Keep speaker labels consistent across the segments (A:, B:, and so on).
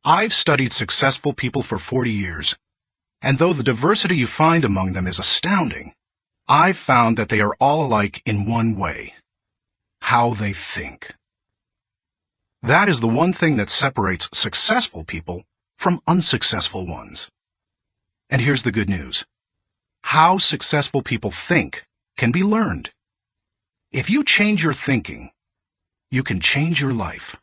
A: I've studied successful people for 40 years, and though the diversity you find among them is astounding, I've found that they are all alike in one way: how they think. That is the one thing that separates successful people from unsuccessful ones. And here's the good news. How successful people think can be learned. If you change your thinking, you can change your life.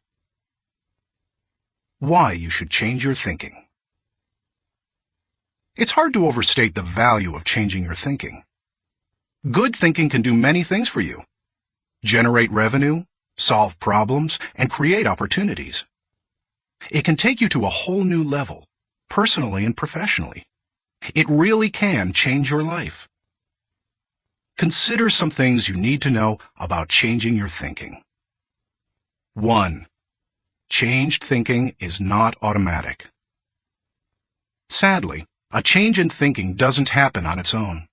A: Why you should change your thinking. It's hard to overstate the value of changing your thinking. Good thinking can do many things for you: generate revenue, solve problems, and create opportunities. It can take you to a whole new level, personally and professionally. It really can change your life. Consider some things you need to know about changing your thinking. 1. Changed thinking is not automatic. Sadly, a change in thinking doesn't happen on its own.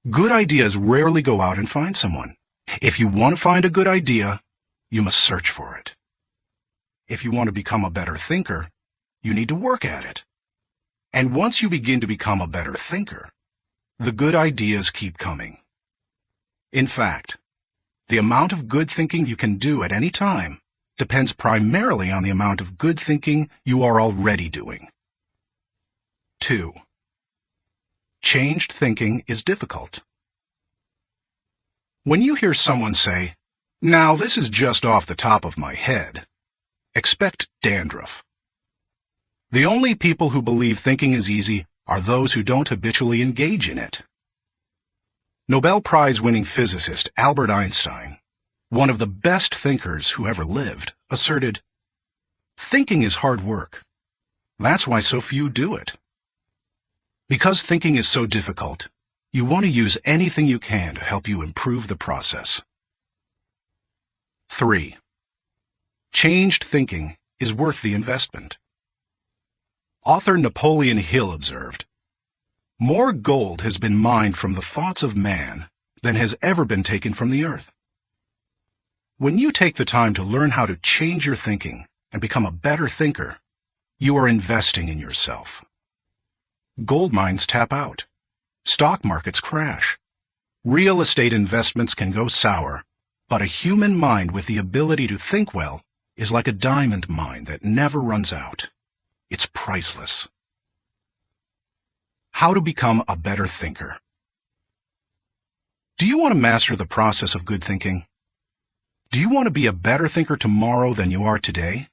A: Good ideas rarely go out and find someone. If you want to find a good idea, you must search for it. If you want to become a better thinker, you need to work at it. And once you begin to become a better thinker, the good ideas keep coming. In fact, the amount of good thinking you can do at any time depends primarily on the amount of good thinking you are already doing. 2. Changed thinking is difficult. When you hear someone say, "Now this is just off the top of my head," expect dandruff. The only people who believe thinking is easy are those who don't habitually engage in it. Nobel Prize-winning physicist Albert Einstein, one of the best thinkers who ever lived, asserted, "Thinking is hard work. That's why so few do it." Because thinking is so difficult, you want to use anything you can to help you improve the process. 3. Changed thinking is worth the investment. Author Napoleon Hill observed, "More gold has been mined from the thoughts of man than has ever been taken from the earth." When you take the time to learn how to change your thinking and become a better thinker, you are investing in yourself. Gold mines tap out. Stock markets crash. Real estate investments can go sour, but a human mind with the ability to think well is like a diamond mine that never runs out. It's priceless. How to become a better thinker. Do you want to master the process of good thinking? Do you want to be a better thinker tomorrow than you are today?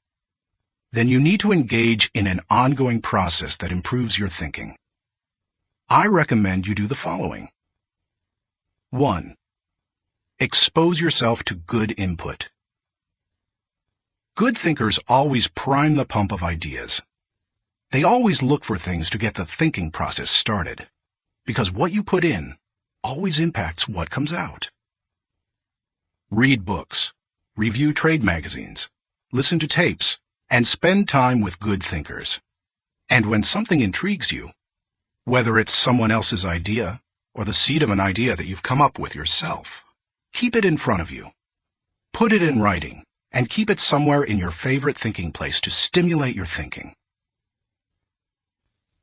A: Then you need to engage in an ongoing process that improves your thinking. I recommend you do the following. 1. Expose yourself to good input. Good thinkers always prime the pump of ideas. They always look for things to get the thinking process started, because what you put in always impacts what comes out. Read books, review trade magazines, listen to tapes, and spend time with good thinkers. And when something intrigues you, whether it's someone else's idea or the seed of an idea that you've come up with yourself, keep it in front of you. Put it in writing, and keep it somewhere in your favorite thinking place to stimulate your thinking.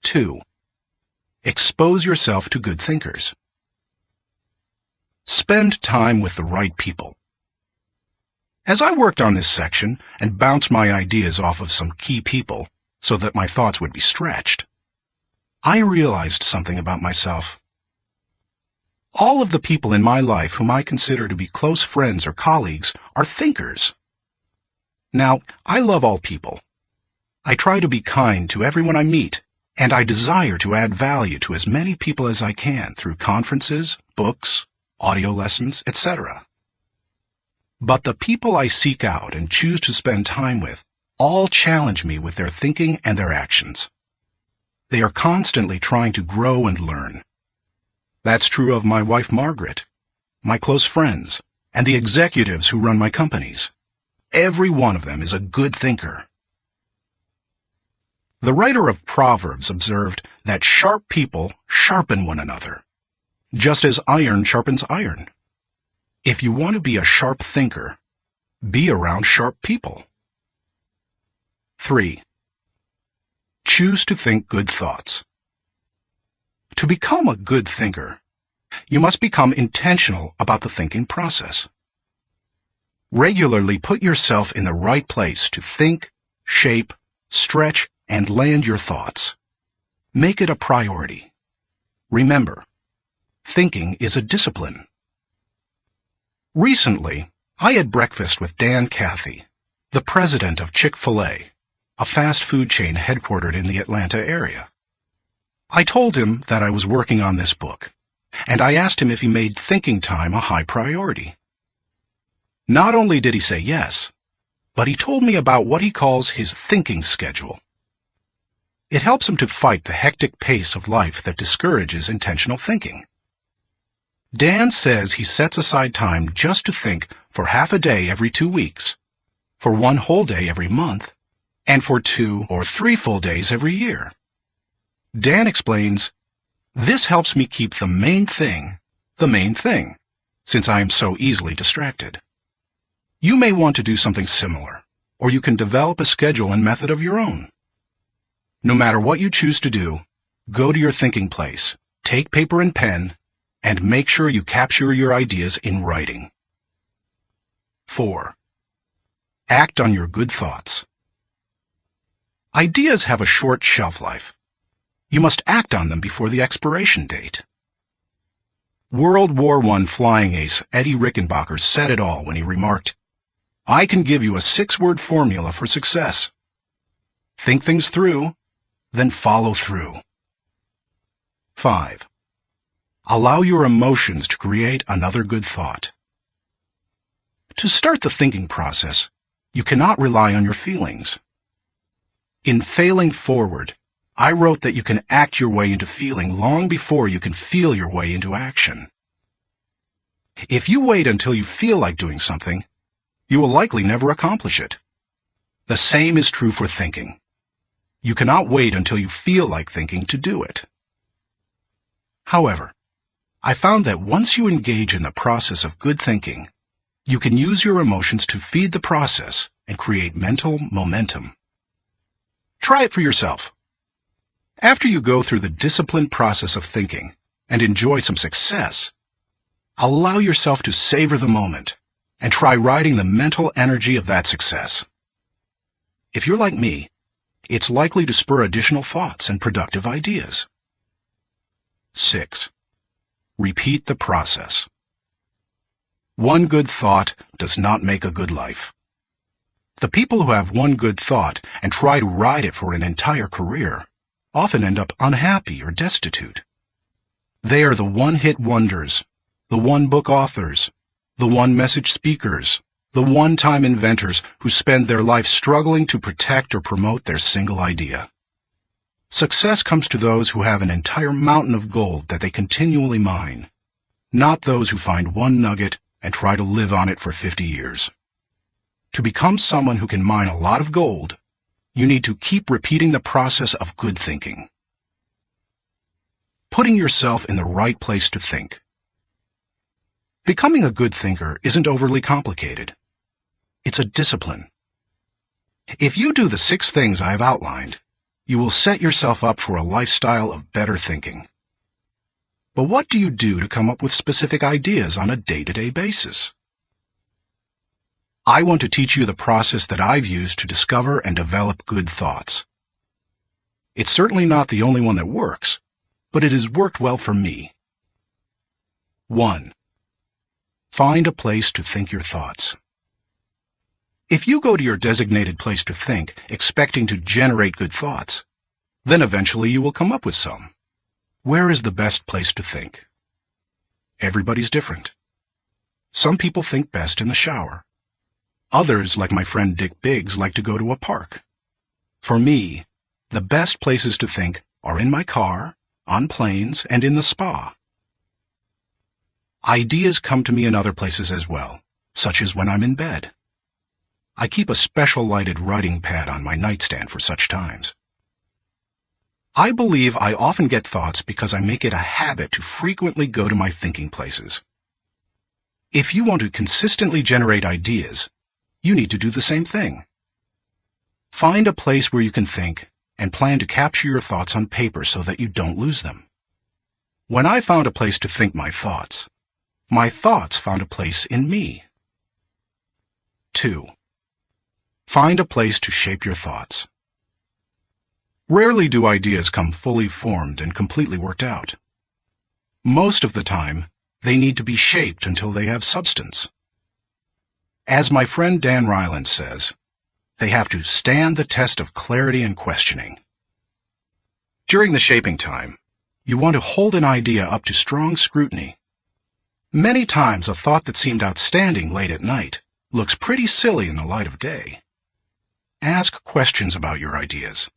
A: 2. Expose yourself to good thinkers. Spend time with the right people. As I worked on this section and bounced my ideas off of some key people so that my thoughts would be stretched, I realized something about myself. All of the people in my life whom I consider to be close friends or colleagues are thinkers. Now, I love all people. I try to be kind to everyone I meet, and I desire to add value to as many people as I can through conferences, books, audio lessons, etc. But the people I seek out and choose to spend time with all challenge me with their thinking and their actions. They are constantly trying to grow and learn. That's true of my wife Margaret, my close friends, and the executives who run my companies. Every one of them is a good thinker. The writer of Proverbs observed that sharp people sharpen one another, just as iron sharpens iron. If you want to be a sharp thinker, be around sharp people. 3. Choose to think good thoughts. To become a good thinker, you must become intentional about the thinking process. Regularly put yourself in the right place to think, shape, stretch, and land your thoughts. Make it a priority. Remember, thinking is a discipline. Recently, I had breakfast with Dan Cathy, the president of Chick-fil-A, a fast food chain headquartered in the Atlanta area. I told him that I was working on this book, and I asked him if he made thinking time a high priority. Not only did he say yes, but he told me about what he calls his thinking schedule. It helps him to fight the hectic pace of life that discourages intentional thinking. Dan says he sets aside time just to think for half a day every 2 weeks, for 1 whole day every month, and for 2 or 3 full days every year. Dan explains, "This helps me keep the main thing, since I am so easily distracted." You may want to do something similar, or you can develop a schedule and method of your own. No matter what you choose to do, go to your thinking place, take paper and pen, and make sure you capture your ideas in writing. 4. Act on your good thoughts. Ideas have a short shelf life. You must act on them before the expiration date. World War I flying ace Eddie Rickenbacker said it all when he remarked, "I can give you a 6-word formula for success. Think things through, then follow through." 5. Allow your emotions to create another good thought. To start the thinking process, you cannot rely on your feelings. In Failing Forward, I wrote that you can act your way into feeling long before you can feel your way into action. If you wait until you feel like doing something, you will likely never accomplish it. The same is true for thinking. You cannot wait until you feel like thinking to do it. However, I found that once you engage in the process of good thinking, you can use your emotions to feed the process and create mental momentum. Try it for yourself. After you go through the disciplined process of thinking and enjoy some success, allow yourself to savor the moment and try riding the mental energy of that success. If you're like me, it's likely to spur additional thoughts and productive ideas. 6. Repeat the process. One good thought does not make a good life. The people who have one good thought and try to ride it for an entire career often end up unhappy or destitute. They are the one-hit wonders, the one-book authors, the one-message speakers, the one-time inventors who spend their life struggling to protect or promote their single idea. Success comes to those who have an entire mountain of gold that they continually mine, not those who find one nugget and try to live on it for 50 years. To become someone who can mine a lot of gold, you need to keep repeating the process of good thinking. Putting yourself in the right place to think. Becoming a good thinker isn't overly complicated. It's a discipline. If you do the 6 things I have outlined, you will set yourself up for a lifestyle of better thinking. But what do you do to come up with specific ideas on a day-to-day basis? I want to teach you the process that I've used to discover and develop good thoughts. It's certainly not the only one that works, but it has worked well for me. 1. Find a place to think your thoughts. If you go to your designated place to think, expecting to generate good thoughts, then eventually you will come up with some. Where is the best place to think? Everybody's different. Some people think best in the shower. Others, like my friend Dick Biggs, like to go to a park. For me, the best places to think are in my car, on planes, and in the spa. Ideas come to me in other places as well, such as when I'm in bed. I keep a special lighted writing pad on my nightstand for such times. I believe I often get thoughts because I make it a habit to frequently go to my thinking places. If you want to consistently generate ideas, you need to do the same thing. Find a place where you can think and plan to capture your thoughts on paper so that you don't lose them. When I found a place to think my thoughts found a place in me. 2. Find a place to shape your thoughts. Rarely do ideas come fully formed and completely worked out. Most of the time, they need to be shaped until they have substance. As my friend Dan Ryland says, they have to stand the test of clarity and questioning. During the shaping time, you want to hold an idea up to strong scrutiny. Many times a thought that seemed outstanding late at night looks pretty silly in the light of day. Ask questions about your ideas.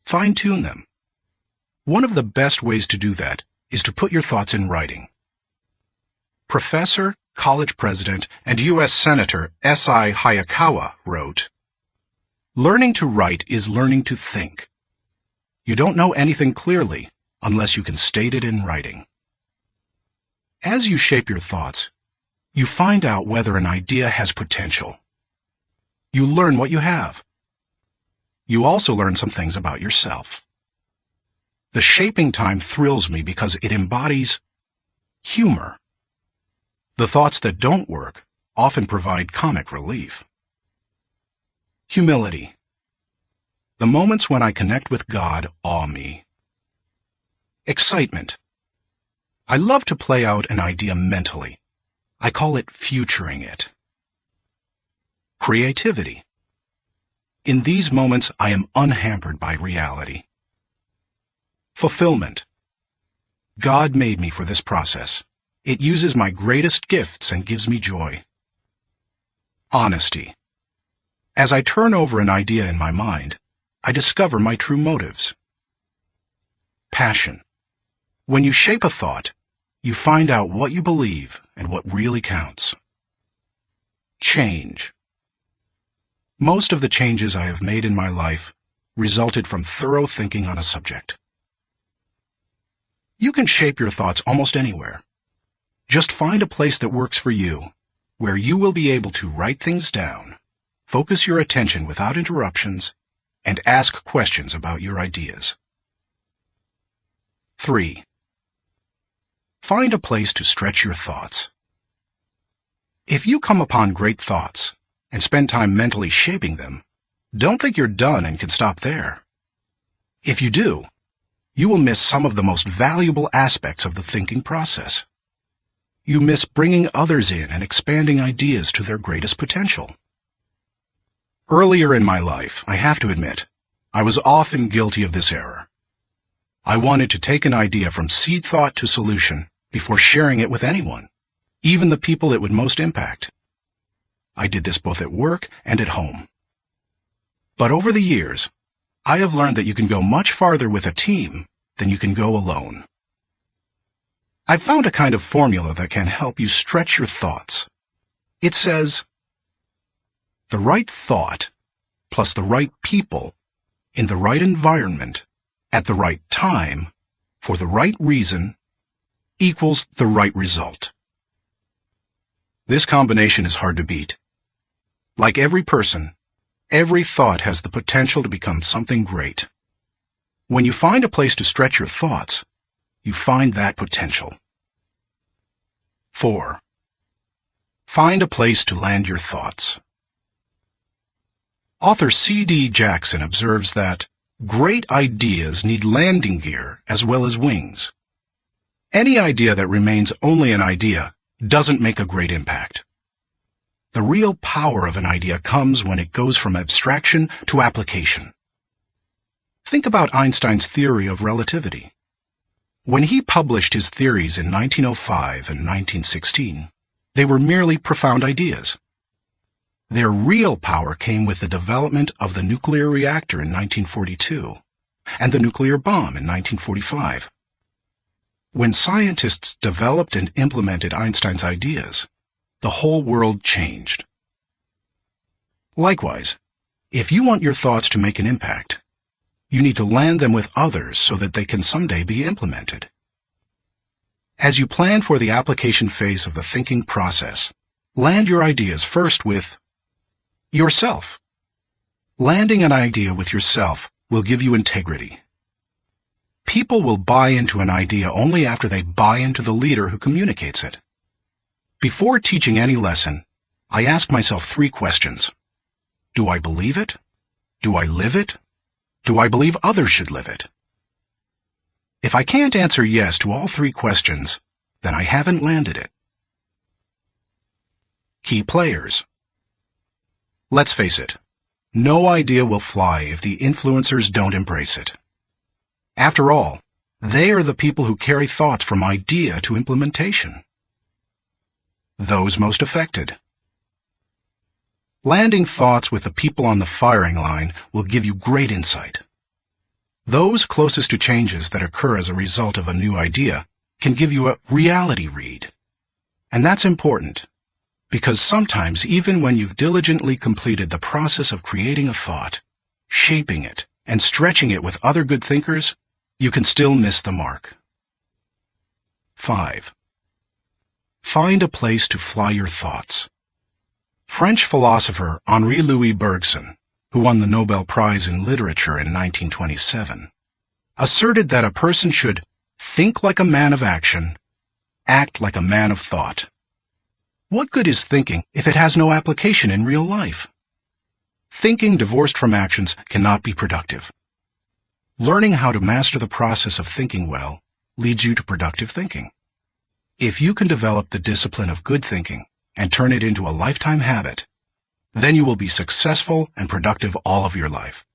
A: Fine-tune them. One of the best ways to do that is to put your thoughts in writing. Professor, college president, and U.S. Senator S.I. Hayakawa wrote, "Learning to write is learning to think. You don't know anything clearly unless you can state it in writing." As you shape your thoughts, you find out whether an idea has potential. You learn what you have. You also learn some things about yourself. The shaping time thrills me because it embodies humor. The thoughts that don't work often provide comic relief. Humility. The moments when I connect with God awe me. Excitement. I love to play out an idea mentally. I call it futuring it. Creativity. In these moments, I am unhampered by reality. Fulfillment. God made me for this process. It uses my greatest gifts and gives me joy. Honesty. As I turn over an idea in my mind, I discover my true motives. Passion. When you shape a thought, you find out what you believe and what really counts. Change. Most of the changes I have made in my life resulted from thorough thinking on a subject. You can shape your thoughts almost anywhere. Just find a place that works for you, where you will be able to write things down, focus your attention without interruptions, and ask questions about your ideas. 3. Find a place to stretch your thoughts. If you come upon great thoughts and spend time mentally shaping them, don't think you're done and can stop there. If you do, you will miss some of the most valuable aspects of the thinking process. You miss bringing others in and expanding ideas to their greatest potential. Earlier in my life, I have to admit, I was often guilty of this error. I wanted to take an idea from seed thought to solution before sharing it with anyone, even the people it would most impact. I did this both at work and at home. But over the years, I have learned that you can go much farther with a team than you can go alone. I've found a kind of formula that can help you stretch your thoughts. It says, the right thought plus the right people in the right environment at the right time for the right reason equals the right result. This combination is hard to beat. Like every person, every thought has the potential to become something great. When you find a place to stretch your thoughts, you find that potential. 4. Find a place to land your thoughts. Author C.D. Jackson observes that great ideas need landing gear as well as wings. Any idea that remains only an idea doesn't make a great impact. The real power of an idea comes when it goes from abstraction to application. Think about Einstein's theory of relativity. When he published his theories in 1905 and 1916, they were merely profound ideas. Their real power came with the development of the nuclear reactor in 1942 and the nuclear bomb in 1945. When scientists developed and implemented Einstein's ideas, the whole world changed. Likewise, if you want your thoughts to make an impact, you need to land them with others so that they can someday be implemented. As you plan for the application phase of the thinking process, land your ideas first with yourself. Landing an idea with yourself will give you integrity. People will buy into an idea only after they buy into the leader who communicates it. Before teaching any lesson, I ask myself 3 questions. Do I believe it? Do I live it? Do I believe others should live it? If I can't answer yes to all 3 questions, then I haven't landed it. Key players. Let's face it, no idea will fly if the influencers don't embrace it. After all, they are the people who carry thoughts from idea to implementation. Those most affected. Landing thoughts with the people on the firing line will give you great insight. Those closest to changes that occur as a result of a new idea can give you a reality read. And that's important, because sometimes even when you've diligently completed the process of creating a thought, shaping it, and stretching it with other good thinkers, you can still miss the mark. 5. Find a place to fly your thoughts. French philosopher Henri-Louis Bergson, who won the Nobel Prize in Literature in 1927, asserted that a person should think like a man of action, act like a man of thought. What good is thinking if it has no application in real life? Thinking divorced from actions cannot be productive. Learning how to master the process of thinking well leads you to productive thinking. If you can develop the discipline of good thinking and turn it into a lifetime habit, then you will be successful and productive all of your life.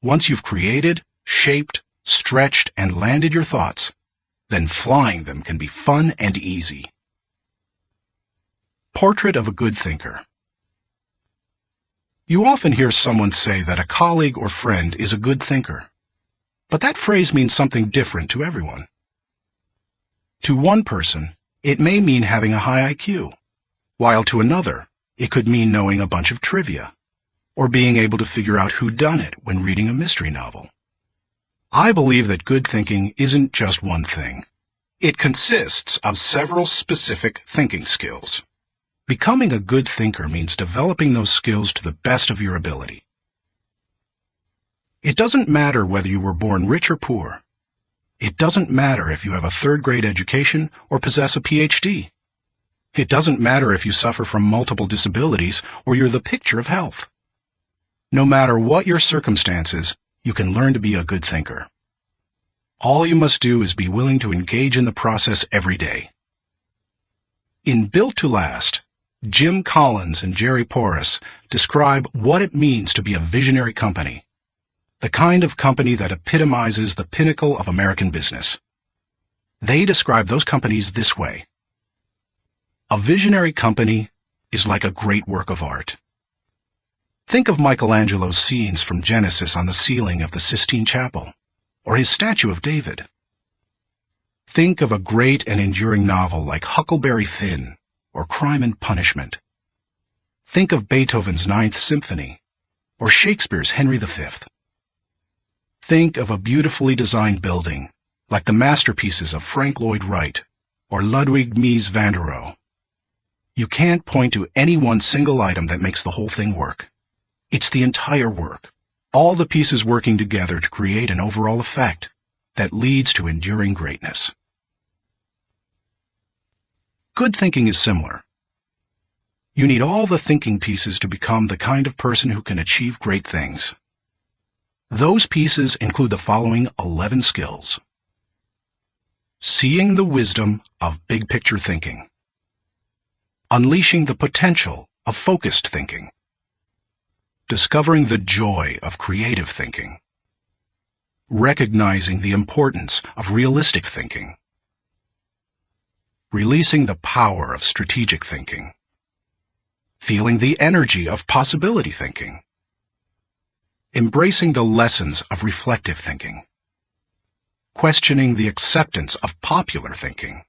A: Once you've created, shaped, stretched, and landed your thoughts, then flying them can be fun and easy. Portrait of a good thinker. You often hear someone say that a colleague or friend is a good thinker, but that phrase means something different to everyone. To one person, it may mean having a high IQ, while to another, it could mean knowing a bunch of trivia, or being able to figure out whodunit when reading a mystery novel. I believe that good thinking isn't just one thing. It consists of several specific thinking skills. Becoming a good thinker means developing those skills to the best of your ability. It doesn't matter whether you were born rich or poor. It doesn't matter if you have a 3rd-grade education or possess a PhD. It doesn't matter if you suffer from multiple disabilities or you're the picture of health. No matter what your circumstances, you can learn to be a good thinker. All you must do is be willing to engage in the process every day. In Built to Last, Jim Collins and Jerry Porras describe what it means to be a visionary company, the kind of company that epitomizes the pinnacle of American business. They describe those companies this way. A visionary company is like a great work of art. Think of Michelangelo's scenes from Genesis on the ceiling of the Sistine Chapel, or his statue of David. Think of a great and enduring novel like Huckleberry Finn, or Crime and Punishment. Think of Beethoven's Ninth Symphony, or Shakespeare's Henry V. Think of a beautifully designed building, like the masterpieces of Frank Lloyd Wright, or Ludwig Mies van der Rohe. You can't point to any one single item that makes the whole thing work. It's the entire work, all the pieces working together to create an overall effect that leads to enduring greatness. Good thinking is similar. You need all the thinking pieces to become the kind of person who can achieve great things. Those pieces include the following 11 skills. Seeing the wisdom of big picture thinking. Unleashing the potential of focused thinking. Discovering the joy of creative thinking. Recognizing the importance of realistic thinking. Releasing the power of strategic thinking. Feeling the energy of possibility thinking. Embracing the lessons of reflective thinking. Questioning the acceptance of popular thinking.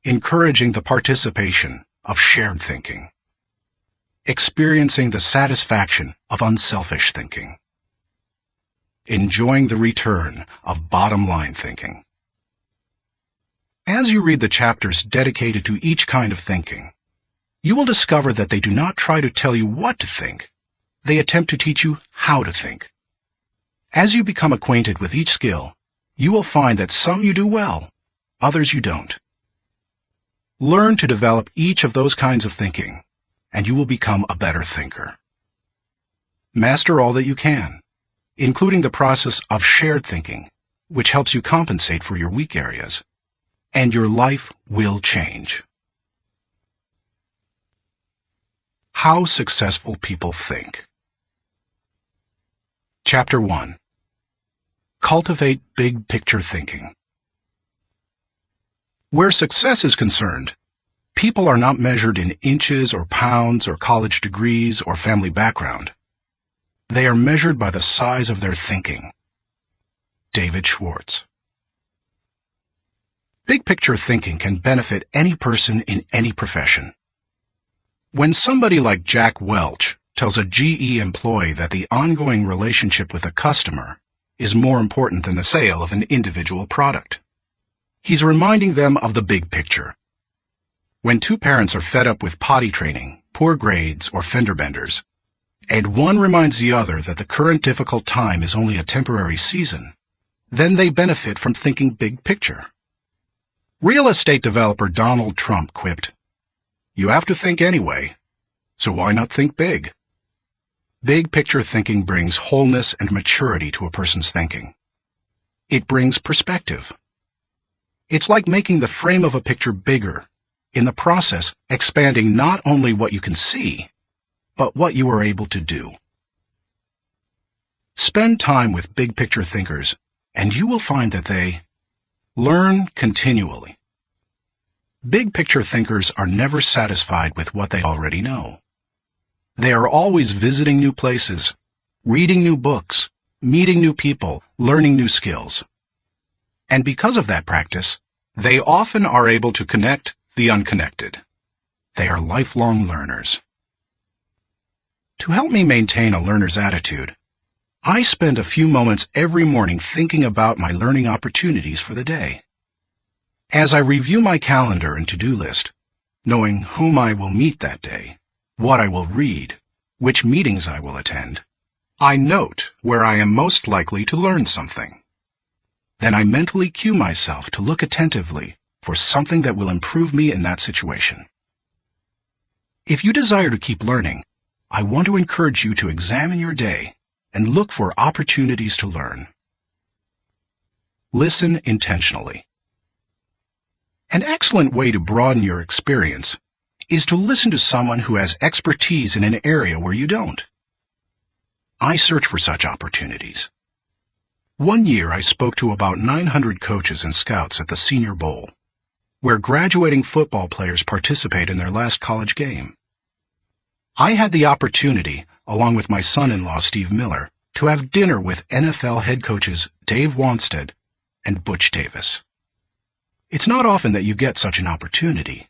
A: Encouraging the participation of shared thinking. Experiencing the satisfaction of unselfish thinking. Enjoying the return of bottom-line thinking. As you read the chapters dedicated to each kind of thinking, you will discover that they do not try to tell you what to think. They attempt to teach you how to think. As you become acquainted with each skill, you will find that some you do well, others you don't. Learn to develop each of those kinds of thinking, and you will become a better thinker. Master all that you can, including the process of shared thinking, which helps you compensate for your weak areas, and your life will change. How successful people think. Chapter 1. Cultivate big picture thinking. Where success is concerned, people are not measured in inches or pounds or college degrees or family background. They are measured by the size of their thinking. David Schwartz. Big picture thinking can benefit any person in any profession. When somebody like Jack Welch tells a GE employee that the ongoing relationship with a customer is more important than the sale of an individual product, he's reminding them of the big picture. When two parents are fed up with potty training, poor grades, or fender benders, and one reminds the other that the current difficult time is only a temporary season, then they benefit from thinking big picture. Real estate developer Donald Trump quipped, "You have to think anyway, so why not think big?" Big picture thinking brings wholeness and maturity to a person's thinking. It brings perspective. It's like making the frame of a picture bigger, in the process expanding not only what you can see, but what you are able to do. Spend time with big picture thinkers, and you will find that they learn continually. Big picture thinkers are never satisfied with what they already know. They are always visiting new places, reading new books, meeting new people, learning new skills. And because of that practice, they often are able to connect the unconnected. They are lifelong learners. To help me maintain a learner's attitude, I spend a few moments every morning thinking about my learning opportunities for the day. As I review my calendar and to-do list, knowing whom I will meet that day, what I will read, which meetings I will attend, I note where I am most likely to learn something. Then I mentally cue myself to look attentively for something that will improve me in that situation. If you desire to keep learning, I want to encourage you to examine your day and look for opportunities to learn. Listen intentionally. An excellent way to broaden your experience is to listen to someone who has expertise in an area where you don't. I search for such opportunities. One year I spoke to about 900 coaches and scouts at the Senior Bowl, where graduating football players participate in their last college game. I had the opportunity, along with my son-in-law Steve Miller, to have dinner with NFL head coaches Dave Wanstead and Butch Davis. It's not often that you get such an opportunity,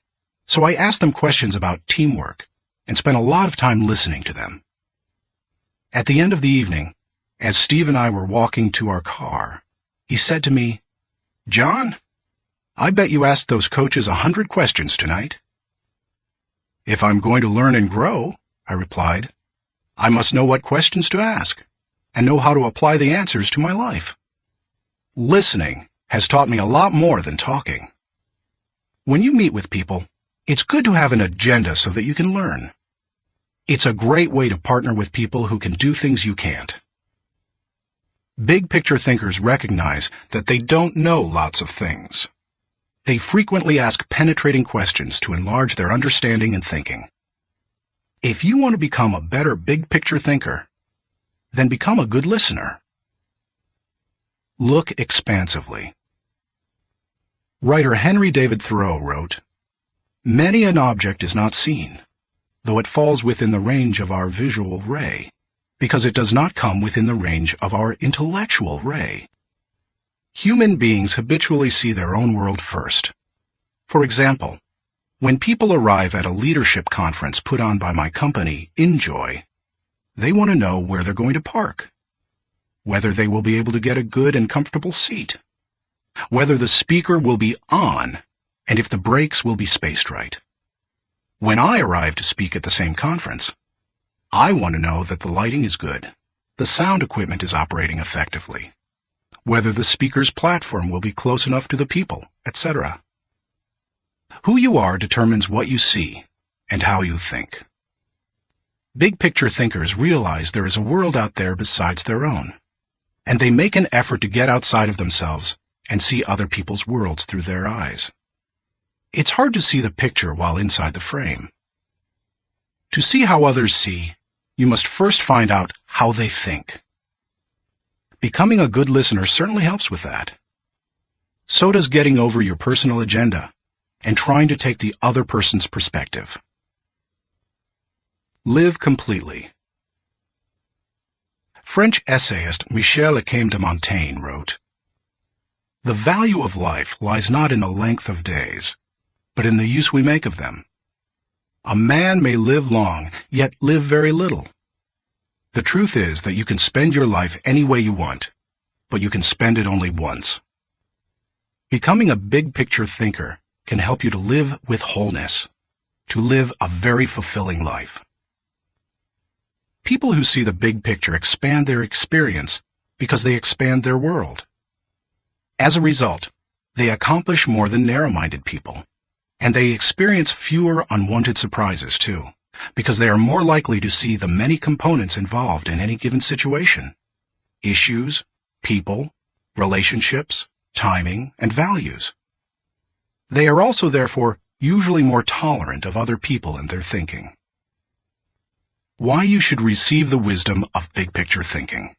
A: so I asked them questions about teamwork and spent a lot of time listening to them. At the end of the evening, as Steve and I were walking to our car, he said to me, "John, I bet you asked those coaches 100 questions tonight." "If I'm going to learn and grow," I replied, "I must know what questions to ask and know how to apply the answers to my life." Listening has taught me a lot more than talking. When you meet with people, it's good to have an agenda so that you can learn. It's a great way to partner with people who can do things you can't. Big picture thinkers recognize that they don't know lots of things. They frequently ask penetrating questions to enlarge their understanding and thinking. If you want to become a better big picture thinker, then become a good listener. Look expansively. Writer Henry David Thoreau wrote, "Many an object is not seen, though it falls within the range of our visual ray, because it does not come within the range of our intellectual ray." Human beings habitually see their own world first. For example, when people arrive at a leadership conference put on by my company, Enjoy, they want to know where they're going to park, whether they will be able to get a good and comfortable seat, whether the speaker will be on, and if the breaks will be spaced right. When I arrive to speak at the same conference, I want to know that the lighting is good, the sound equipment is operating effectively, whether the speaker's platform will be close enough to the people, etc. Who you are determines what you see and how you think. Big picture thinkers realize there is a world out there besides their own, and they make an effort to get outside of themselves and see other people's worlds through their eyes. It's hard to see the picture while inside the frame. To see how others see, you must first find out how they think. Becoming a good listener certainly helps with that. So does getting over your personal agenda and trying to take the other person's perspective. Live completely. French essayist Michel de Montaigne wrote, "The value of life lies not in the length of days, but in the use we make of them. A man may live long, yet live very little. The truth is that you can spend your life any way you want, but you can spend it only once." Becoming a big picture thinker can help you to live with wholeness, to live a very fulfilling life. People who see the big picture expand their experience because they expand their world. As a result, they accomplish more than narrow-minded people, and they experience fewer unwanted surprises too, because they are more likely to see the many components involved in any given situation: issues, people, relationships, timing, and values. They are also, therefore, usually more tolerant of other people and their thinking. Why you should receive the wisdom of big picture thinking.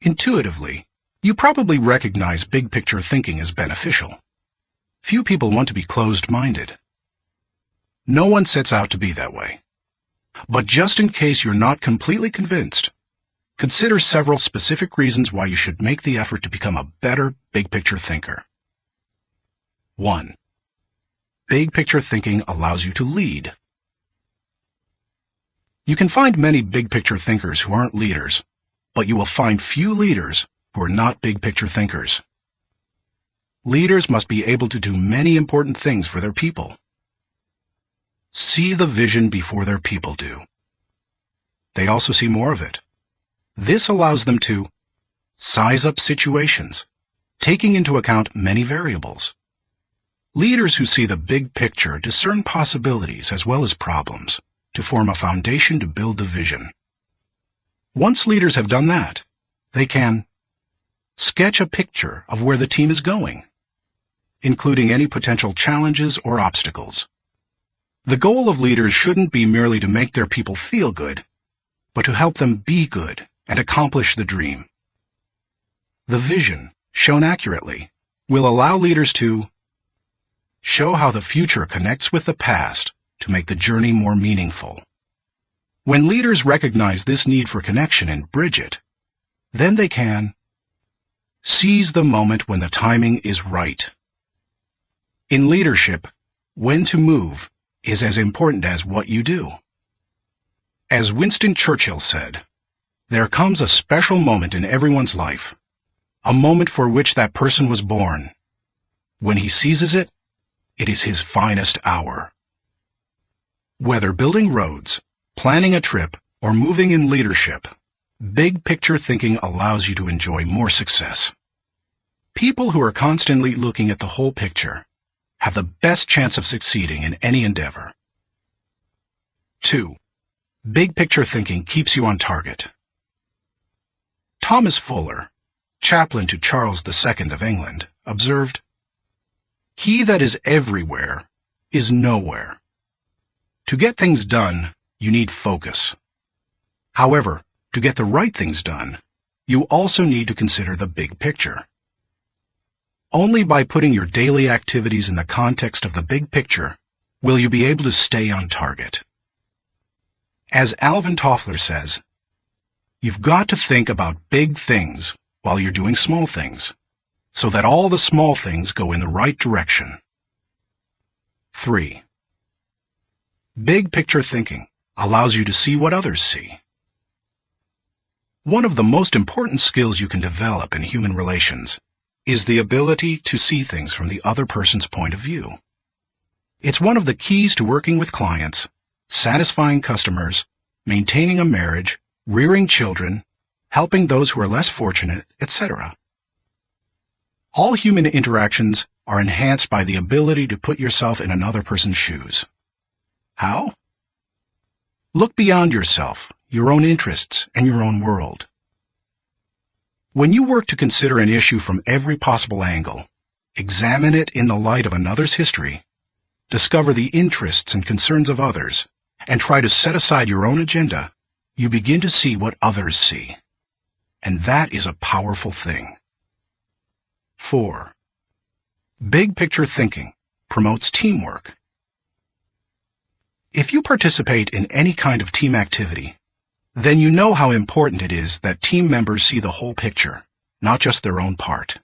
A: Intuitively, you probably recognize big picture thinking as beneficial. Few people want to be closed-minded. No one sets out to be that way. But just in case you're not completely convinced, consider several specific reasons why you should make the effort to become a better big picture thinker. 1. Big picture thinking allows you to lead. You can find many big picture thinkers who aren't leaders, but you will find few leaders who are not big picture thinkers. Leaders must be able to do many important things for their people. See the vision before their people do. They also see more of it. This allows them to size up situations, taking into account many variables. Leaders who see the big picture discern possibilities as well as problems to form a foundation to build the vision. Once leaders have done that, they can sketch a picture of where the team is going, including any potential challenges or obstacles. The goal of leaders shouldn't be merely to make their people feel good, but to help them be good and accomplish the dream. The vision, shown accurately, will allow leaders to show how the future connects with the past to make the journey more meaningful. When leaders recognize this need for connection and bridge it, then they can seize the moment when the timing is right. In leadership, when to move is as important as what you do. As Winston Churchill said, there comes a special moment in everyone's life, a moment for which that person was born. When he seizes it, it is his finest hour. Whether building roads, planning a trip, or moving in leadership, big picture thinking allows you to enjoy more success. People who are constantly looking at the whole picture have the best chance of succeeding in any endeavor. 2. Big picture thinking keeps you on target. Thomas Fuller, chaplain to Charles II of England, observed, "He that is everywhere is nowhere." To get things done, you need focus. However, to get the right things done, you also need to consider the big picture. Only by putting your daily activities in the context of the big picture will you be able to stay on target. As Alvin Toffler says, you've got to think about big things while you're doing small things, so that all the small things go in the right direction. 3. Big picture thinking allows you to see what others see. One of the most important skills you can develop in human relations is the ability to see things from the other person's point of view. It's one of the keys to working with clients, satisfying customers, maintaining a marriage, rearing children, helping those who are less fortunate, etc. All human interactions are enhanced by the ability to put yourself in another person's shoes. How? Look beyond yourself, your own interests, and your own world. When you work to consider an issue from every possible angle, examine it in the light of another's history, discover the interests and concerns of others, and try to set aside your own agenda, you begin to see what others see. And that is a powerful thing. 4. Big picture thinking promotes teamwork. If you participate in any kind of team activity, then you know how important it is that team members see the whole picture, not just their own part.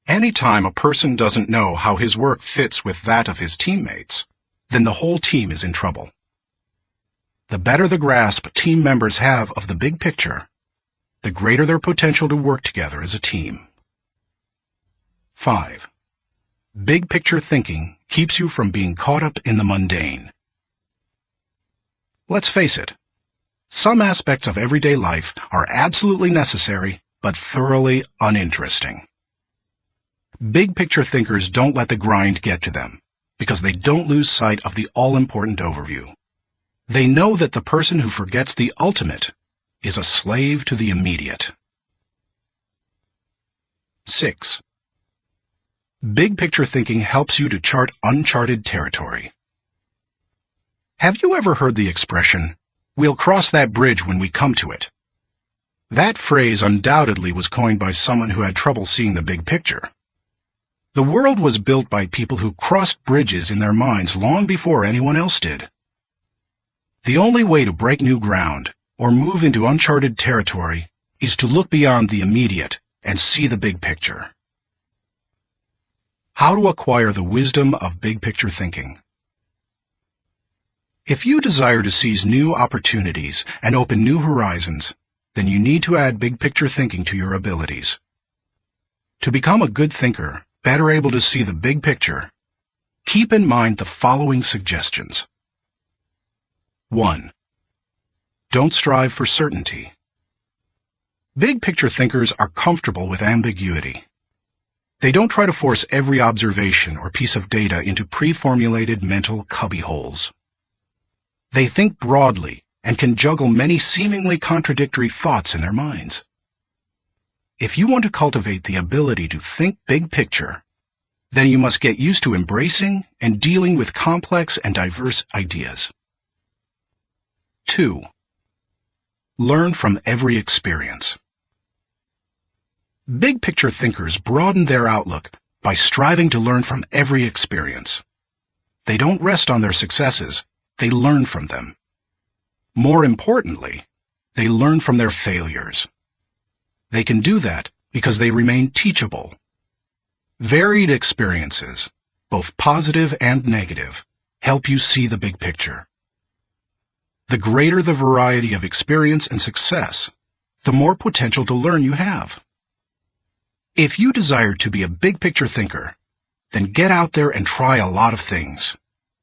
A: Anytime a person doesn't know how his work fits with that of his teammates, then the whole team is in trouble. The better the grasp team members have of the big picture, the greater their potential to work together as a team. 5. Big picture thinking keeps you from being caught up in the mundane. Let's face it, some aspects of everyday life are absolutely necessary, but thoroughly uninteresting. Big picture thinkers don't let the grind get to them, because they don't lose sight of the all-important overview. They know that the person who forgets the ultimate is a slave to the immediate. 6. Big picture thinking helps you to chart uncharted territory. Have you ever heard the expression, "We'll cross that bridge when we come to it"? That phrase undoubtedly was coined by someone who had trouble seeing the big picture. The world was built by people who crossed bridges in their minds long before anyone else did. The only way to break new ground or move into uncharted territory is to look beyond the immediate and see the big picture. How to acquire the wisdom of big picture thinking. If you desire to seize new opportunities and open new horizons, then you need to add big picture thinking to your abilities. To become a good thinker, better able to see the big picture, keep in mind the following suggestions. 1. Don't strive for certainty. Big picture thinkers are comfortable with ambiguity. They don't try to force every observation or piece of data into pre-formulated mental cubbyholes. They think broadly and can juggle many seemingly contradictory thoughts in their minds. If you want to cultivate the ability to think big picture, then you must get used to embracing and dealing with complex and diverse ideas. 2. Learn from every experience. Big picture thinkers broaden their outlook by striving to learn from every experience. They don't rest on their successes, they learn from them. More importantly, they learn from their failures. They can do that because they remain teachable. Varied experiences, both positive and negative, help you see the big picture. The greater the variety of experience and success, the more potential to learn you have. If you desire to be a big picture thinker, then get out there and try a lot of things.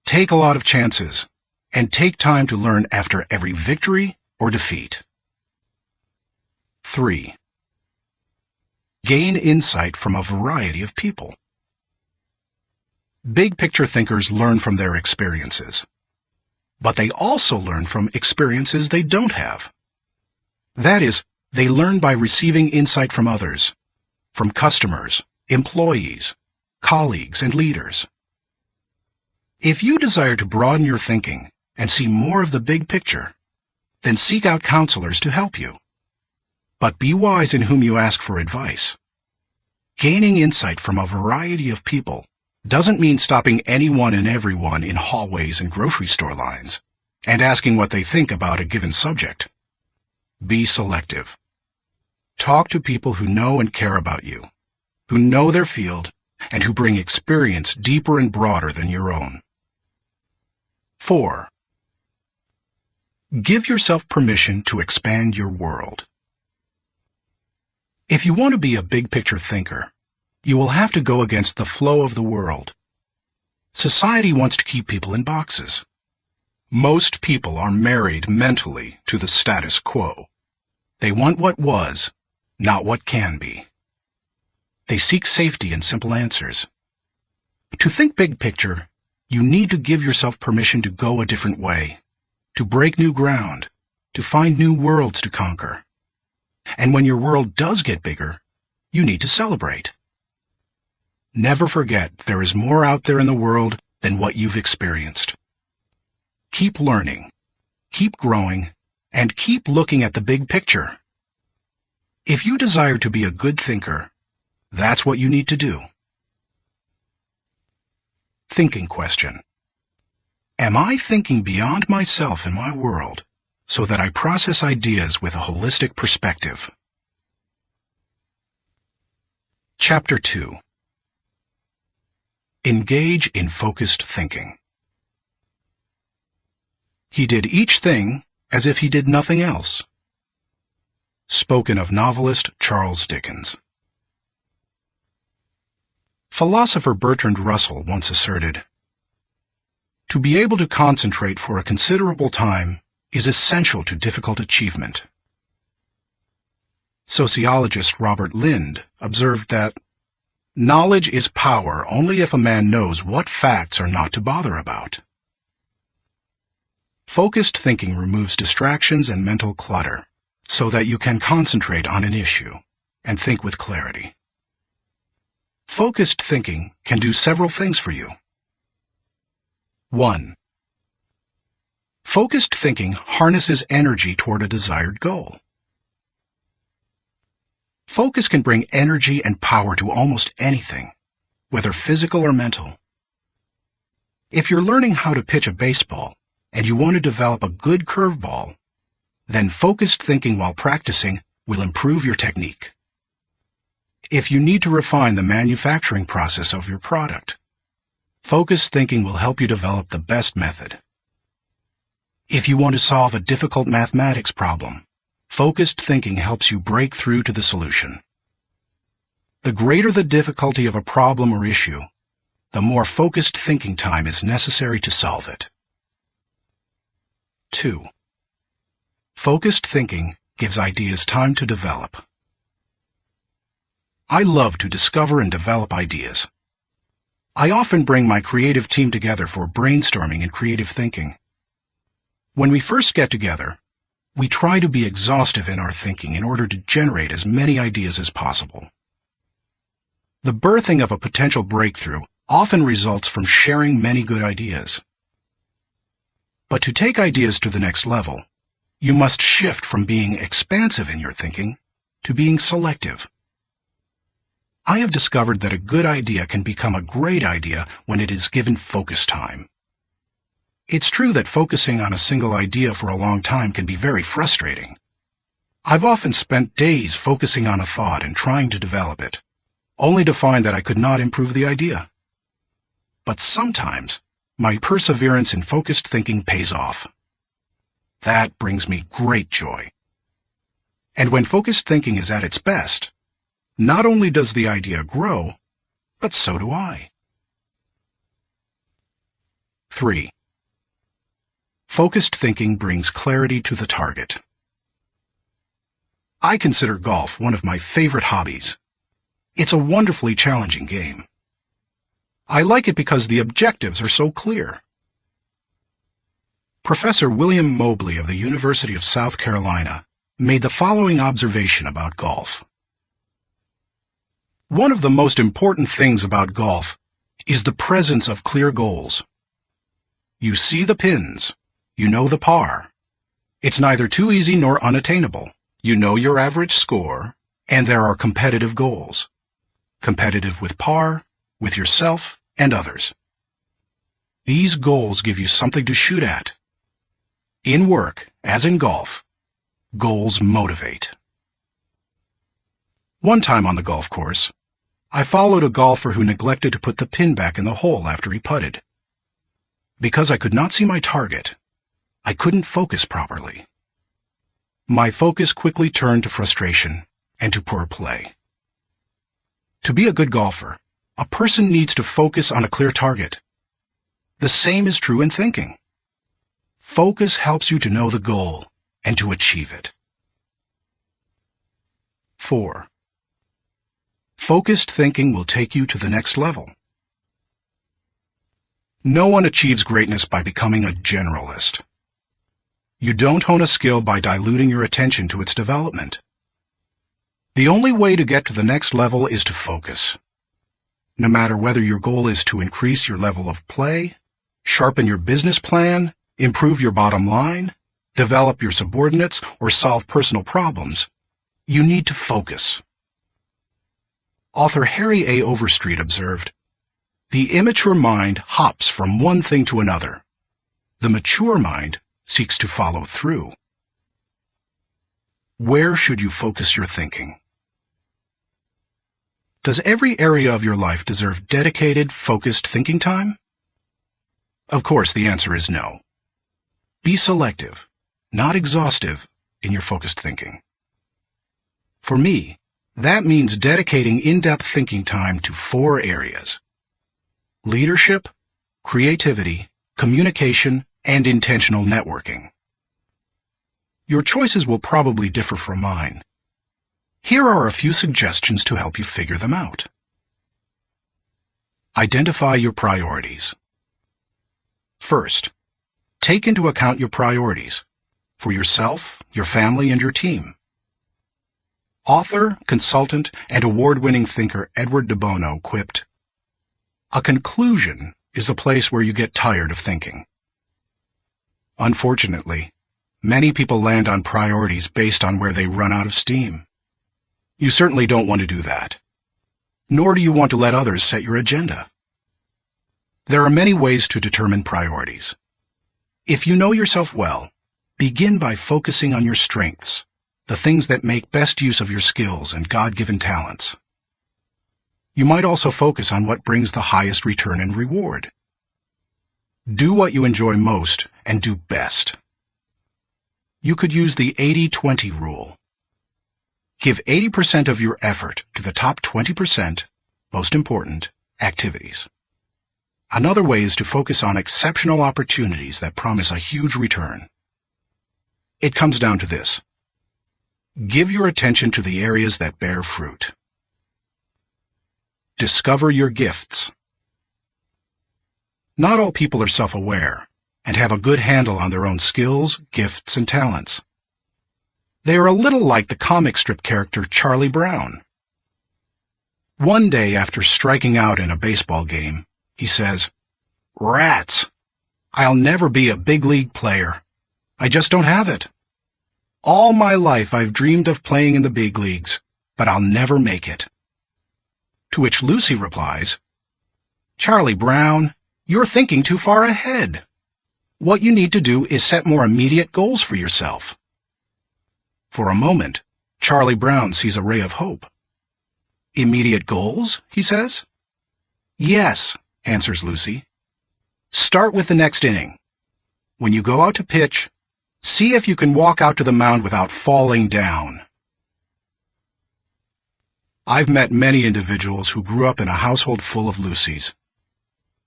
A: Take a lot of chances, and take time to learn after every victory or defeat. 3. Gain insight from a variety of people. Big picture thinkers learn from their experiences, but they also learn from experiences they don't have. That is, they learn by receiving insight from others, from customers, employees, colleagues, and leaders. If you desire to broaden your thinking and see more of the big picture, then seek out counselors to help you. But be wise in whom you ask for advice. Gaining insight from a variety of people doesn't mean stopping anyone and everyone in hallways and grocery store lines and asking what they think about a given subject. Be selective. Talk to people who know and care about you, who know their field, and who bring experience deeper and broader than your own. 4. Give yourself permission to expand your world. If you want to be a big picture thinker, you will have to go against the flow of the world. Society wants to keep people in boxes. Most people are married mentally to the status quo. They want what was, not what can be. They seek safety in simple answers. To think big picture, you need to give yourself permission to go a different way, to break new ground, to find new worlds to conquer. And when your world does get bigger, you need to celebrate. Never forget there is more out there in the world than what you've experienced. Keep learning, keep growing, and keep looking at the big picture. If you desire to be a good thinker, that's what you need to do. Thinking question. Am I thinking beyond myself and my world so that I process ideas with a holistic perspective? Chapter 2. Engage in focused thinking. He did each thing as if he did nothing else. Spoken of novelist Charles Dickens. Philosopher Bertrand Russell once asserted, "To be able to concentrate for a considerable time is essential to difficult achievement." Sociologist Robert Lind observed that, "Knowledge is power only if a man knows what facts are not to bother about." Focused thinking removes distractions and mental clutter so that you can concentrate on an issue and think with clarity. Focused thinking can do several things for you. 1. Focused thinking harnesses energy toward a desired goal. Focus can bring energy and power to almost anything, whether physical or mental. If you're learning how to pitch a baseball and you want to develop a good curveball, then focused thinking while practicing will improve your technique. If you need to refine the manufacturing process of your product, focused thinking will help you develop the best method. If you want to solve a difficult mathematics problem, focused thinking helps you break through to the solution. The greater the difficulty of a problem or issue, the more focused thinking time is necessary to solve it. 2. Focused thinking gives ideas time to develop. I love to discover and develop ideas. I often bring my creative team together for brainstorming and creative thinking. When we first get together, we try to be exhaustive in our thinking in order to generate as many ideas as possible. The birthing of a potential breakthrough often results from sharing many good ideas. But to take ideas to the next level, you must shift from being expansive in your thinking to being selective. I have discovered that a good idea can become a great idea when it is given focus time. It's true that focusing on a single idea for a long time can be very frustrating. I've often spent days focusing on a thought and trying to develop it, only to find that I could not improve the idea. But sometimes, my perseverance in focused thinking pays off. That brings me great joy. And when focused thinking is at its best, not only does the idea grow, but so do I. 3. Focused thinking brings clarity to the target. I consider golf one of my favorite hobbies. It's a wonderfully challenging game. I like it because the objectives are so clear. Professor William Mobley of the University of South Carolina made the following observation about golf. One of the most important things about golf is the presence of clear goals. You see the pins. You know the par. It's neither too easy nor unattainable. You know your average score, and there are competitive goals. Competitive with par, with yourself, and others. These goals give you something to shoot at. In work, as in golf, goals motivate. One time on the golf course, I followed a golfer who neglected to put the pin back in the hole after he putted. Because I could not see my target, I couldn't focus properly. My focus quickly turned to frustration and to poor play. To be a good golfer, a person needs to focus on a clear target. The same is true in thinking. Focus helps you to know the goal and to achieve it. 4. Focused thinking will take you to the next level. No one achieves greatness by becoming a generalist. You don't hone a skill by diluting your attention to its development. The only way to get to the next level is to focus. No matter whether your goal is to increase your level of play, sharpen your business plan, improve your bottom line, develop your subordinates, or solve personal problems, you need to focus. Author Harry A. Overstreet observed, "The immature mind hops from one thing to another. The mature mind seeks to follow through." Where should you focus your thinking? Does every area of your life deserve dedicated, focused thinking time? Of course, the answer is no. Be selective, not exhaustive, in your focused thinking. For me, that means dedicating in-depth thinking time to 4 areas: leadership, creativity, communication, and intentional networking. Your choices will probably differ from mine. Here are a few suggestions to help you figure them out. Identify your priorities. First, take into account your priorities for yourself, your family, and your team. Author, consultant, and award-winning thinker Edward de Bono quipped, "A conclusion is the place where you get tired of thinking." Unfortunately, many people land on priorities based on where they run out of steam. You certainly don't want to do that. Nor do you want to let others set your agenda. There are many ways to determine priorities. If you know yourself well, begin by focusing on your strengths, the things that make best use of your skills and God-given talents. You might also focus on what brings the highest return and reward. Do what you enjoy most and do best. You could use the 80-20 rule. Give 80% of your effort to the top 20%, most important, activities. Another way is to focus on exceptional opportunities that promise a huge return. It comes down to this. Give your attention to the areas that bear fruit. Discover your gifts. Not all people are self-aware and have a good handle on their own skills, gifts, and talents. They are a little like the comic strip character Charlie Brown. One day after striking out in a baseball game, he says, "Rats! I'll never be a big league player. I just don't have it. All my life I've dreamed of playing in the big leagues, but I'll never make it." To which Lucy replies, "Charlie Brown, you're thinking too far ahead. What you need to do is set more immediate goals for yourself." For a moment, Charlie Brown sees a ray of hope. "Immediate goals?" he says. "Yes," answers Lucy. "Start with the next inning. When you go out to pitch, see if you can walk out to the mound without falling down." I've met many individuals who grew up in a household full of Lucys.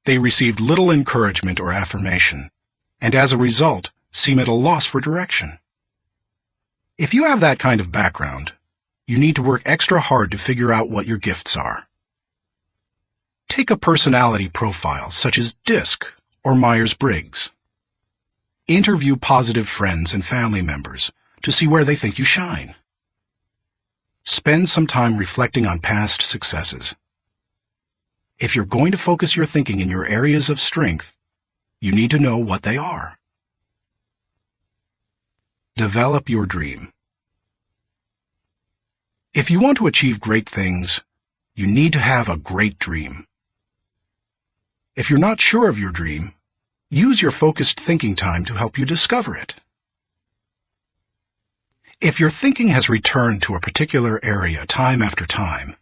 A: They received little encouragement or affirmation, and as a result, seem at a loss for direction. If you have that kind of background, you need to work extra hard to figure out what your gifts are. Take a personality profile such as DISC or Myers-Briggs. Interview positive friends and family members to see where they think you shine. Spend some time reflecting on past successes. If you're going to focus your thinking in your areas of strength, you need to know what they are. Develop your dream. If you want to achieve great things, you need to have a great dream. If you're not sure of your dream, use your focused thinking time to help you discover it. If your thinking has returned to a particular area time after time,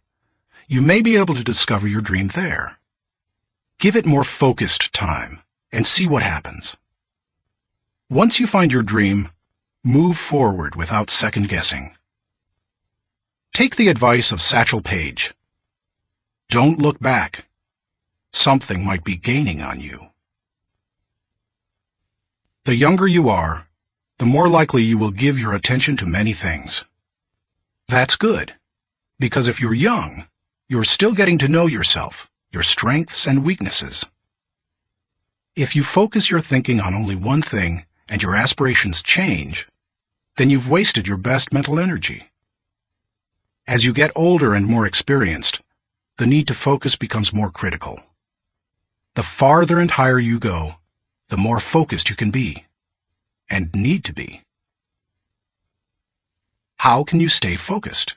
A: you may be able to discover your dream there. Give it more focused time and see what happens. Once you find your dream, move forward without second-guessing. Take the advice of Satchel Paige. Don't look back. Something might be gaining on you. The younger you are, the more likely you will give your attention to many things. That's good, Because if you're young, you're still getting to know yourself, your strengths and weaknesses. If you focus your thinking on only one thing and your aspirations change, then you've wasted your best mental energy. As you get older and more experienced, the need to focus becomes more critical. The farther and higher you go, the more focused you can be, and need to be. How can you stay focused?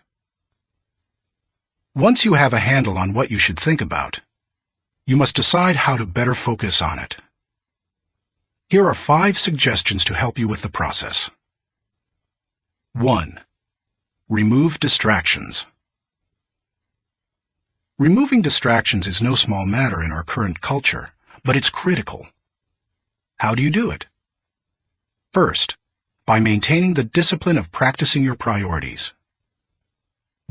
A: Once you have a handle on what you should think about, you must decide how to better focus on it. Here are 5 suggestions to help you with the process. 1. Remove distractions. Removing distractions is no small matter in our current culture, but it's critical. How do you do it? First, by maintaining the discipline of practicing your priorities.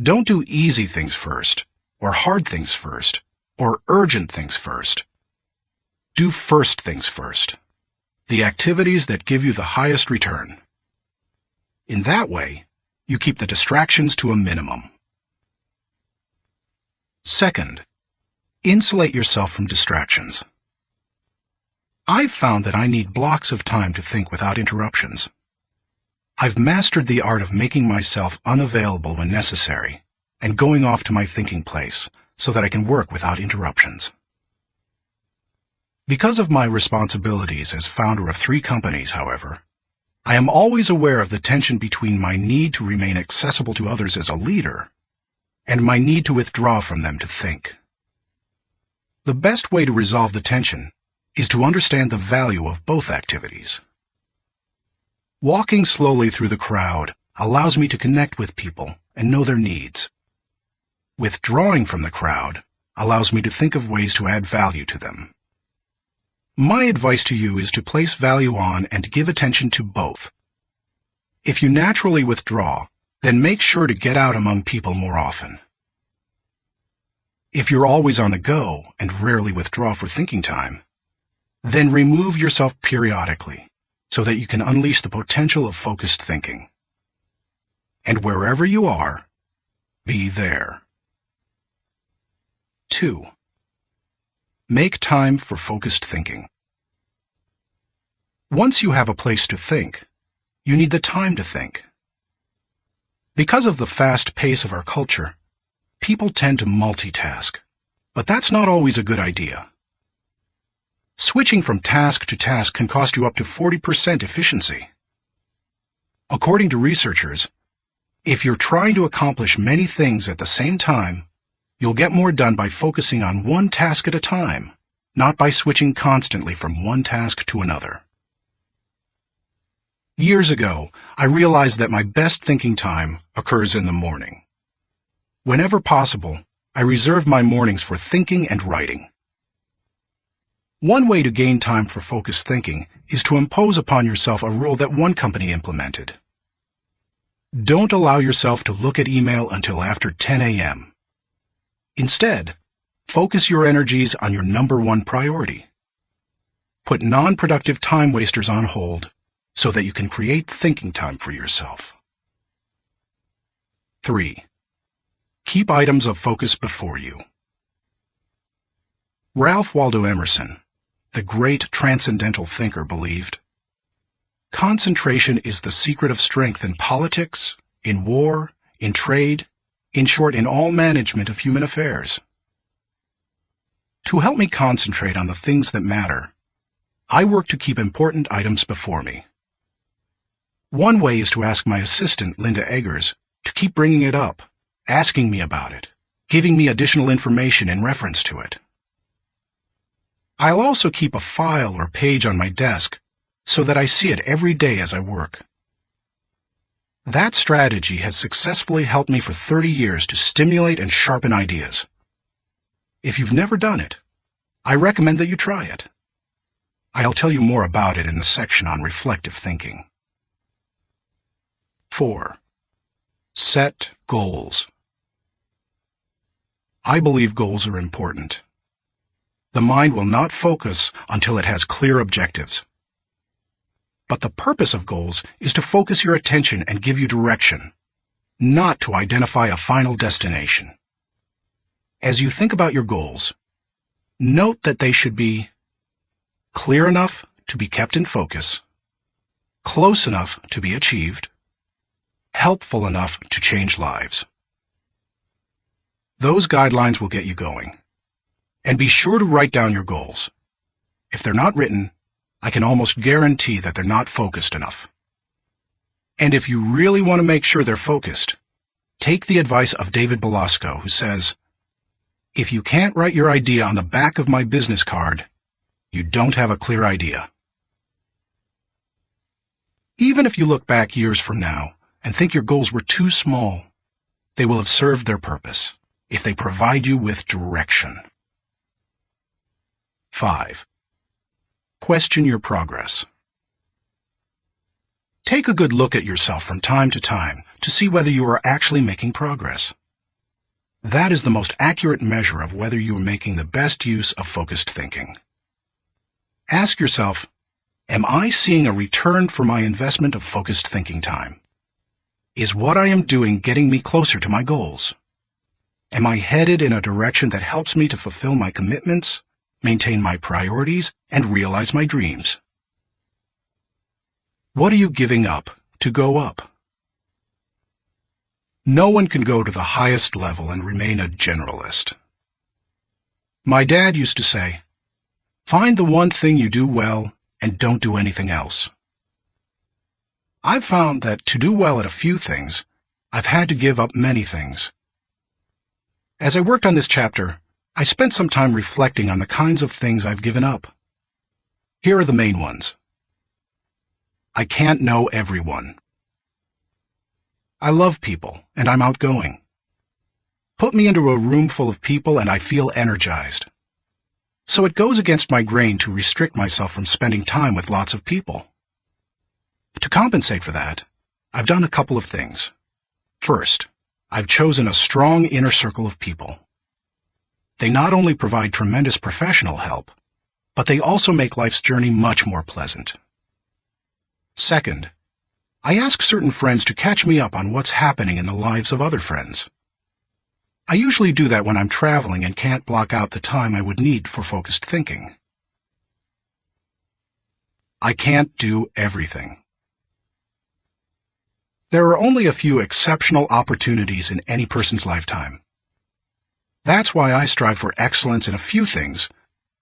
A: Don't do easy things first, or hard things first, or urgent things first. Do first things first, the activities that give you the highest return. In that way, you keep the distractions to a minimum. Second, insulate yourself from distractions. I've found that I need blocks of time to think without interruptions. I've mastered the art of making myself unavailable when necessary and going off to my thinking place so that I can work without interruptions. Because of my responsibilities as founder of 3 companies, however, I am always aware of the tension between my need to remain accessible to others as a leader and my need to withdraw from them to think. The best way to resolve the tension is to understand the value of both activities. Walking slowly through the crowd allows me to connect with people and know their needs. Withdrawing from the crowd allows me to think of ways to add value to them. My advice to you is to place value on and give attention to both. If you naturally withdraw, then make sure to get out among people more often. If you're always on the go and rarely withdraw for thinking time, then remove yourself periodically so that you can unleash the potential of focused thinking. And wherever you are, be there. 2. Make time for focused thinking. Once you have a place to think, you need the time to think. Because of the fast pace of our culture, people tend to multitask, but that's not always a good idea. Switching from task to task can cost you up to 40% efficiency. According to researchers, if you're trying to accomplish many things at the same time, you'll get more done by focusing on one task at a time, not by switching constantly from one task to another. Years ago, I realized that my best thinking time occurs in the morning. Whenever possible, I reserve my mornings for thinking and writing. One way to gain time for focused thinking is to impose upon yourself a rule that one company implemented. Don't allow yourself to look at email until after 10 a.m. Instead, focus your energies on your number 1 priority. Put non-productive time wasters on hold so that you can create thinking time for yourself. 3. Keep items of focus before you. Ralph Waldo Emerson, the great transcendental thinker, believed, concentration is the secret of strength in politics, in war, in trade, in short, in all management of human affairs. To help me concentrate on the things that matter, I work to keep important items before me. One way is to ask my assistant, Linda Eggers, to keep bringing it up, asking me about it, giving me additional information in reference to it. I'll also keep a file or page on my desk so that I see it every day as I work. That strategy has successfully helped me for 30 years to stimulate and sharpen ideas. If you've never done it, I recommend that you try it. I'll tell you more about it in the section on reflective thinking. 4. Set goals. I believe goals are important. The mind will not focus until it has clear objectives. But the purpose of goals is to focus your attention and give you direction, not to identify a final destination. As you think about your goals, note that they should be clear enough to be kept in focus, close enough to be achieved, helpful enough to change lives. Those guidelines will get you going. And be sure to write down your goals. If they're not written, I can almost guarantee that they're not focused enough. And if you really want to make sure they're focused, take the advice of David Belasco, who says, "If you can't write your idea on the back of my business card, you don't have a clear idea." Even if you look back years from now and think your goals were too small, they will have served their purpose if they provide you with direction. 5. Question your progress. Take a good look at yourself from time to see whether you are actually making progress. That is the most accurate measure of whether you are making the best use of focused thinking. Ask yourself, am I seeing a return for my investment of focused thinking time? Is what I am doing getting me closer to my goals? Am I headed in a direction that helps me to fulfill my commitments, maintain my priorities, and realize my dreams? What are you giving up to go up? No one can go to the highest level and remain a generalist. My dad used to say, "Find the one thing you do well and don't do anything else." I've found that to do well at a few things, I've had to give up many things. As I worked on this chapter, I spent some time reflecting on the kinds of things I've given up. Here are the main ones. I can't know everyone. I love people, and I'm outgoing. Put me into a room full of people and I feel energized. So it goes against my grain to restrict myself from spending time with lots of people. To compensate for that, I've done a couple of things. First, I've chosen a strong inner circle of people. They not only provide tremendous professional help, but they also make life's journey much more pleasant. Second, I ask certain friends to catch me up on what's happening in the lives of other friends. I usually do that when I'm traveling and can't block out the time I would need for focused thinking. I can't do everything. There are only a few exceptional opportunities in any person's lifetime. That's why I strive for excellence in a few things,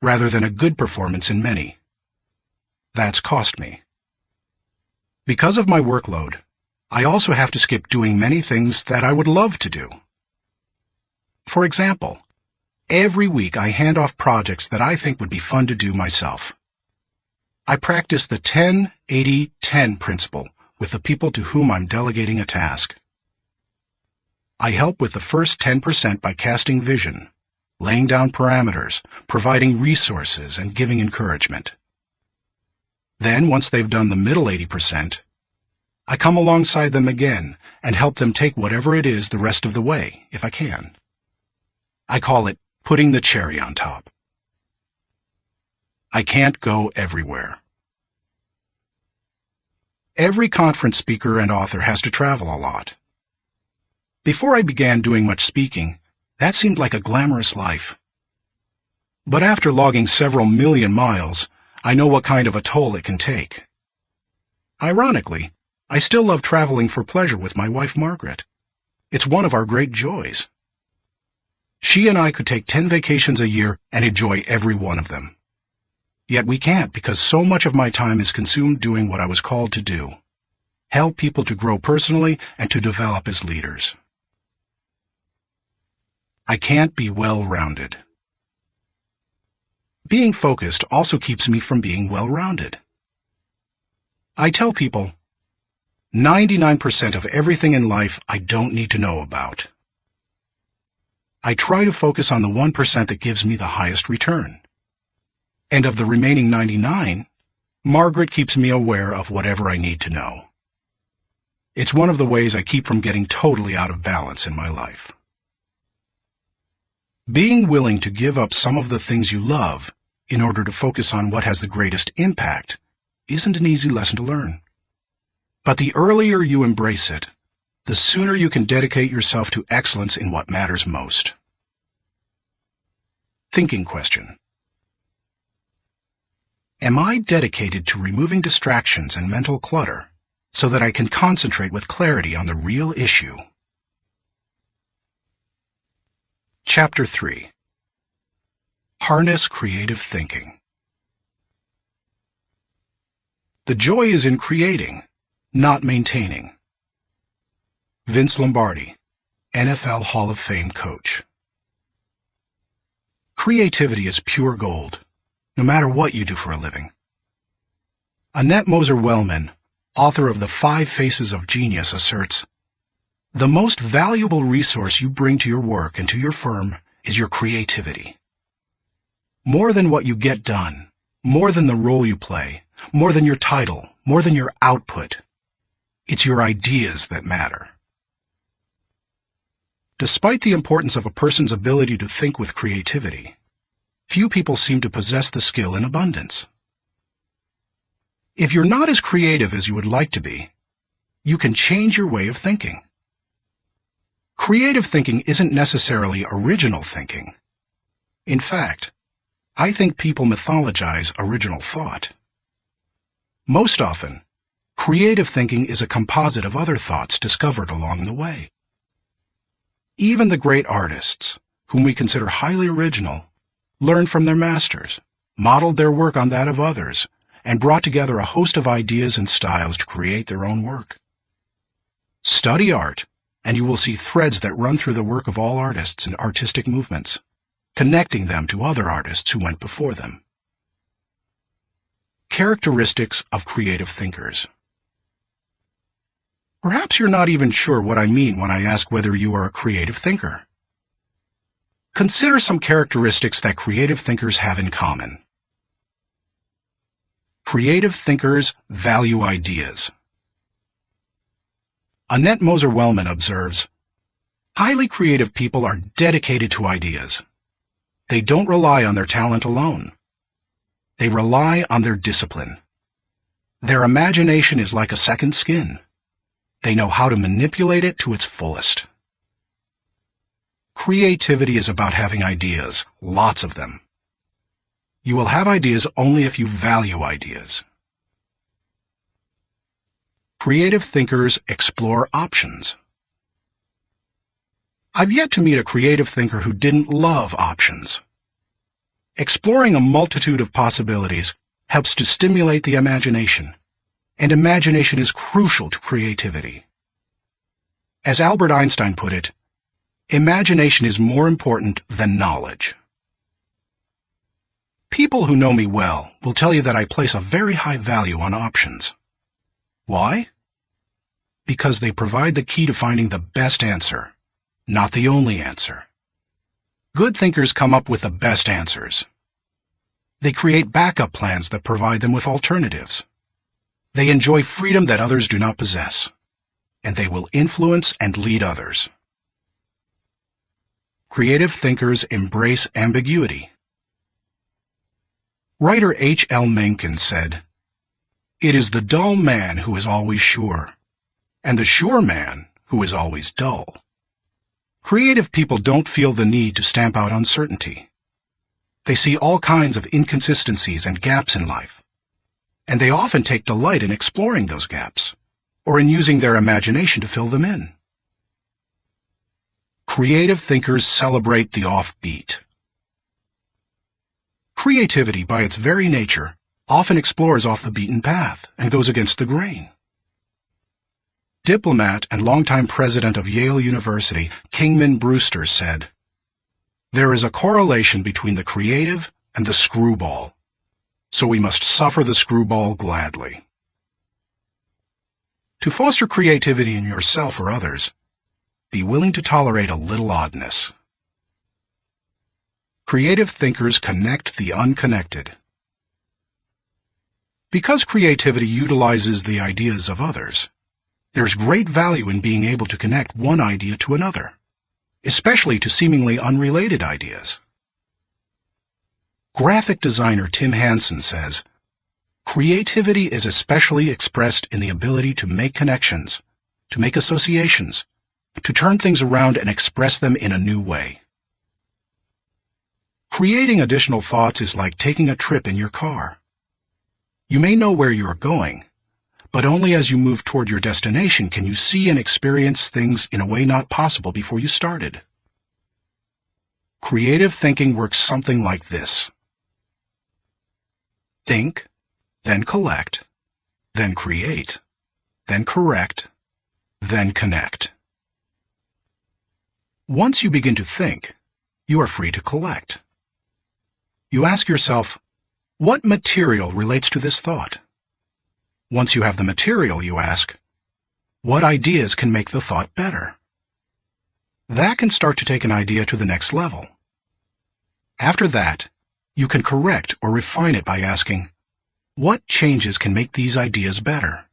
A: rather than a good performance in many. That's cost me. Because of my workload, I also have to skip doing many things that I would love to do. For example, every week I hand off projects that I think would be fun to do myself. I practice the 10-80-10 principle with the people to whom I'm delegating a task. I help with the first 10% by casting vision, laying down parameters, providing resources, and giving encouragement. Then, once they've done the middle 80%, I come alongside them again and help them take whatever it is the rest of the way, if I can. I call it putting the cherry on top. I can't go everywhere. Every conference speaker and author has to travel a lot. Before I began doing much speaking, that seemed like a glamorous life. But after logging several million miles, I know what kind of a toll it can take. Ironically, I still love traveling for pleasure with my wife Margaret. It's one of our great joys. She and I could take 10 vacations a year and enjoy every one of them. Yet we can't because so much of my time is consumed doing what I was called to do. Help people to grow personally and to develop as leaders. I can't be well-rounded. Being focused also keeps me from being well-rounded. I tell people, 99% of everything in life I don't need to know about. I try to focus on the 1% that gives me the highest return. And of the remaining 99, Margaret keeps me aware of whatever I need to know. It's one of the ways I keep from getting totally out of balance in my life. Being willing to give up some of the things you love in order to focus on what has the greatest impact isn't an easy lesson to learn. But the earlier you embrace it, the sooner you can dedicate yourself to excellence in what matters most. Thinking question. Am I dedicated to removing distractions and mental clutter so that I can concentrate with clarity on the real issue? Chapter 3. Harness Creative Thinking. The joy is in creating, not maintaining. Vince Lombardi, NFL Hall of Fame coach. Creativity is pure gold, no matter what you do for a living. Annette Moser-Wellman, author of The 5 Faces of Genius, asserts, "The most valuable resource you bring to your work and to your firm is your creativity. More than what you get done, more than the role you play, more than your title, more than your output, it's your ideas that matter." Despite the importance of a person's ability to think with creativity, few people seem to possess the skill in abundance. If you're not as creative as you would like to be, you can change your way of thinking. Creative thinking isn't necessarily original thinking. In fact, I think people mythologize original thought. Most often, creative thinking is a composite of other thoughts discovered along the way. Even the great artists, whom we consider highly original, learned from their masters, modeled their work on that of others, and brought together a host of ideas and styles to create their own work. Study art, and you will see threads that run through the work of all artists and artistic movements, connecting them to other artists who went before them. Characteristics of creative thinkers. Perhaps you're not even sure what I mean when I ask whether you are a creative thinker. Consider some characteristics that creative thinkers have in common. Creative thinkers value ideas. Annette Moser-Wellman observes, "Highly creative people are dedicated to ideas. They don't rely on their talent alone. They rely on their discipline. Their imagination is like a second skin. They know how to manipulate it to its fullest." Creativity is about having ideas, lots of them. You will have ideas only if you value ideas. Creative thinkers explore options. I've yet to meet a creative thinker who didn't love options. Exploring a multitude of possibilities helps to stimulate the imagination, and imagination is crucial to creativity. As Albert Einstein put it, imagination is more important than knowledge. People who know me well will tell you that I place a very high value on options. Why? Because they provide the key to finding the best answer, not the only answer. Good thinkers come up with the best answers. They create backup plans that provide them with alternatives. They enjoy freedom that others do not possess, and they will influence and lead others. Creative thinkers embrace ambiguity. Writer H.L. Mencken said, "It is the dull man who is always sure, and the sure man who is always dull." Creative people don't feel the need to stamp out uncertainty. They see all kinds of inconsistencies and gaps in life, and they often take delight in exploring those gaps, or in using their imagination to fill them in. Creative thinkers celebrate the offbeat. Creativity, by its very nature, often explores off the beaten path and goes against the grain. Diplomat and longtime president of Yale University, Kingman Brewster, said, "There is a correlation between the creative and the screwball, so we must suffer the screwball gladly." To foster creativity in yourself or others, be willing to tolerate a little oddness. Creative thinkers connect the unconnected. Because creativity utilizes the ideas of others, there's great value in being able to connect one idea to another, especially to seemingly unrelated ideas. Graphic designer Tim Hansen says, "Creativity is especially expressed in the ability to make connections, to make associations, to turn things around and express them in a new way. Creating additional thoughts is like taking a trip in your car. You may know where you are going, but only as you move toward your destination can you see and experience things in a way not possible before you started. Creative thinking works something like this. Think, then collect, then create, then correct, then connect. Once you begin to think, you are free to collect. You ask yourself, what material relates to this thought? Once you have the material, you ask, what ideas can make the thought better? That can start to take an idea to the next level. After that, you can correct or refine it by asking, what changes can make these ideas better?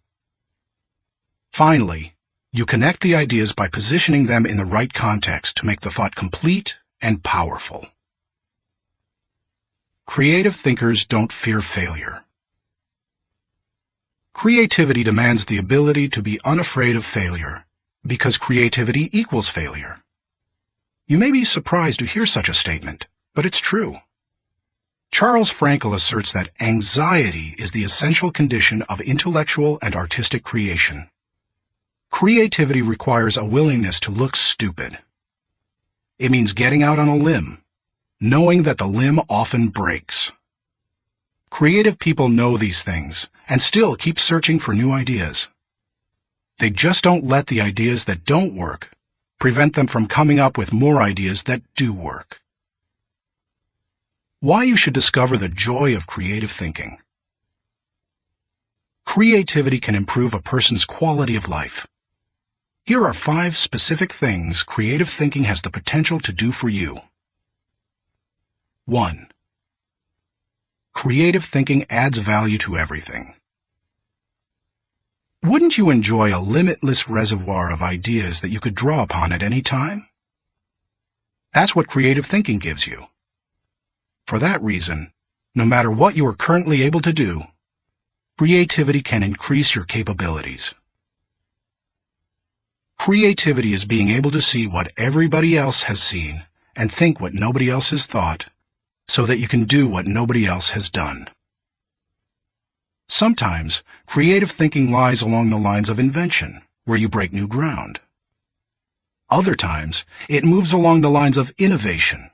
A: Finally, you connect the ideas by positioning them in the right context to make the thought complete and powerful. Creative thinkers don't fear failure. Creativity demands the ability to be unafraid of failure, because creativity equals failure. You may be surprised to hear such a statement, but it's true. Charles Frankel asserts that anxiety is the essential condition of intellectual and artistic creation. Creativity requires a willingness to look stupid. It means getting out on a limb, knowing that the limb often breaks. Creative people know these things and still keep searching for new ideas. They just don't let the ideas that don't work prevent them from coming up with more ideas that do work. Why you should discover the joy of creative thinking. Creativity can improve a person's quality of life. Here are 5 specific things creative thinking has the potential to do for you. 1. Creative thinking adds value to everything. Wouldn't you enjoy a limitless reservoir of ideas that you could draw upon at any time? That's what creative thinking gives you. For that reason, no matter what you are currently able to do, creativity can increase your capabilities. Creativity is being able to see what everybody else has seen and think what nobody else has thought, so that you can do what nobody else has done. Sometimes, creative thinking lies along the lines of invention, where you break new ground. Other times, it moves along the lines of innovation,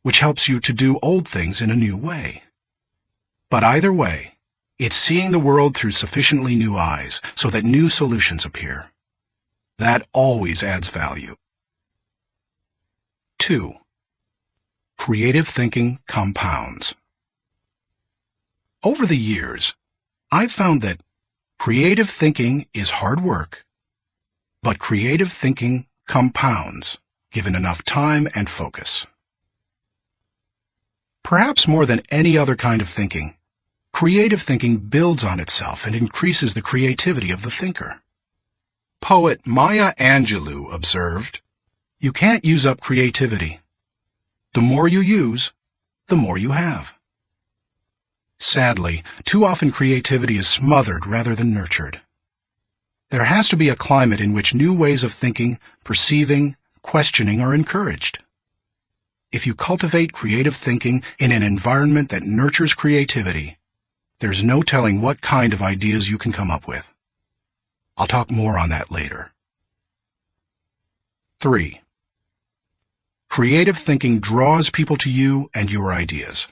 A: which helps you to do old things in a new way. But either way, it's seeing the world through sufficiently new eyes so that new solutions appear. That always adds value. 2. Creative thinking compounds. Over the years, I've found that creative thinking is hard work, but creative thinking compounds, given enough time and focus. Perhaps more than any other kind of thinking, creative thinking builds on itself and increases the creativity of the thinker. Poet Maya Angelou observed, "You can't use up creativity. The more you use, the more you have." Sadly, too often creativity is smothered rather than nurtured. There has to be a climate in which new ways of thinking, perceiving, questioning are encouraged. If you cultivate creative thinking in an environment that nurtures creativity, there's no telling what kind of ideas you can come up with. I'll talk more on that later. 3. Creative thinking draws people to you and your ideas.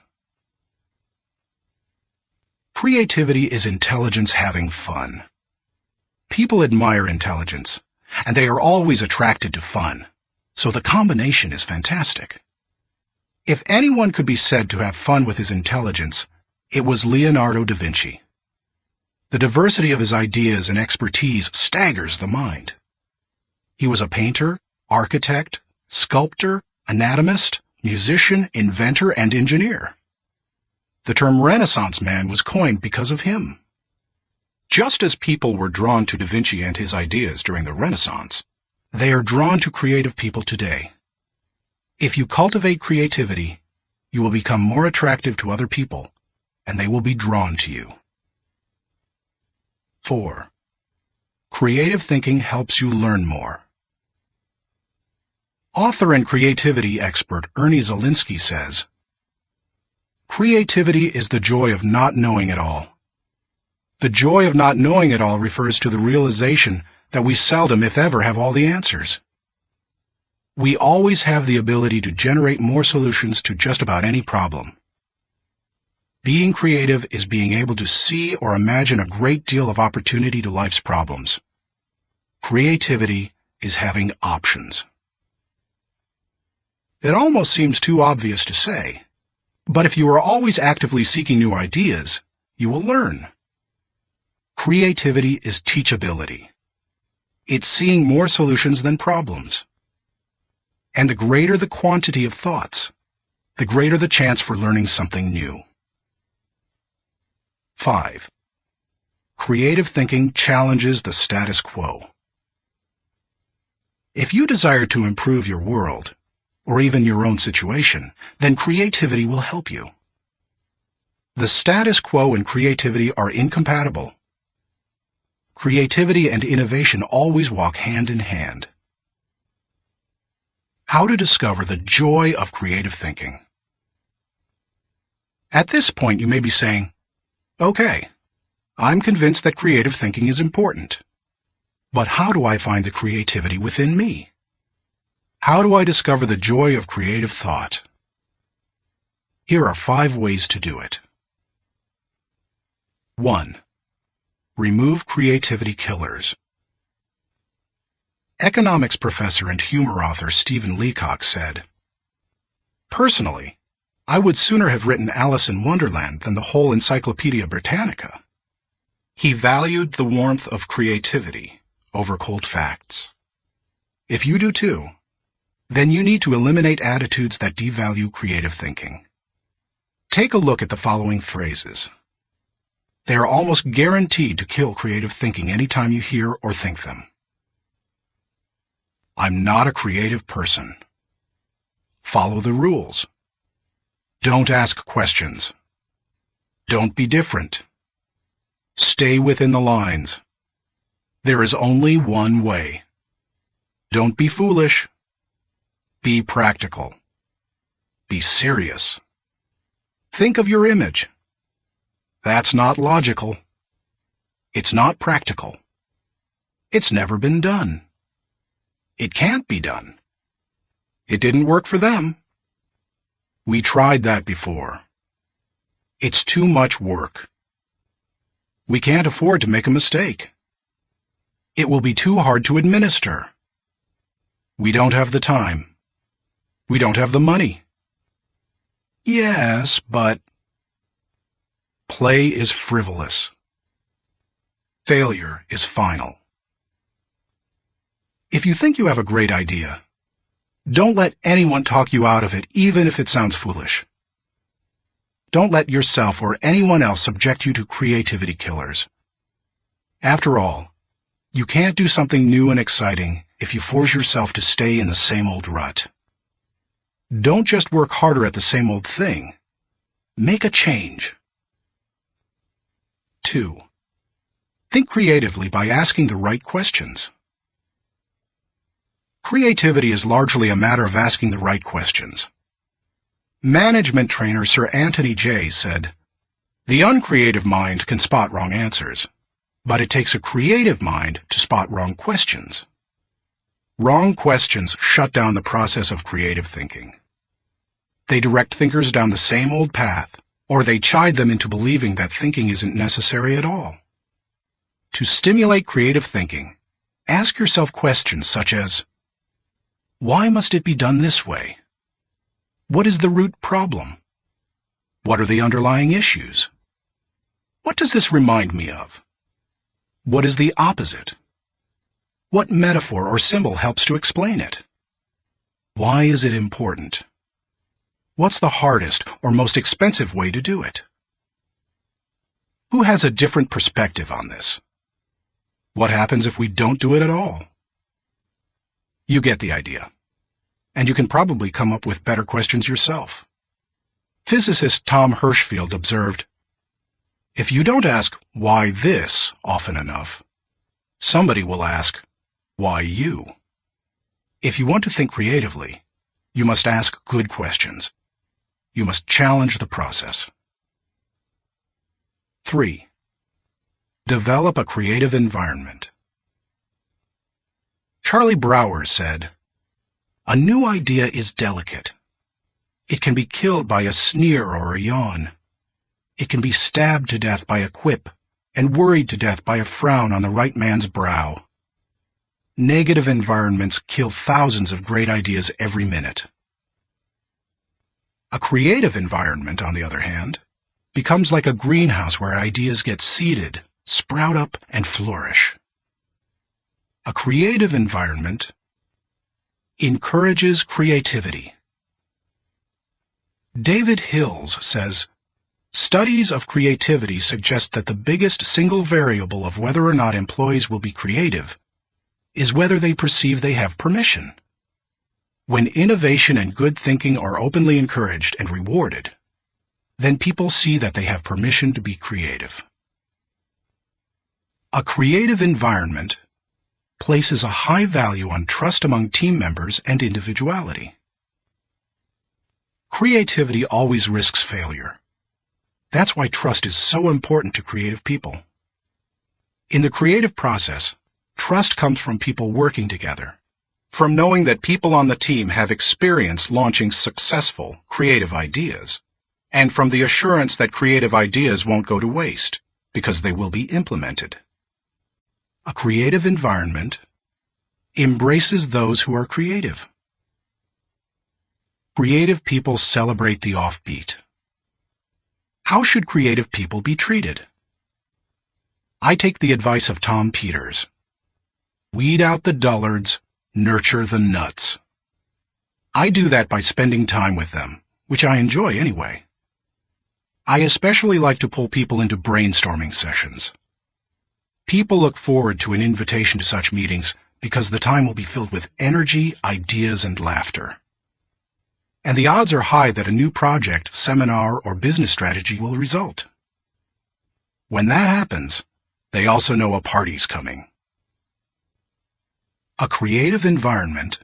A: Creativity is intelligence having fun. People admire intelligence, and they are always attracted to fun, so the combination is fantastic. If anyone could be said to have fun with his intelligence, it was Leonardo da Vinci. The diversity of his ideas and expertise staggers the mind. He was a painter, architect, sculptor, anatomist, musician, inventor, and engineer. The term Renaissance man was coined because of him. Just as people were drawn to Da Vinci and his ideas during the Renaissance, they are drawn to creative people today. If you cultivate creativity, you will become more attractive to other people, and they will be drawn to you. 4. Creative thinking helps you learn more. Author and creativity expert Ernie Zielinski says, "Creativity is the joy of not knowing it all. The joy of not knowing it all refers to the realization that we seldom, if ever, have all the answers. We always have the ability to generate more solutions to just about any problem. Being creative is being able to see or imagine a great deal of opportunity to life's problems. Creativity is having options." It almost seems too obvious to say, but if you are always actively seeking new ideas, you will learn. Creativity is teachability. It's seeing more solutions than problems. And the greater the quantity of thoughts, the greater the chance for learning something new. 5. Creative thinking challenges the status quo. If you desire to improve your world, or even your own situation, then creativity will help you. The status quo and creativity are incompatible. Creativity and innovation always walk hand in hand. How to discover the joy of creative thinking. At this point, you may be saying, "Okay, I'm convinced that creative thinking is important. But how do I find the creativity within me? How do I discover the joy of creative thought?" Here are 5 ways to do it. 1. Remove creativity killers. Economics professor and humor author Stephen Leacock said, "Personally, I would sooner have written Alice in Wonderland than the whole Encyclopedia Britannica." He valued the warmth of creativity over cold facts. If you do too, then you need to eliminate attitudes that devalue creative thinking. Take a look at the following phrases. They are almost guaranteed to kill creative thinking anytime you hear or think them. "I'm not a creative person." "Follow the rules." "Don't ask questions." "Don't be different." "Stay within the lines." "There is only one way." "Don't be foolish." "Be practical." "Be serious." "Think of your image." "That's not logical." "It's not practical." "It's never been done." "It can't be done." "It didn't work for them." "We tried that before." "It's too much work." "We can't afford to make a mistake." "It will be too hard to administer." "We don't have the time." "We don't have the money." "Yes, but..." Play is frivolous. Failure is final. If you think you have a great idea, don't let anyone talk you out of it, even if it sounds foolish. Don't let yourself or anyone else subject you to creativity killers. After all, you can't do something new and exciting if you force yourself to stay in the same old rut. Don't just work harder at the same old thing. Make a change. 2. Think creatively by asking the right questions. Creativity is largely a matter of asking the right questions. Management trainer Sir Anthony Jay said, "The uncreative mind can spot wrong answers, but it takes a creative mind to spot wrong questions." Wrong questions shut down the process of creative thinking. They direct thinkers down the same old path, or they chide them into believing that thinking isn't necessary at all. To stimulate creative thinking, ask yourself questions such as, why must it be done this way? What is the root problem? What are the underlying issues? What does this remind me of? What is the opposite? What metaphor or symbol helps to explain it? Why is it important? What's the hardest or most expensive way to do it? Who has a different perspective on this? What happens if we don't do it at all? You get the idea. And you can probably come up with better questions yourself. Physicist Tom Hirschfeld observed, "If you don't ask why this often enough, somebody will ask, why you? If you want to think creatively, you must ask good questions. You must challenge the process. 3. Develop a creative environment. Charlie Brower said, "A new idea is delicate. It can be killed by a sneer or a yawn. It can be stabbed to death by a quip and worried to death by a frown on the right man's brow. Negative environments kill thousands of great ideas every minute." A creative environment, on the other hand, becomes like a greenhouse where ideas get seeded, sprout up, and flourish. A creative environment encourages creativity. David Hills says, "Studies of creativity suggest that the biggest single variable of whether or not employees will be creative is whether they perceive they have permission. When innovation and good thinking are openly encouraged and rewarded, then people see that they have permission to be creative." A creative environment places a high value on trust among team members and individuality. Creativity always risks failure. That's why trust is so important to creative people. In the creative process, trust comes from people working together, from knowing that people on the team have experience launching successful, creative ideas, and from the assurance that creative ideas won't go to waste because they will be implemented. A creative environment embraces those who are creative. Creative people celebrate the offbeat. How should creative people be treated? I take the advice of Tom Peters. Weed out the dullards, nurture the nuts. I do that by spending time with them, which I enjoy anyway. I especially like to pull people into brainstorming sessions. People look forward to an invitation to such meetings because the time will be filled with energy, ideas, and laughter. And the odds are high that a new project, seminar, or business strategy will result. When that happens, they also know a party's coming. A creative environment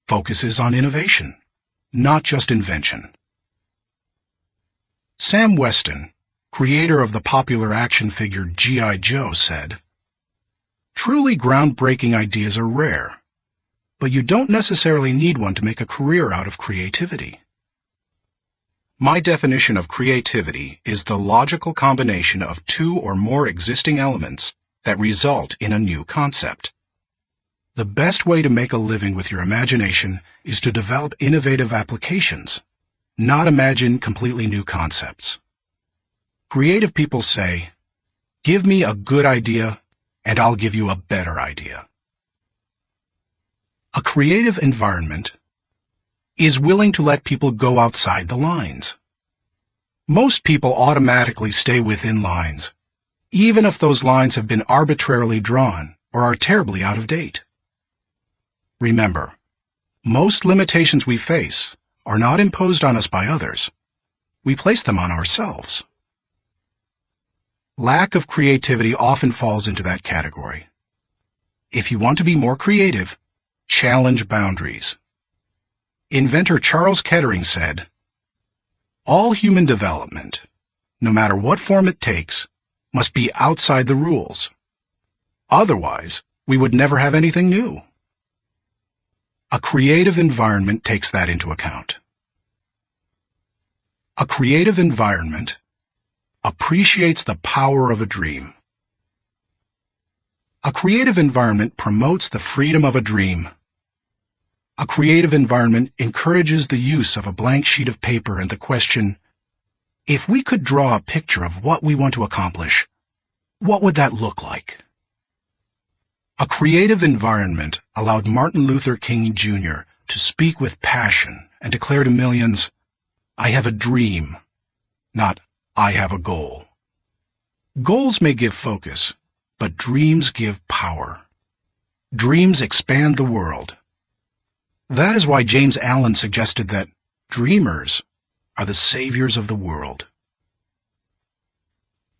A: focuses on innovation, not just invention. Sam Weston, creator of the popular action figure G.I. Joe, said, "Truly groundbreaking ideas are rare, but you don't necessarily need one to make a career out of creativity." My definition of creativity is the logical combination of two or more existing elements that result in a new concept. The best way to make a living with your imagination is to develop innovative applications, not imagine completely new concepts. Creative people say, "Give me a good idea, and I'll give you a better idea." A creative environment is willing to let people go outside the lines. Most people automatically stay within lines, even if those lines have been arbitrarily drawn or are terribly out of date. Remember, most limitations we face are not imposed on us by others. We place them on ourselves. Lack of creativity often falls into that category. If you want to be more creative, challenge boundaries. Inventor Charles Kettering said, "All human development, no matter what form it takes, must be outside the rules. Otherwise, we would never have anything new." A creative environment takes that into account. A creative environment appreciates the power of a dream. A creative environment promotes the freedom of a dream. A creative environment encourages the use of a blank sheet of paper and the question, if we could draw a picture of what we want to accomplish, what would that look like? A creative environment allowed Martin Luther King Jr. to speak with passion and declare to millions, "I have a dream," not "I have a goal." Goals may give focus, but dreams give power. Dreams expand the world. That is why James Allen suggested that dreamers are the saviors of the world.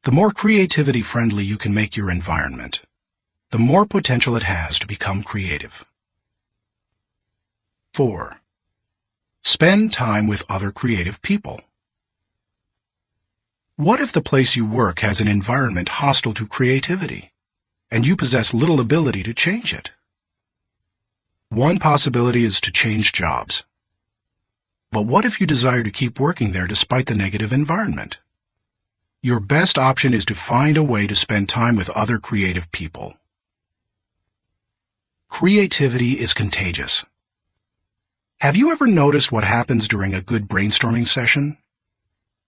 A: The more creativity-friendly you can make your environment, the more potential it has to become creative. 4. Spend time with other creative people. What if the place you work has an environment hostile to creativity, and you possess little ability to change it? One possibility is to change jobs. But what if you desire to keep working there despite the negative environment? Your best option is to find a way to spend time with other creative people. Creativity is contagious. Have you ever noticed what happens during a good brainstorming session?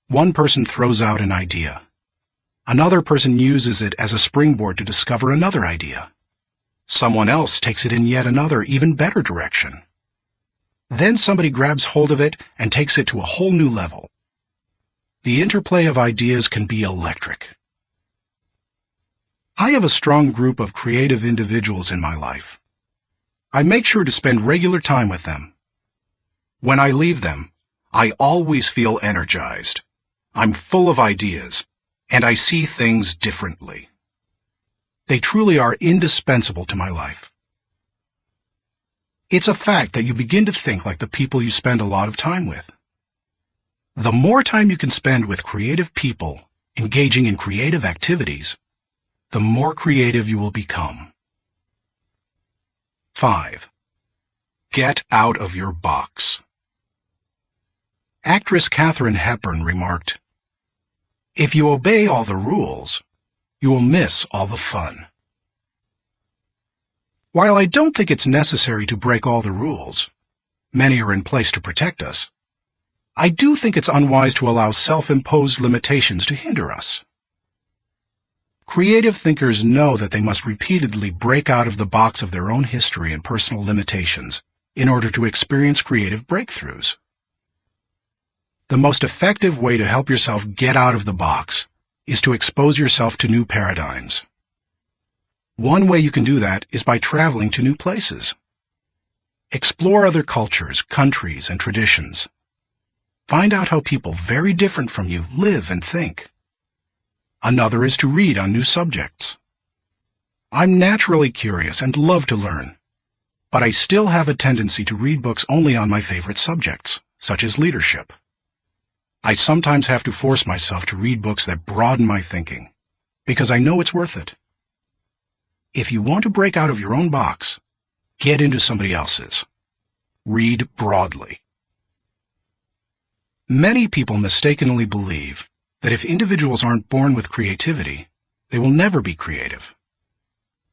A: One person throws out an idea. Another person uses it as a springboard to discover another idea. Someone else takes it in yet another, even better direction. Then somebody grabs hold of it and takes it to a whole new level. The interplay of ideas can be electric. I have a strong group of creative individuals in my life. I make sure to spend regular time with them. When I leave them, I always feel energized. I'm full of ideas, and I see things differently. They truly are indispensable to my life. It's a fact that you begin to think like the people you spend a lot of time with. The more time you can spend with creative people, engaging in creative activities, the more creative you will become. 5. Get out of your box. Actress Katharine Hepburn remarked, "If you obey all the rules, you will miss all the fun." While I don't think it's necessary to break all the rules, many are in place to protect us, I do think it's unwise to allow self-imposed limitations to hinder us. Creative thinkers know that they must repeatedly break out of the box of their own history and personal limitations in order to experience creative breakthroughs. The most effective way to help yourself get out of the box is to expose yourself to new paradigms. One way you can do that is by traveling to new places. Explore other cultures, countries, and traditions. Find out how people very different from you live and think. Another is to read on new subjects. I'm naturally curious and love to learn, but I still have a tendency to read books only on my favorite subjects, such as leadership. I sometimes have to force myself to read books that broaden my thinking, because I know it's worth it. If you want to break out of your own box, get into somebody else's. Read broadly. Many people mistakenly believe that if individuals aren't born with creativity, they will never be creative.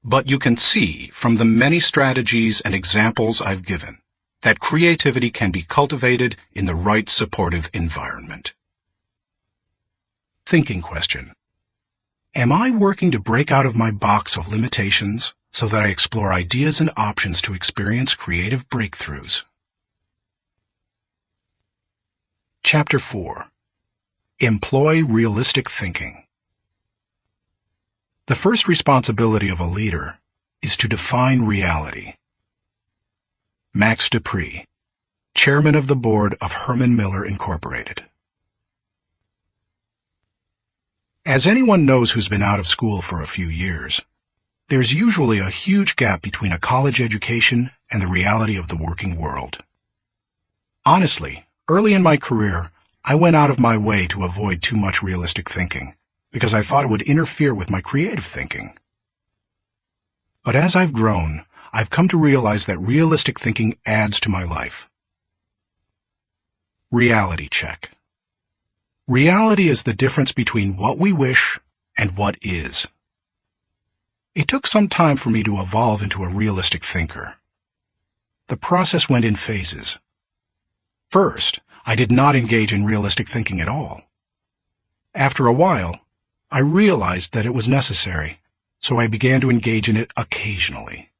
A: But you can see from the many strategies and examples I've given that creativity can be cultivated in the right supportive environment. Thinking question. Am I working to break out of my box of limitations so that I explore ideas and options to experience creative breakthroughs? Chapter 4. Employ realistic thinking. The first responsibility of a leader is to define reality. Max Dupree, Chairman of the Board of Herman Miller Incorporated. As anyone knows who's been out of school for a few years, there's usually a huge gap between a college education and the reality of the working world. Honestly, early in my career, I went out of my way to avoid too much realistic thinking, because I thought it would interfere with my creative thinking. But as I've grown, I've come to realize that realistic thinking adds to my life. Reality check. Reality is the difference between what we wish and what is. It took some time for me to evolve into a realistic thinker. The process went in phases. First, I did not engage in realistic thinking at all. After a while, I realized that it was necessary, so I began to engage in it occasionally.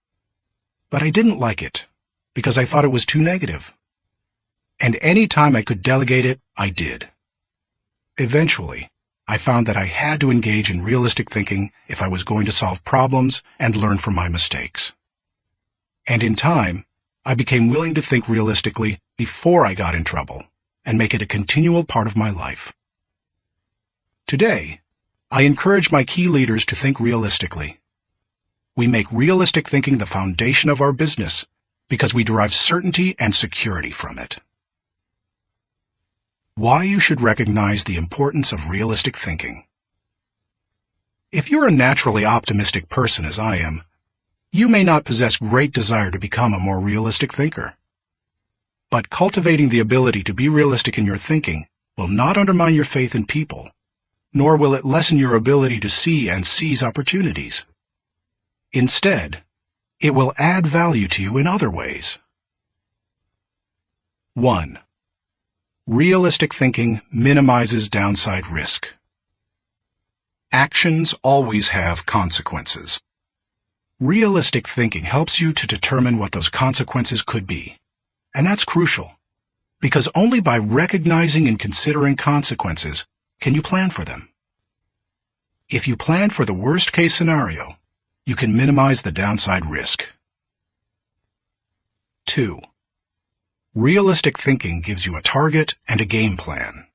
A: But I didn't like it, because I thought it was too negative. And any time I could delegate it, I did. Eventually, I found that I had to engage in realistic thinking if I was going to solve problems and learn from my mistakes. And in time, I became willing to think realistically before I got in trouble and make it a continual part of my life. Today, I encourage my key leaders to think realistically. We make realistic thinking the foundation of our business because we derive certainty and security from it. Why you should recognize the importance of realistic thinking. If you're a naturally optimistic person as I am, you may not possess great desire to become a more realistic thinker. But cultivating the ability to be realistic in your thinking will not undermine your faith in people, nor will it lessen your ability to see and seize opportunities. Instead, it will add value to you in other ways. 1. Realistic thinking minimizes downside risk. Actions always have consequences. Realistic thinking helps you to determine what those consequences could be. And that's crucial, because only by recognizing and considering consequences can you plan for them. If you plan for the worst-case scenario, you can minimize the downside risk. 2. Realistic thinking gives you a target and a game plan.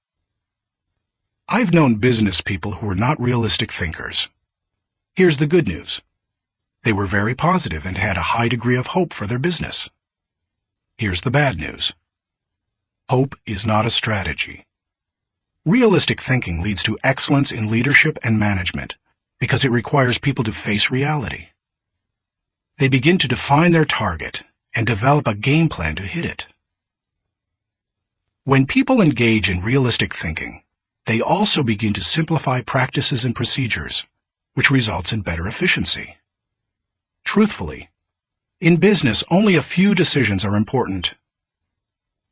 A: I've known business people who were not realistic thinkers. Here's the good news. They were very positive and had a high degree of hope for their business. Here's the bad news. Hope is not a strategy. Realistic thinking leads to excellence in leadership and management because it requires people to face reality. They begin to define their target and develop a game plan to hit it. When people engage in realistic thinking, they also begin to simplify practices and procedures, which results in better efficiency. Truthfully, in business, only a few decisions are important.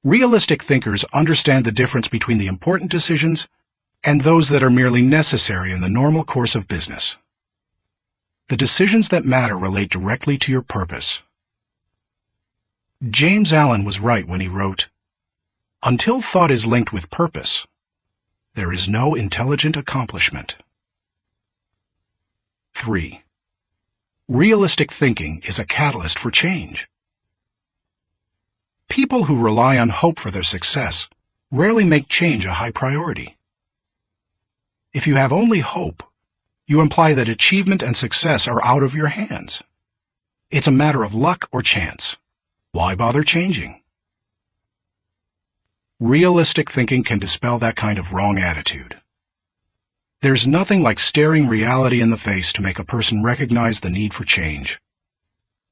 A: Realistic thinkers understand the difference between the important decisions and those that are merely necessary in the normal course of business. The decisions that matter relate directly to your purpose. James Allen was right when he wrote, "Until thought is linked with purpose, there is no intelligent accomplishment." 3. Realistic thinking is a catalyst for change. People who rely on hope for their success rarely make change a high priority. If you have only hope, you imply that achievement and success are out of your hands. It's a matter of luck or chance. Why bother changing? Realistic thinking can dispel that kind of wrong attitude. There's nothing like staring reality in the face to make a person recognize the need for change.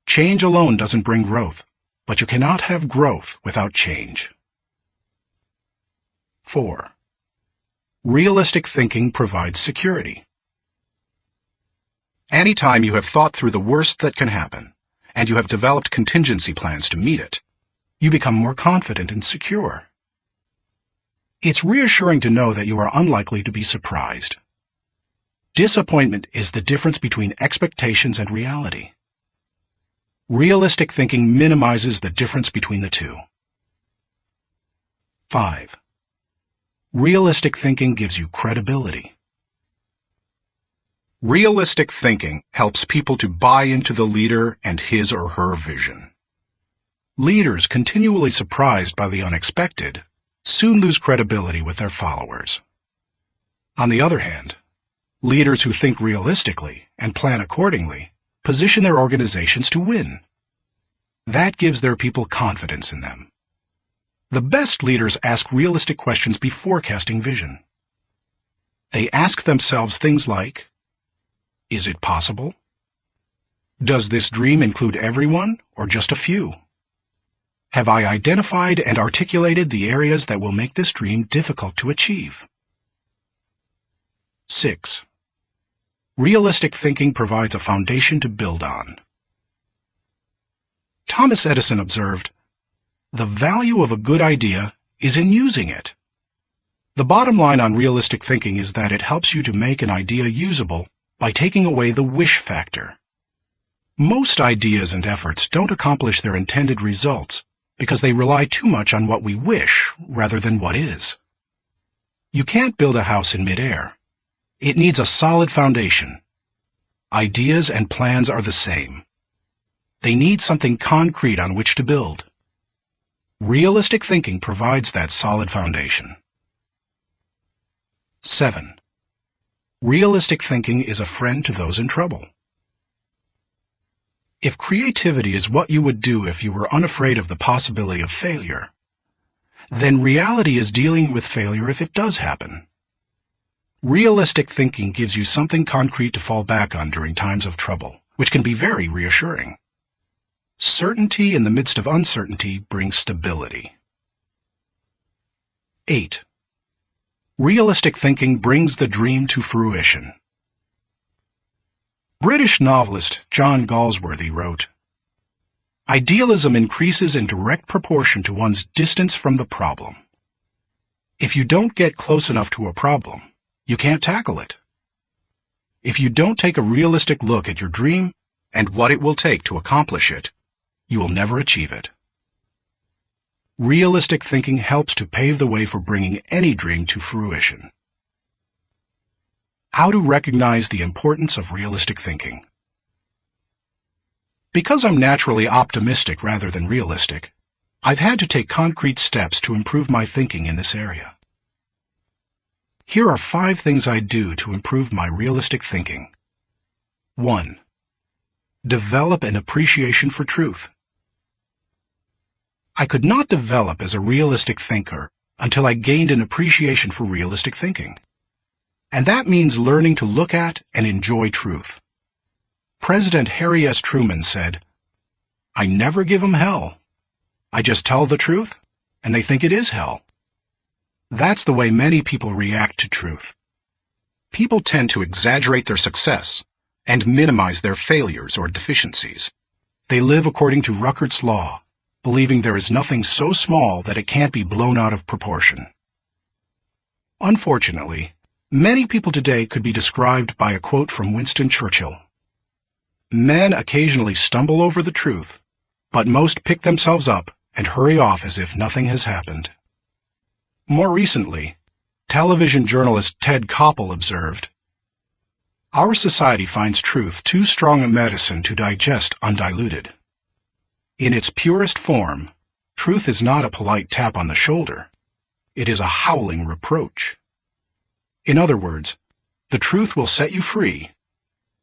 A: Change alone doesn't bring growth, but you cannot have growth without change. 4. Realistic thinking provides security. Anytime you have thought through the worst that can happen, and you have developed contingency plans to meet it, you become more confident and secure. It's reassuring to know that you are unlikely to be surprised. Disappointment is the difference between expectations and reality. Realistic thinking minimizes the difference between the two. 5. Realistic thinking gives you credibility. Realistic thinking helps people to buy into the leader and his or her vision. Leaders continually surprised by the unexpected soon lose credibility with their followers. On the other hand, leaders who think realistically and plan accordingly position their organizations to win. That gives their people confidence in them. The best leaders ask realistic questions before casting vision. They ask themselves things like, is it possible? Does this dream include everyone or just a few? Have I identified and articulated the areas that will make this dream difficult to achieve? 6. Realistic thinking provides a foundation to build on. Thomas Edison observed, "The value of a good idea is in using it." The bottom line on realistic thinking is that it helps you to make an idea usable by taking away the wish factor. Most ideas and efforts don't accomplish their intended results because they rely too much on what we wish rather than what is. You can't build a house in midair. It needs a solid foundation. Ideas and plans are the same. They need something concrete on which to build. Realistic thinking provides that solid foundation. 7. Realistic thinking is a friend to those in trouble. If creativity is what you would do if you were unafraid of the possibility of failure, then reality is dealing with failure if it does happen. Realistic thinking gives you something concrete to fall back on during times of trouble, which can be very reassuring. Certainty in the midst of uncertainty brings stability. 8. Realistic thinking brings the dream to fruition. British novelist John Galsworthy wrote, "Idealism increases in direct proportion to one's distance from the problem. If you don't get close enough to a problem, you can't tackle it. If you don't take a realistic look at your dream and what it will take to accomplish it, you will never achieve it." Realistic thinking helps to pave the way for bringing any dream to fruition. How to recognize the importance of realistic thinking. Because I'm naturally optimistic rather than realistic, I've had to take concrete steps to improve my thinking in this area. Here are 5 things I do to improve my realistic thinking. 1. Develop an appreciation for truth. I could not develop as a realistic thinker until I gained an appreciation for realistic thinking. And that means learning to look at and enjoy truth. President Harry S. Truman said, "I never give 'em hell. I just tell the truth, and they think it is hell." That's the way many people react to truth. People tend to exaggerate their success and minimize their failures or deficiencies. They live according to Ruckert's law, believing there is nothing so small that it can't be blown out of proportion. Unfortunately, many people today could be described by a quote from Winston Churchill. "Men occasionally stumble over the truth, but most pick themselves up and hurry off as if nothing has happened." More recently, television journalist Ted Koppel observed, "Our society finds truth too strong a medicine to digest undiluted. In its purest form, truth is not a polite tap on the shoulder. It is a howling reproach." In other words, the truth will set you free,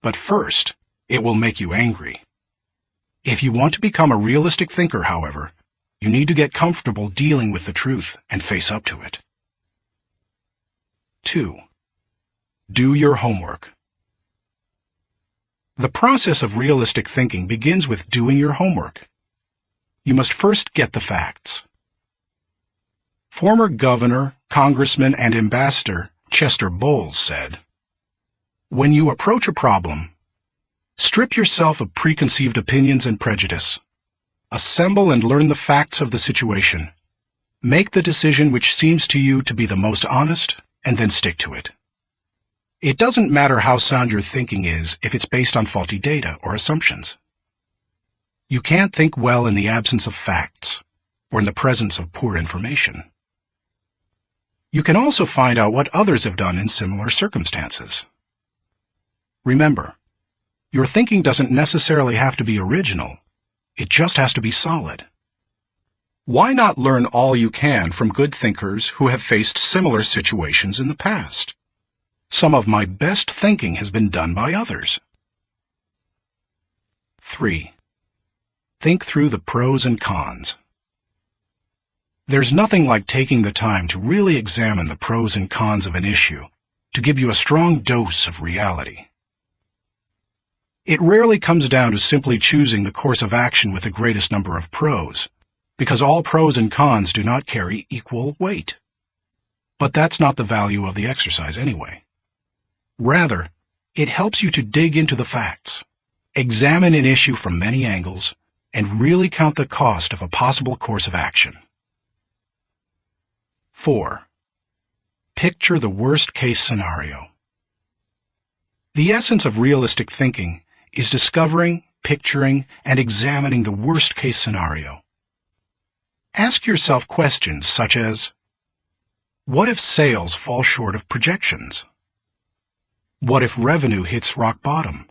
A: but first, it will make you angry. If you want to become a realistic thinker, however, you need to get comfortable dealing with the truth and face up to it. 2. Do your homework. The process of realistic thinking begins with doing your homework. You must first get the facts. Former governor, congressman, and ambassador Chester Bowles said, "When you approach a problem, strip yourself of preconceived opinions and prejudice. Assemble and learn the facts of the situation. Make the decision which seems to you to be the most honest, and then stick to it. It doesn't matter how sound your thinking is if it's based on faulty data or assumptions. You can't think well in the absence of facts, or in the presence of poor information. You can also find out what others have done in similar circumstances. Remember, your thinking doesn't necessarily have to be original. It just has to be solid. Why not learn all you can from good thinkers who have faced similar situations in the past? Some of my best thinking has been done by others. 3. Think through the pros and cons. There's nothing like taking the time to really examine the pros and cons of an issue to give you a strong dose of reality. It rarely comes down to simply choosing the course of action with the greatest number of pros, because all pros and cons do not carry equal weight. But that's not the value of the exercise anyway. Rather, it helps you to dig into the facts, examine an issue from many angles, and really count the cost of a possible course of action. 4. Picture the worst-case scenario. The essence of realistic thinking is discovering, picturing, and examining the worst-case scenario. Ask yourself questions such as, what if sales fall short of projections? What if revenue hits rock bottom?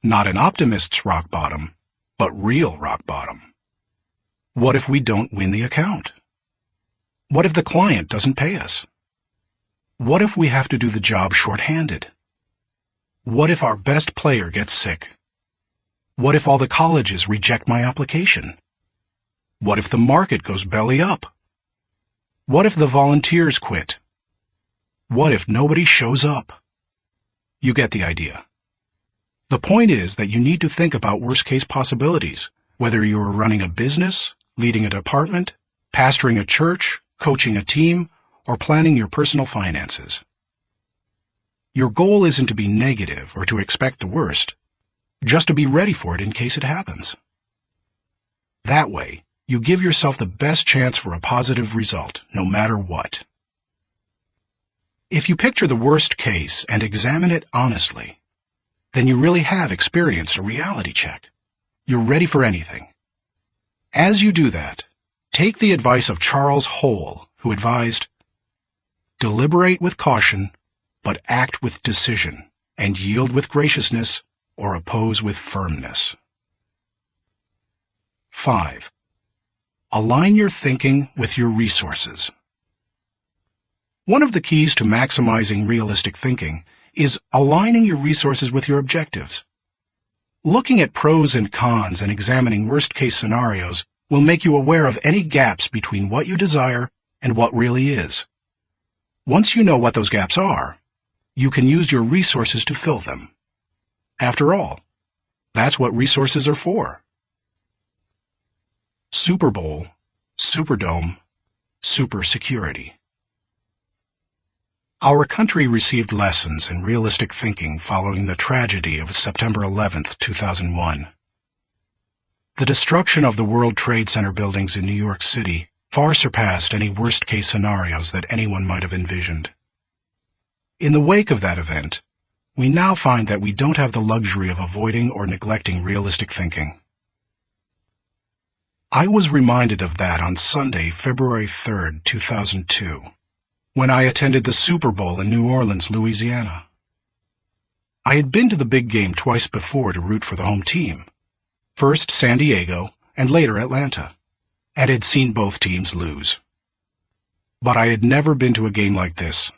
A: Not an optimist's rock bottom, but real rock bottom. What if we don't win the account? What if the client doesn't pay us? What if we have to do the job short-handed? What if our best player gets sick? What if all the colleges reject my application? What if the market goes belly up? What if the volunteers quit? What if nobody shows up? You get the idea. The point is that you need to think about worst-case possibilities, whether you are running a business, leading a department, pastoring a church, coaching a team, or planning your personal finances. Your goal isn't to be negative or to expect the worst, just to be ready for it in case it happens. That way, you give yourself the best chance for a positive result, no matter what. If you picture the worst case and examine it honestly, then you really have experienced a reality check. You're ready for anything. As you do that, take the advice of Charles Hole, who advised, "Deliberate with caution, but act with decision, and yield with graciousness, or oppose with firmness." 5. Align your thinking with your resources. One of the keys to maximizing realistic thinking is aligning your resources with your objectives. Looking at pros and cons and examining worst-case scenarios will make you aware of any gaps between what you desire and what really is. Once you know what those gaps are, you can use your resources to fill them. After all, that's what resources are for. Super Bowl, Superdome, Super Security. Our country received lessons in realistic thinking following the tragedy of September 11, 2001. The destruction of the World Trade Center buildings in New York City far surpassed any worst-case scenarios that anyone might have envisioned. In the wake of that event, we now find that we don't have the luxury of avoiding or neglecting realistic thinking. I was reminded of that on Sunday, February 3, 2002, when I attended the Super Bowl in New Orleans, Louisiana. I had been to the big game twice before to root for the home team, first San Diego and later Atlanta, and had seen both teams lose. But I had never been to a game like this.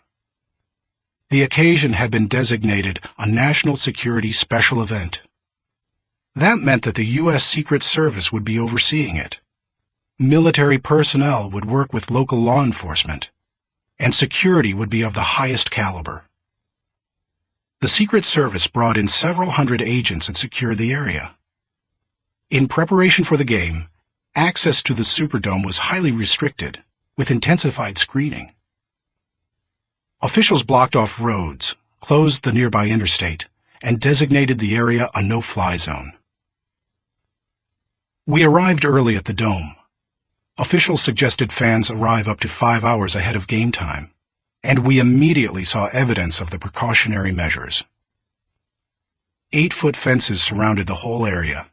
A: The occasion had been designated a national security special event. That meant that the U.S. Secret Service would be overseeing it. Military personnel would work with local law enforcement, and security would be of the highest caliber. The Secret Service brought in several hundred agents and secured the area. In preparation for the game, access to the Superdome was highly restricted, with intensified screening. Officials blocked off roads, closed the nearby interstate, and designated the area a no-fly zone. We arrived early at the Dome. Officials suggested fans arrive up to 5 hours ahead of game time, and we immediately saw evidence of the precautionary measures. 8-foot fences surrounded the whole area,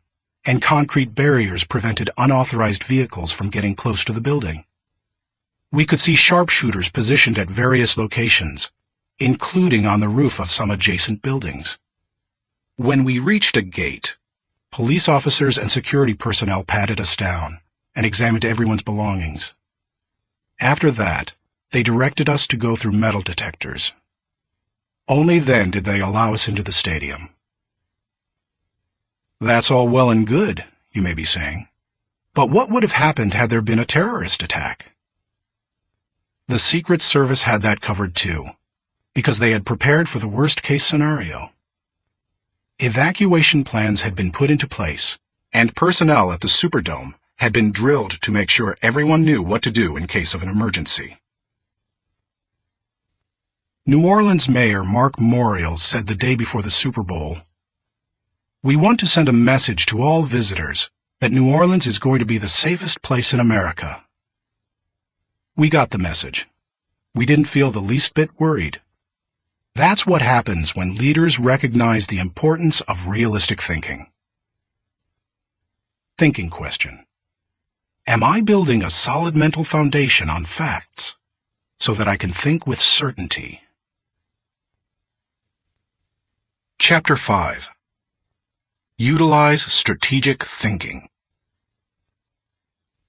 A: and concrete barriers prevented unauthorized vehicles from getting close to the building. We could see sharpshooters positioned at various locations, including on the roof of some adjacent buildings. When we reached a gate, police officers and security personnel patted us down and examined everyone's belongings. After that, they directed us to go through metal detectors. Only then did they allow us into the stadium. That's all well and good, you may be saying. But what would have happened had there been a terrorist attack? The Secret Service had that covered too, because they had prepared for the worst-case scenario. Evacuation plans had been put into place, and personnel at the Superdome had been drilled to make sure everyone knew what to do in case of an emergency. New Orleans Mayor Mark Morial said the day before the Super Bowl, "We want to send a message to all visitors that New Orleans is going to be the safest place in America." We got the message. We didn't feel the least bit worried. That's what happens when leaders recognize the importance of realistic thinking. Thinking question. Am I building a solid mental foundation on facts so that I can think with certainty? Chapter 5. Utilize strategic thinking.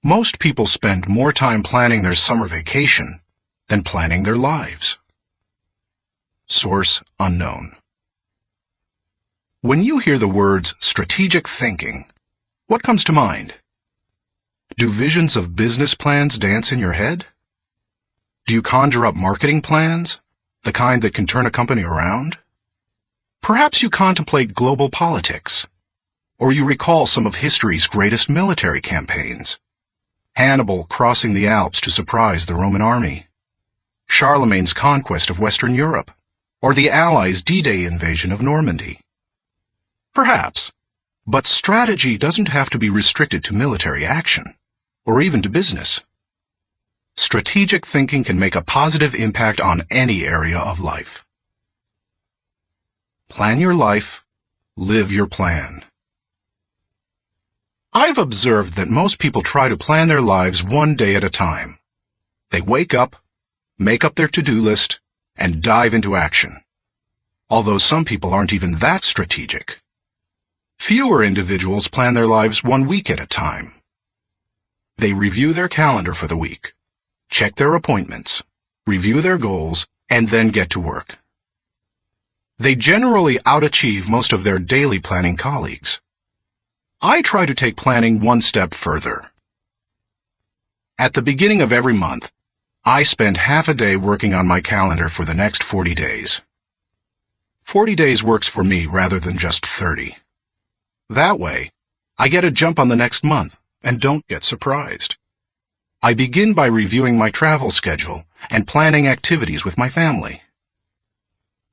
A: Most people spend more time planning their summer vacation than planning their lives. Source unknown. When you hear the words strategic thinking, what comes to mind? Do visions of business plans dance in your head? Do you conjure up marketing plans, the kind that can turn a company around? Perhaps you contemplate global politics, or you recall some of history's greatest military campaigns. Hannibal crossing the Alps to surprise the Roman army, Charlemagne's conquest of Western Europe, or the Allies' D-Day invasion of Normandy. Perhaps, but strategy doesn't have to be restricted to military action, or even to business. Strategic thinking can make a positive impact on any area of life. Plan your life, live your plan. I've observed that most people try to plan their lives one day at a time. They wake up, make up their to-do list, and dive into action. Although some people aren't even that strategic. Fewer individuals plan their lives 1 week at a time. They review their calendar for the week, check their appointments, review their goals, and then get to work. They generally outachieve most of their daily planning colleagues. I try to take planning one step further. At the beginning of every month, I spend half a day working on my calendar for the next 40 days. 40 days works for me rather than just 30. That way, I get a jump on the next month and don't get surprised. I begin by reviewing my travel schedule and planning activities with my family.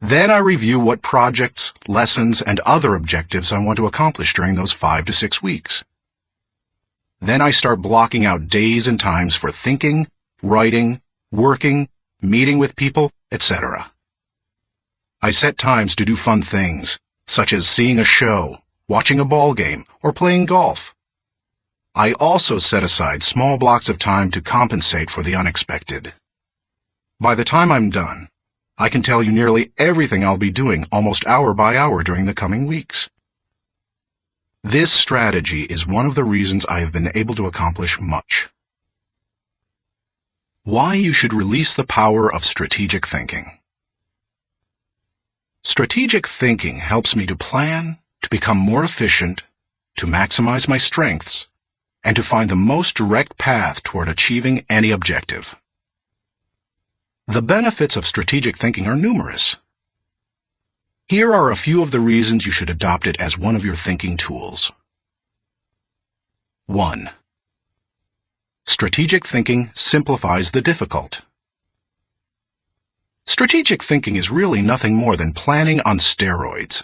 A: Then I review what projects, lessons, and other objectives I want to accomplish during those 5 to 6 weeks. Then I start blocking out days and times for thinking, writing, working, meeting with people, etc. I set times to do fun things, such as seeing a show, watching a ball game, or playing golf. I also set aside small blocks of time to compensate for the unexpected. By the time I'm done, I can tell you nearly everything I'll be doing almost hour by hour during the coming weeks. This strategy is one of the reasons I have been able to accomplish much. Why you should release the power of strategic thinking. Strategic thinking helps me to plan, to become more efficient, to maximize my strengths, and to find the most direct path toward achieving any objective. The benefits of strategic thinking are numerous. Here are a few of the reasons you should adopt it as one of your thinking tools. 1. Strategic thinking simplifies the difficult. Strategic thinking is really nothing more than planning on steroids.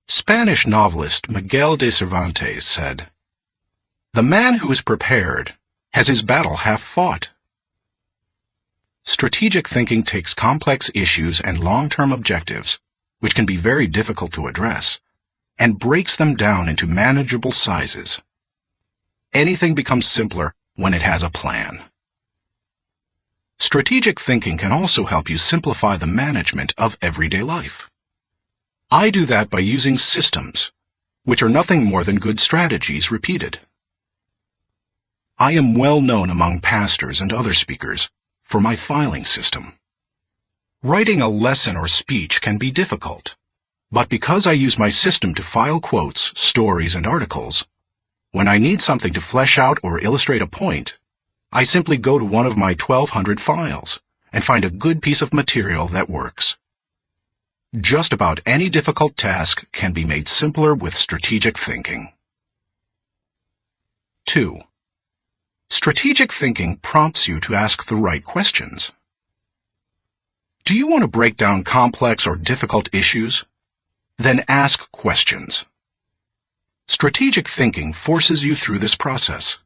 A: Spanish novelist Miguel de Cervantes said, "The man who is prepared has his battle half fought." Strategic thinking takes complex issues and long-term objectives, which can be very difficult to address, and breaks them down into manageable sizes. Anything becomes simpler when it has a plan. Strategic thinking can also help you simplify the management of everyday life. I do that by using systems, which are nothing more than good strategies repeated. I am well known among pastors and other speakers for my filing system. Writing a lesson or speech can be difficult, but because I use my system to file quotes, stories, and articles, when I need something to flesh out or illustrate a point, I simply go to one of my 1,200 files and find a good piece of material that works. Just about any difficult task can be made simpler with strategic thinking. 2. Strategic thinking prompts you to ask the right questions. Do you want to break down complex or difficult issues? Then ask questions. Strategic thinking forces you through this process.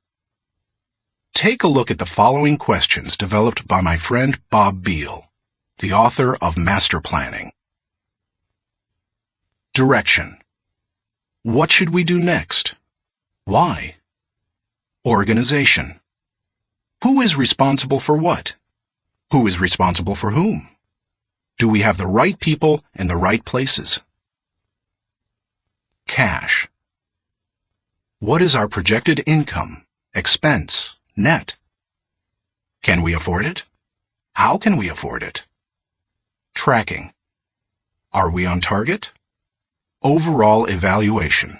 A: Take a look at the following questions developed by my friend Bob Beal, the author of Master Planning. Direction. What should we do next? Why? Organization. Who is responsible for what? Who is responsible for whom? Do we have the right people in the right places? Cash. What is our projected income, expense, net? Can we afford it? How can we afford it? Tracking. Are we on target? Overall evaluation.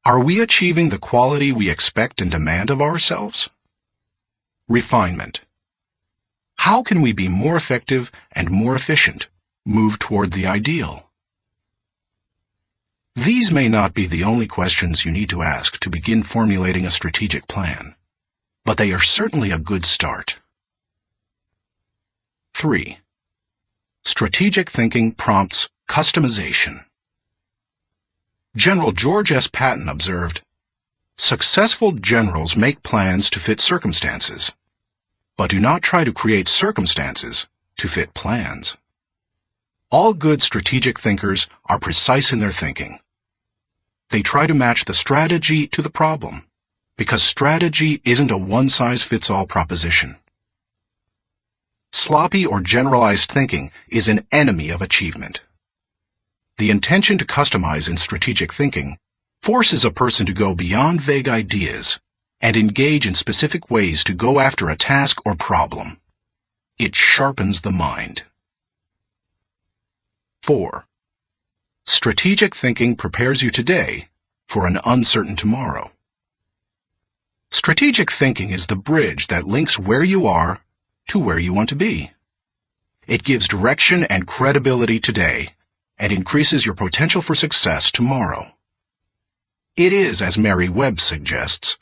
A: Are we achieving the quality we expect and demand of ourselves? Refinement. How can we be more effective and more efficient, move toward the ideal? These may not be the only questions you need to ask to begin formulating a strategic plan, but they are certainly a good start. 3. Strategic thinking prompts customization. General George S. Patton observed, "Successful generals make plans to fit circumstances, but do not try to create circumstances to fit plans." All good strategic thinkers are precise in their thinking. They try to match the strategy to the problem, because strategy isn't a one-size-fits-all proposition. Sloppy or generalized thinking is an enemy of achievement. The intention to customize in strategic thinking forces a person to go beyond vague ideas and engage in specific ways to go after a task or problem. It sharpens the mind. 4. Strategic thinking prepares you today for an uncertain tomorrow. Strategic thinking is the bridge that links where you are to where you want to be. It gives direction and credibility today and increases your potential for success tomorrow. It is, as Mary Webb suggests,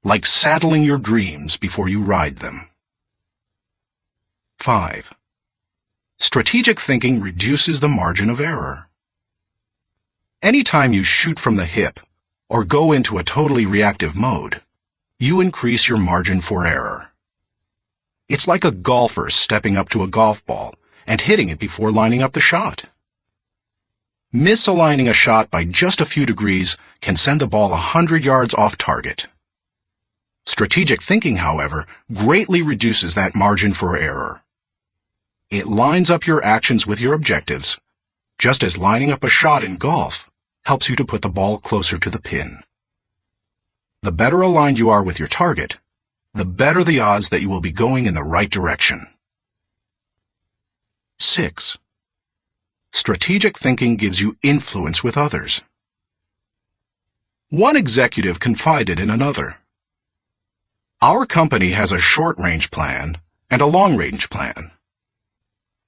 A: like saddling your dreams before you ride them. 5. Strategic thinking reduces the margin of error. Anytime you shoot from the hip or go into a totally reactive mode, you increase your margin for error. It's like a golfer stepping up to a golf ball and hitting it before lining up the shot. Misaligning a shot by just a few degrees can send the ball 100 yards off target. Strategic thinking, however, greatly reduces that margin for error. It lines up your actions with your objectives, just as lining up a shot in golf helps you to put the ball closer to the pin. The better aligned you are with your target, the better the odds that you will be going in the right direction. 6. Strategic thinking gives you influence with others. One executive confided in another, "Our company has a short-range plan and a long-range plan.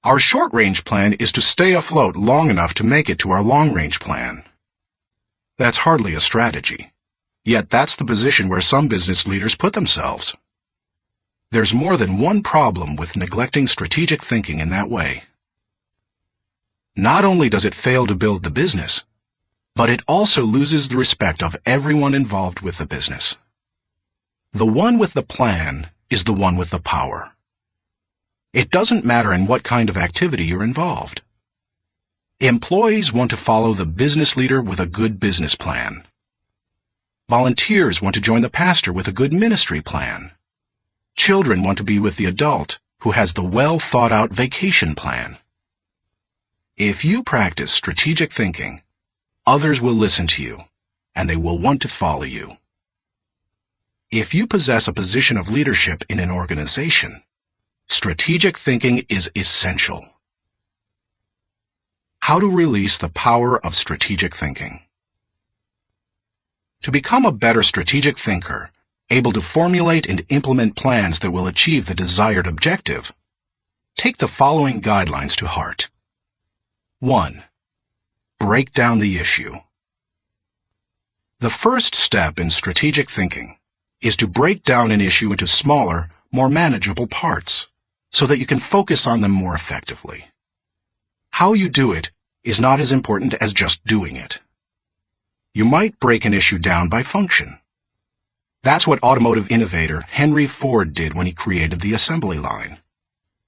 A: Our short-range plan is to stay afloat long enough to make it to our long-range plan." That's hardly a strategy, yet that's the position where some business leaders put themselves. There's more than one problem with neglecting strategic thinking in that way. Not only does it fail to build the business, but it also loses the respect of everyone involved with the business. The one with the plan is the one with the power. It doesn't matter in what kind of activity you're involved. Employees want to follow the business leader with a good business plan. Volunteers want to join the pastor with a good ministry plan. Children want to be with the adult who has the well-thought-out vacation plan. If you practice strategic thinking, others will listen to you, and they will want to follow you. If you possess a position of leadership in an organization, strategic thinking is essential. How to release the power of strategic thinking. To become a better strategic thinker, able to formulate and implement plans that will achieve the desired objective, take the following guidelines to heart. 1. Break down the issue. The first step in strategic thinking is to break down an issue into smaller, more manageable parts, so that you can focus on them more effectively. How you do it is not as important as just doing it. You might break an issue down by function. That's what automotive innovator Henry Ford did when he created the assembly line.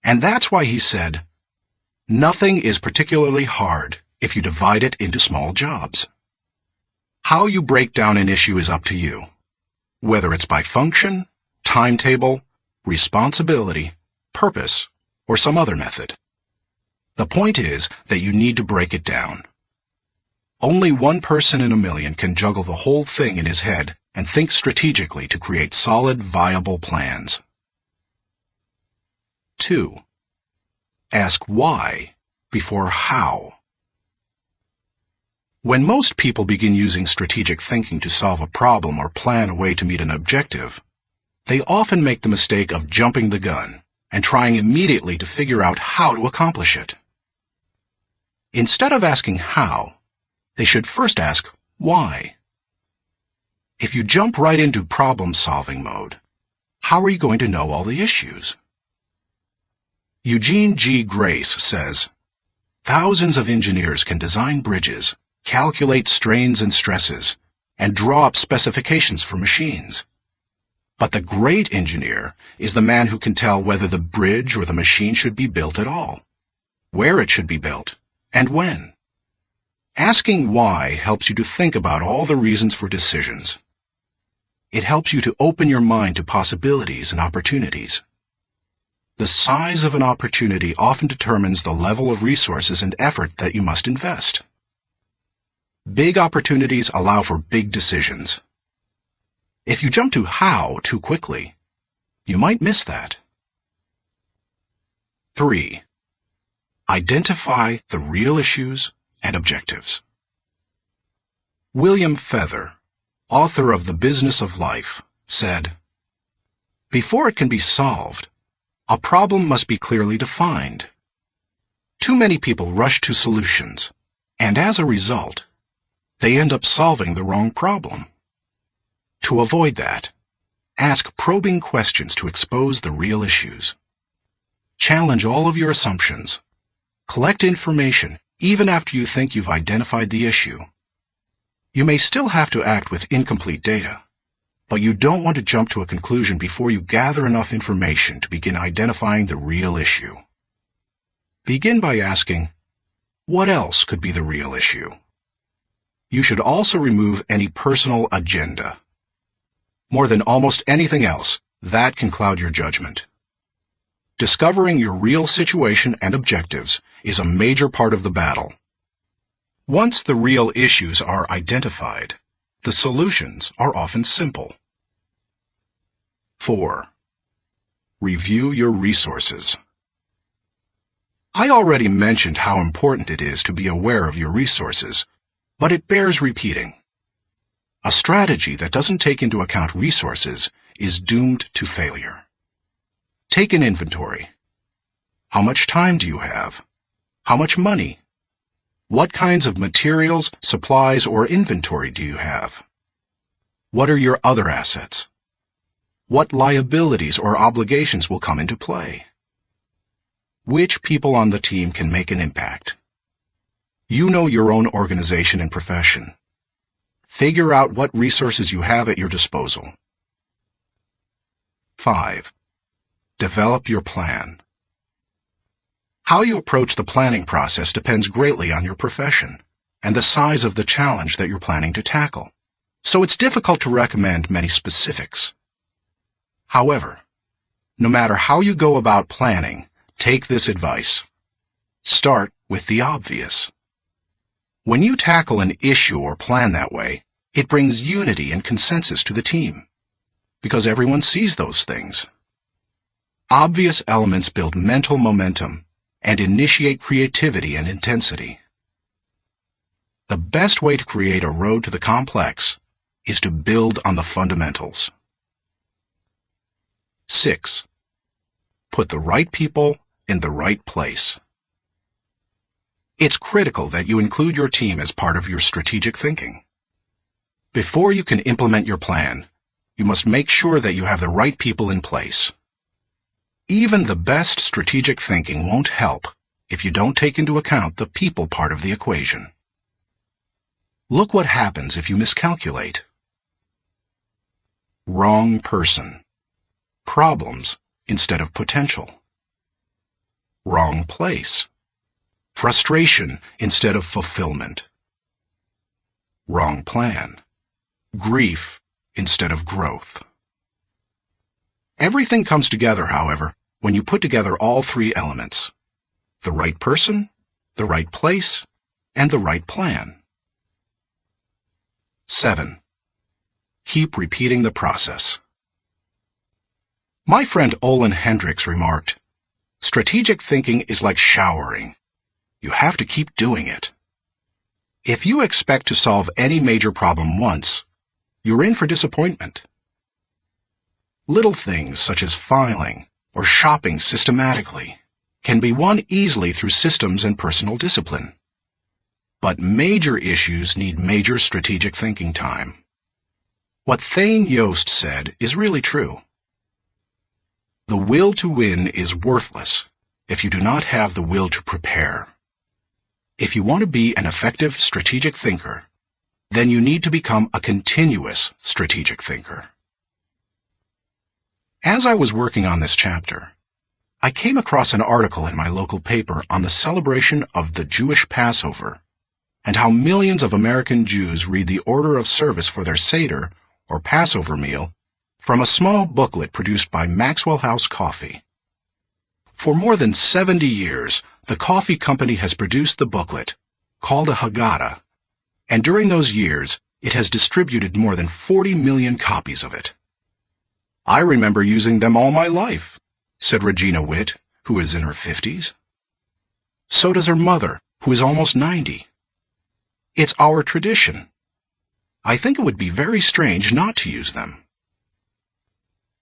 A: And that's why he said, "Nothing is particularly hard if you divide it into small jobs." How you break down an issue is up to you, whether it's by function, timetable, responsibility, purpose, or some other method. The point is that you need to break it down. Only one person in a million can juggle the whole thing in his head and think strategically to create solid, viable plans. 2. Ask why before how. When most people begin using strategic thinking to solve a problem or plan a way to meet an objective, they often make the mistake of jumping the gun and trying immediately to figure out how to accomplish it. Instead of asking how, they should first ask why. If you jump right into problem-solving mode, how are you going to know all the issues? Eugene G. Grace says, "Thousands of engineers can design bridges, calculate strains and stresses, and draw up specifications for machines. But the great engineer is the man who can tell whether the bridge or the machine should be built at all, where it should be built, and when." Asking why helps you to think about all the reasons for decisions. It helps you to open your mind to possibilities and opportunities. The size of an opportunity often determines the level of resources and effort that you must invest. Big opportunities allow for big decisions. If you jump to how too quickly, you might miss that. 3. Identify the real issues and objectives. William Feather, author of The Business of Life, said, "Before it can be solved, a problem must be clearly defined. Too many people rush to solutions, and as a result, they end up solving the wrong problem. To avoid that, ask probing questions to expose the real issues. Challenge all of your assumptions. Collect information even after you think you've identified the issue. You may still have to act with incomplete data, but you don't want to jump to a conclusion before you gather enough information to begin identifying the real issue. Begin by asking, what else could be the real issue? You should also remove any personal agenda. More than almost anything else, that can cloud your judgment. Discovering your real situation and objectives is a major part of the battle. Once the real issues are identified, the solutions are often simple. 4. Review your resources. I already mentioned how important it is to be aware of your resources, but it bears repeating. A strategy that doesn't take into account resources is doomed to failure. Take an inventory. How much time do you have? How much money? What kinds of materials, supplies, or inventory do you have? What are your other assets? What liabilities or obligations will come into play? Which people on the team can make an impact? You know your own organization and profession. Figure out what resources you have at your disposal. 5. Develop your plan. How you approach the planning process depends greatly on your profession and the size of the challenge that you're planning to tackle, so it's difficult to recommend many specifics. However, no matter how you go about planning, take this advice. Start with the obvious. When you tackle an issue or plan that way, it brings unity and consensus to the team, because everyone sees those things. Obvious elements build mental momentum and initiate creativity and intensity. The best way to create a road to the complex is to build on the fundamentals. 6. Put the right people in the right place. It's critical that you include your team as part of your strategic thinking. Before you can implement your plan, you must make sure that you have the right people in place. Even the best strategic thinking won't help if you don't take into account the people part of the equation. Look what happens if you miscalculate. Wrong person. Problems instead of potential. Wrong place. Frustration instead of fulfillment. Wrong plan. Grief instead of growth. Everything comes together, however, when you put together all three elements: the right person, the right place, and the right plan. 7. Keep repeating the process. My friend Olin Hendricks remarked, "Strategic thinking is like showering. You have to keep doing it. If you expect to solve any major problem once, you're in for disappointment. Little things such as filing or shopping systematically can be won easily through systems and personal discipline. But major issues need major strategic thinking time. What Thane Yost said is really true. The will to win is worthless if you do not have the will to prepare. If you want to be an effective strategic thinker, then you need to become a continuous strategic thinker. As I was working on this chapter, I came across an article in my local paper on the celebration of the Jewish Passover and how millions of American Jews read the order of service for their Seder, or Passover meal, from a small booklet produced by Maxwell House Coffee. For more than 70 years, the coffee company has produced the booklet, called a Haggadah, and during those years, it has distributed more than 40 million copies of it. I remember using them all my life, said Regina Witt, who is in her 50s. So does her mother, who is almost 90. It's our tradition. I think it would be very strange not to use them.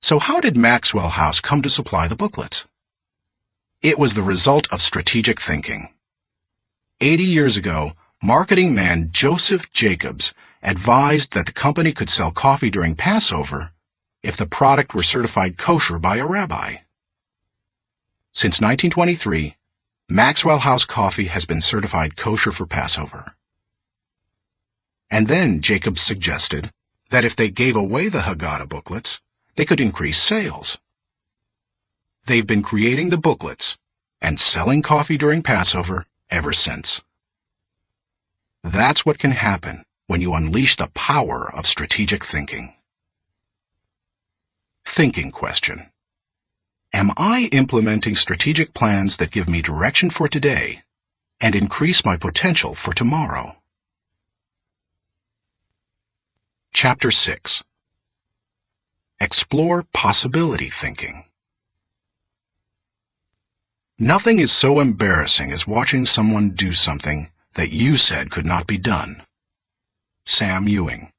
A: So how did Maxwell House come to supply the booklets? It was the result of strategic thinking. 80 years ago, marketing man Joseph Jacobs advised that the company could sell coffee during Passover if the product were certified kosher by a rabbi. Since 1923, Maxwell House Coffee has been certified kosher for Passover. And then Jacobs suggested that if they gave away the Haggadah booklets, they could increase sales. They've been creating the booklets and selling coffee during Passover ever since. That's what can happen when you unleash the power of strategic thinking. Thinking question. Am I implementing strategic plans that give me direction for today and increase my potential for tomorrow? Chapter 6. Explore possibility thinking. Nothing is so embarrassing as watching someone do something that you said could not be done. Sam Ewing.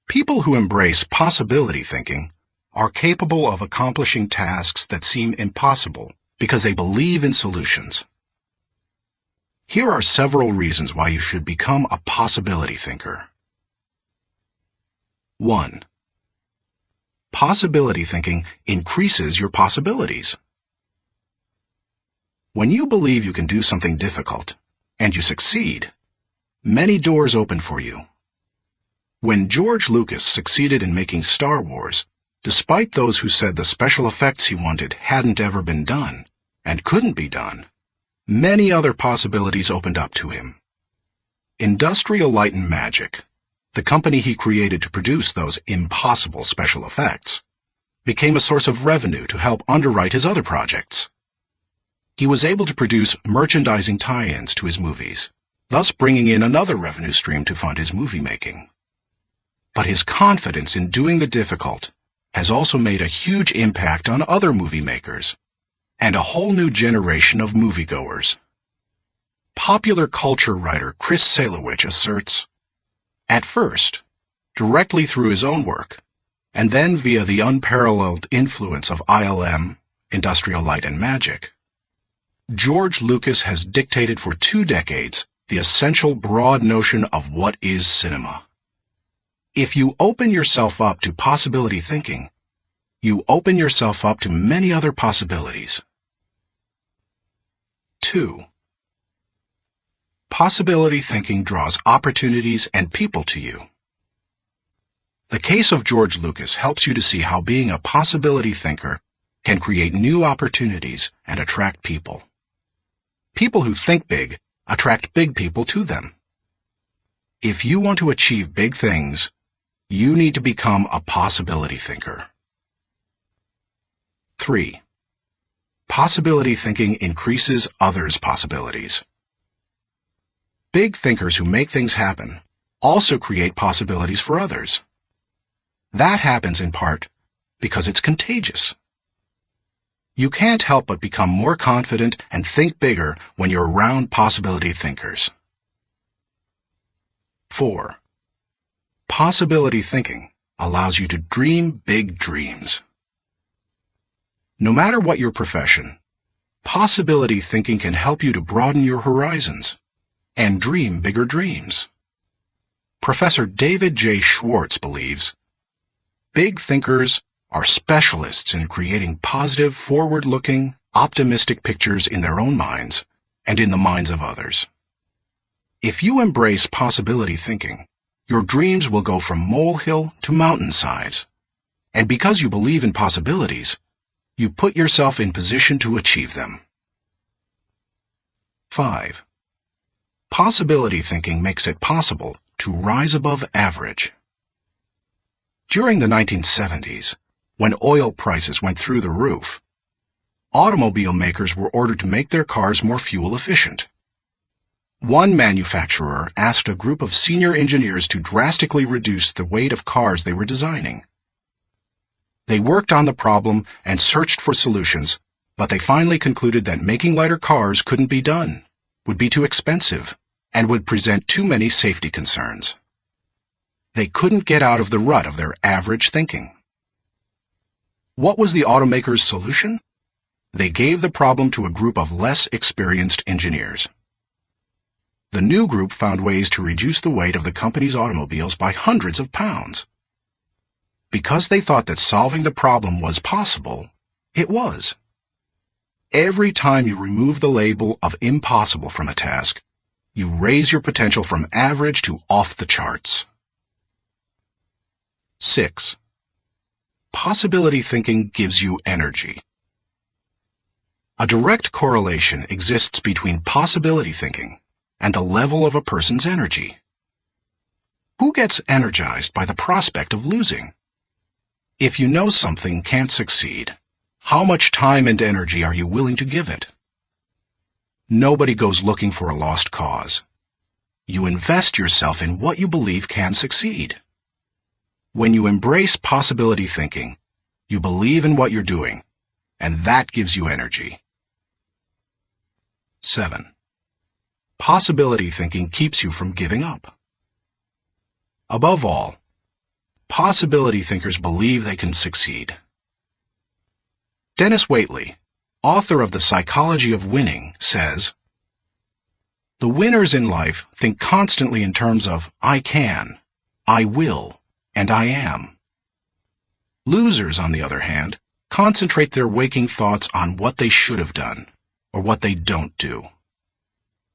A: People who embrace possibility thinking are capable of accomplishing tasks that seem impossible because they believe in solutions. Here are several reasons why you should become a possibility thinker. 1. Possibility thinking increases your possibilities. When you believe you can do something difficult, and you succeed, many doors open for you. When George Lucas succeeded in making Star Wars, despite those who said the special effects he wanted hadn't ever been done, and couldn't be done, many other possibilities opened up to him. Industrial Light and Magic, the company he created to produce those impossible special effects, became a source of revenue to help underwrite his other projects. He was able to produce merchandising tie-ins to his movies, thus bringing in another revenue stream to fund his movie making. But his confidence in doing the difficult has also made a huge impact on other movie makers and a whole new generation of moviegoers. Popular culture writer Chris Salewicz asserts, at first, directly through his own work, and then via the unparalleled influence of ILM, Industrial Light and Magic, George Lucas has dictated for 2 decades the essential broad notion of what is cinema. If you open yourself up to possibility thinking, you open yourself up to many other possibilities. 2. Possibility thinking draws opportunities and people to you. The case of George Lucas helps you to see how being a possibility thinker can create new opportunities and attract people. People who think big attract big people to them. If you want to achieve big things, you need to become a possibility thinker. 3. Possibility thinking increases others' possibilities. Big thinkers who make things happen also create possibilities for others. That happens in part because it's contagious. You can't help but become more confident and think bigger when you're around possibility thinkers. 4. Possibility thinking allows you to dream big dreams. No matter what your profession, possibility thinking can help you to broaden your horizons and dream bigger dreams. Professor David J. Schwartz believes big thinkers are specialists in creating positive, forward-looking, optimistic pictures in their own minds and in the minds of others. If you embrace possibility thinking, your dreams will go from molehill to mountain size. And because you believe in possibilities, you put yourself in position to achieve them. 5. Possibility thinking makes it possible to rise above average. During the 1970s, when oil prices went through the roof, automobile makers were ordered to make their cars more fuel efficient. One manufacturer asked a group of senior engineers to drastically reduce the weight of cars they were designing. They worked on the problem and searched for solutions, but they finally concluded that making lighter cars couldn't be done, would be too expensive, and would present too many safety concerns. They couldn't get out of the rut of their average thinking. What was the automaker's solution? They gave the problem to a group of less experienced engineers. The new group found ways to reduce the weight of the company's automobiles by hundreds of pounds. Because they thought that solving the problem was possible, it was. Every time you remove the label of impossible from a task, you raise your potential from average to off the charts. 6. Possibility thinking gives you energy. A direct correlation exists between possibility thinking and the level of a person's energy. Who gets energized by the prospect of losing? If you know something can't succeed, how much time and energy are you willing to give it? Nobody goes looking for a lost cause. You invest yourself in what you believe can succeed. When you embrace possibility thinking, you believe in what you're doing, and that gives you energy. 7. Possibility thinking keeps you from giving up. Above all, possibility thinkers believe they can succeed. Dennis Waitley, author of The Psychology of Winning, says, "The winners in life think constantly in terms of I can, I will, and I am. Losers, on the other hand, concentrate their waking thoughts on what they should have done, or what they don't do.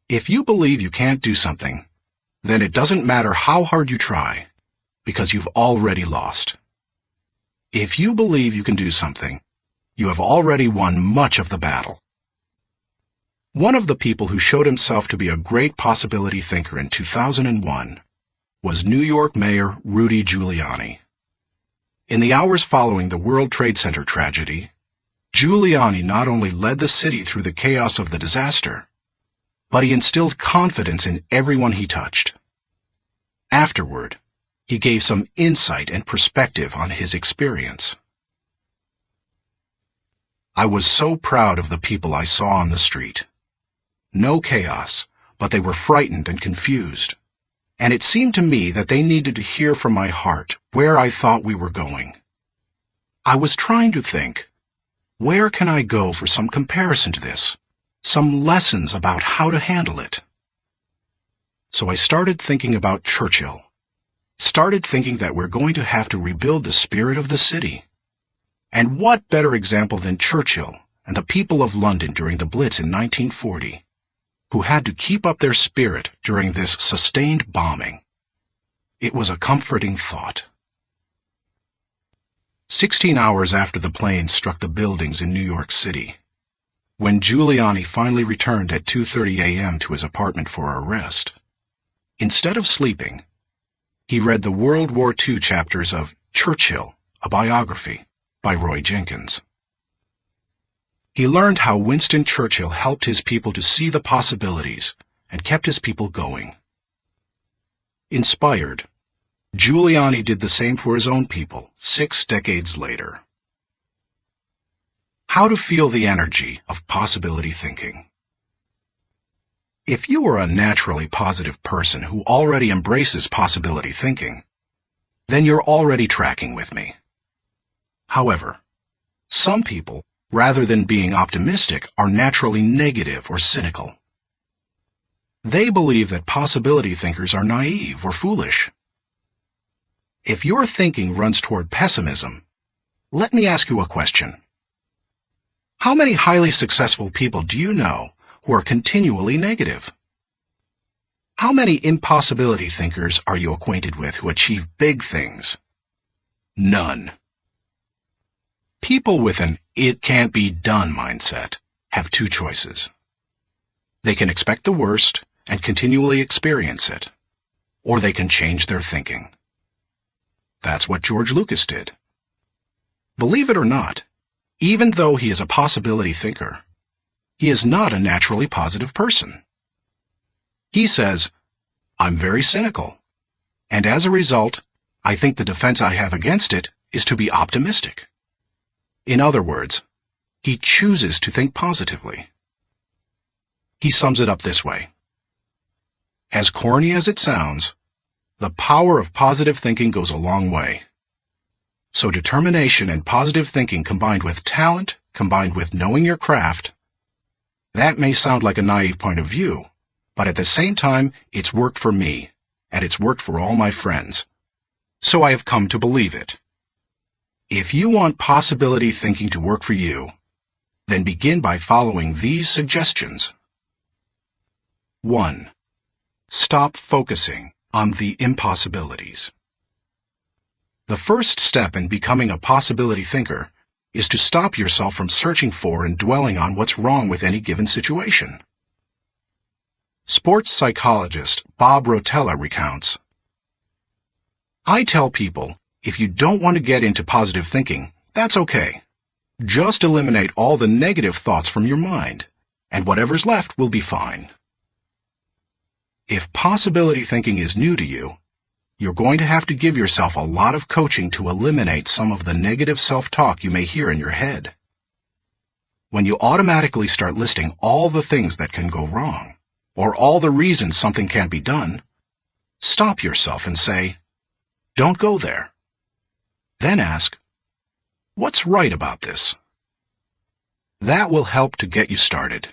A: If you believe you can't do something, then it doesn't matter how hard you try, because you've already lost. If you believe you can do something, you have already won much of the battle." One of the people who showed himself to be a great possibility thinker in 2001 was New York Mayor Rudy Giuliani. In the hours following the World Trade Center tragedy, Giuliani not only led the city through the chaos of the disaster, but he instilled confidence in everyone he touched. Afterward, he gave some insight and perspective on his experience. "I was so proud of the people I saw on the street. No chaos, but they were frightened and confused. And it seemed to me that they needed to hear from my heart where I thought we were going. I was trying to think, where can I go for some comparison to this? Some lessons about how to handle it. So I started thinking about Churchill. Started thinking that we're going to have to rebuild the spirit of the city. And what better example than Churchill and the people of London during the Blitz in 1940, who had to keep up their spirit during this sustained bombing. It was a comforting thought." 16 hours after the plane struck the buildings in New York City, when Giuliani finally returned at 2:30 a.m. to his apartment for a rest, instead of sleeping, he read the World War II chapters of Churchill, a Biography, by Roy Jenkins. He learned how Winston Churchill helped his people to see the possibilities and kept his people going. Inspired, Giuliani did the same for his own people 6 decades later. How to feel the energy of possibility thinking. If you are a naturally positive person who already embraces possibility thinking, then you're already tracking with me. However, some people, rather than being optimistic, are naturally negative or cynical. They believe that possibility thinkers are naive or foolish. If your thinking runs toward pessimism, let me ask you a question. How many highly successful people do you know who are continually negative? How many impossibility thinkers are you acquainted with who achieve big things? None. People with an "it can't be done" mindset have two choices. They can expect the worst and continually experience it, or they can change their thinking. That's what George Lucas did. Believe it or not, even though he is a possibility thinker, he is not a naturally positive person. He says, "I'm very cynical, and as a result, I think the defense I have against it is to be optimistic." In other words, he chooses to think positively. He sums it up this way. As corny as it sounds, the power of positive thinking goes a long way. So determination and positive thinking combined with talent, combined with knowing your craft, that may sound like a naive point of view, but at the same time, it's worked for me, and it's worked for all my friends. So I have come to believe it. If you want possibility thinking to work for you, then begin by following these suggestions. 1. Stop focusing on the impossibilities. The first step in becoming a possibility thinker is to stop yourself from searching for and dwelling on what's wrong with any given situation. Sports psychologist Bob Rotella recounts, "I tell people, if you don't want to get into positive thinking, that's okay. Just eliminate all the negative thoughts from your mind, and whatever's left will be fine." If possibility thinking is new to you, you're going to have to give yourself a lot of coaching to eliminate some of the negative self-talk you may hear in your head. When you automatically start listing all the things that can go wrong, or all the reasons something can't be done, stop yourself and say, "Don't go there." Then ask, "What's right about this?" That will help to get you started.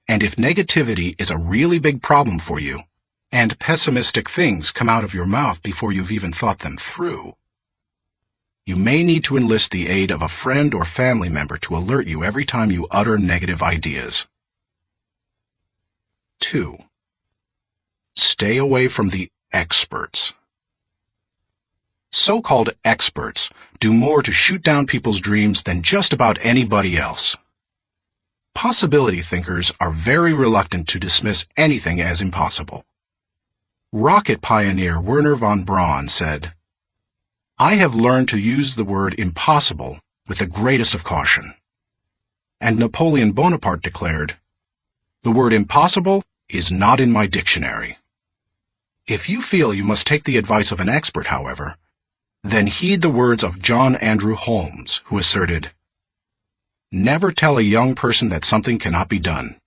A: And if negativity is a really big problem for you, and pessimistic things come out of your mouth before you've even thought them through, you may need to enlist the aid of a friend or family member to alert you every time you utter negative ideas. 2. Stay away from the experts. So-called experts do more to shoot down people's dreams than just about anybody else. Possibility thinkers are very reluctant to dismiss anything as impossible. Rocket pioneer Wernher von Braun said, "I have learned to use the word impossible with the greatest of caution." And Napoleon Bonaparte declared, "The word impossible is not in my dictionary." If you feel you must take the advice of an expert, however, then heed the words of John Andrew Holmes, who asserted, "Never tell a young person that something cannot be done."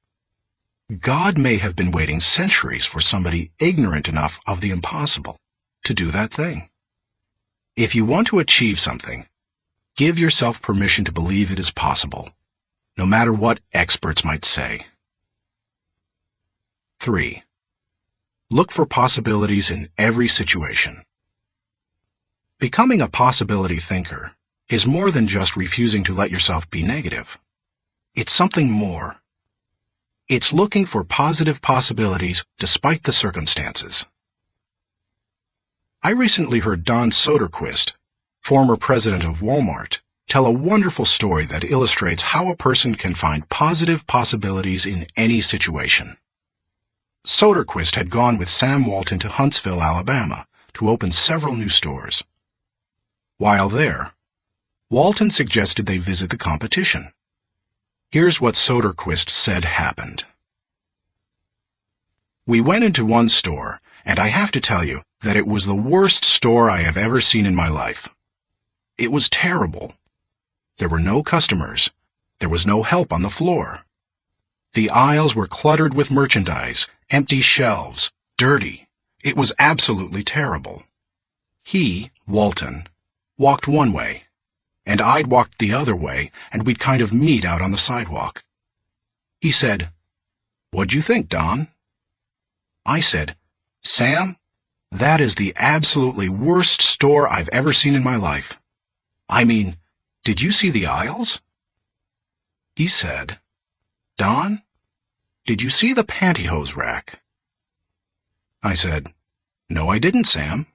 A: God may have been waiting centuries for somebody ignorant enough of the impossible to do that thing. If you want to achieve something, give yourself permission to believe it is possible, no matter what experts might say. 3. Look for possibilities in every situation. Becoming a possibility thinker is more than just refusing to let yourself be negative. It's something more. It's looking for positive possibilities despite the circumstances. I recently heard Don Soderquist, former president of Walmart, tell a wonderful story that illustrates how a person can find positive possibilities in any situation. Soderquist had gone with Sam Walton to Huntsville, Alabama, to open several new stores. While there, Walton suggested they visit the competition. Here's what Soderquist said happened. "We went into one store, and I have to tell you that it was the worst store I have ever seen in my life. It was terrible. There were no customers, There was no help on the floor. The aisles were cluttered with merchandise, empty shelves, dirty. It was absolutely terrible. He, Walton, walked one way, and I'd walked the other way, and we'd kind of meet out on the sidewalk. He said, "What'd you think, Don?" I said, "Sam, that is the absolutely worst store I've ever seen in my life. I mean, did you see the aisles?" He said, "Don, did you see the pantyhose rack?" I said, "No, I didn't, Sam.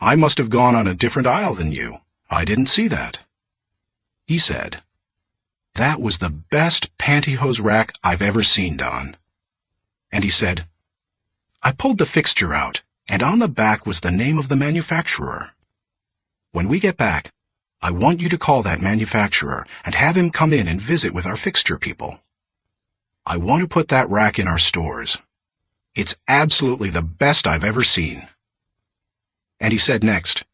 A: I must have gone on a different aisle than you. I didn't see that." He said, "That was the best pantyhose rack I've ever seen, Don." And he said, "I pulled the fixture out, and on the back was the name of the manufacturer. When we get back, I want you to call that manufacturer and have him come in and visit with our fixture people. I want to put that rack in our stores. It's absolutely the best I've ever seen." And he said next,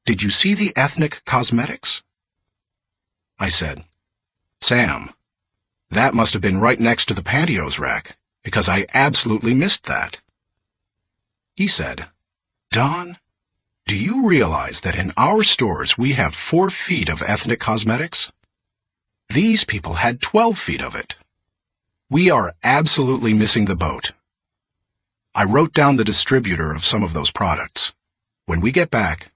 A: "Did you see the ethnic cosmetics?" I said, "Sam, that must have been right next to the pantyhose rack, because I absolutely missed that." He said, "Don, do you realize that in our stores we have 4 feet of ethnic cosmetics? These people had 12 feet of it. We are absolutely missing the boat. I wrote down the distributor of some of those products. When we get back,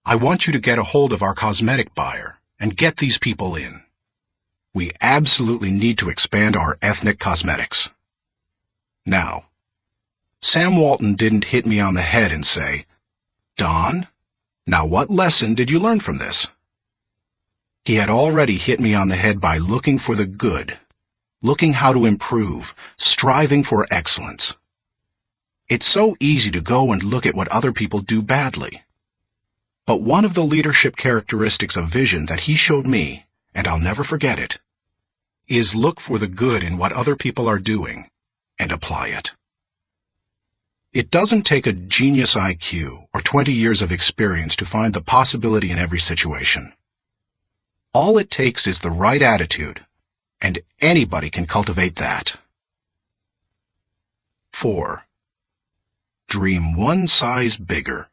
A: I want you to get a hold of our cosmetic buyer and get these people in. We absolutely need to expand our ethnic cosmetics." Now, Sam Walton didn't hit me on the head and say, "Don, now what lesson did you learn from this?" He had already hit me on the head by looking for the good, looking how to improve, striving for excellence. It's so easy to go and look at what other people do badly. But one of the leadership characteristics of vision that he showed me, and I'll never forget it, is look for the good in what other people are doing and apply it. It doesn't take a genius IQ or 20 years of experience to find the possibility in every situation. All it takes is the right attitude, and anybody can cultivate that. 4. Dream one size bigger.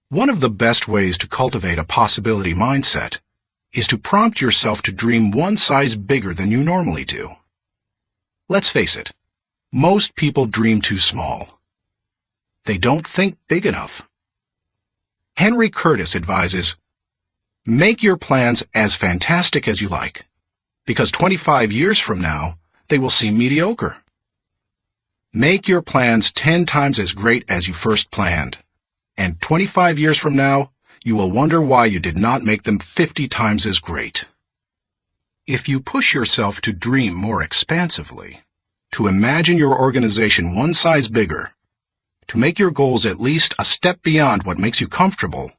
A: One of the best ways to cultivate a possibility mindset is to prompt yourself to dream one size bigger than you normally do. Let's face it, most people dream too small. They don't think big enough. Henry Curtis advises, "Make your plans as fantastic as you like, because 25 years from now, they will seem mediocre. Make your plans 10 times as great as you first planned, and 25 years from now, you will wonder why you did not make them 50 times as great." If you push yourself to dream more expansively, to imagine your organization one size bigger, to make your goals at least a step beyond what makes you comfortable,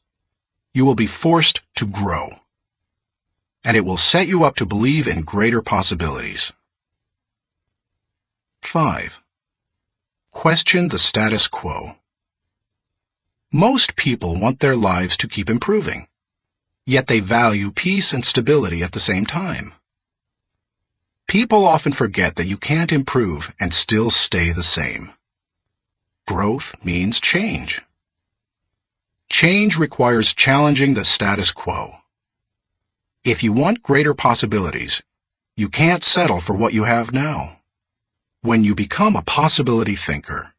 A: you will be forced to grow. And it will set you up to believe in greater possibilities. 5. Question the status quo. Most people want their lives to keep improving, yet they value peace and stability at the same time. People often forget that you can't improve and still stay the same. Growth means change. Change requires challenging the status quo. If you want greater possibilities, you can't settle for what you have now. When you become a possibility thinker,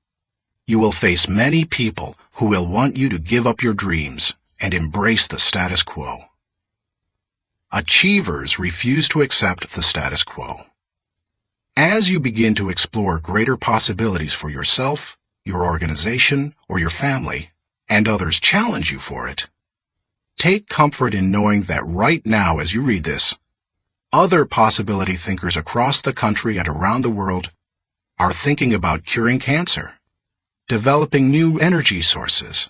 A: you will face many people who will want you to give up your dreams and embrace the status quo. Achievers refuse to accept the status quo. As you begin to explore greater possibilities for yourself, your organization, or your family, and others challenge you for it, take comfort in knowing that right now as you read this, other possibility thinkers across the country and around the world are thinking about curing cancer, developing new energy sources,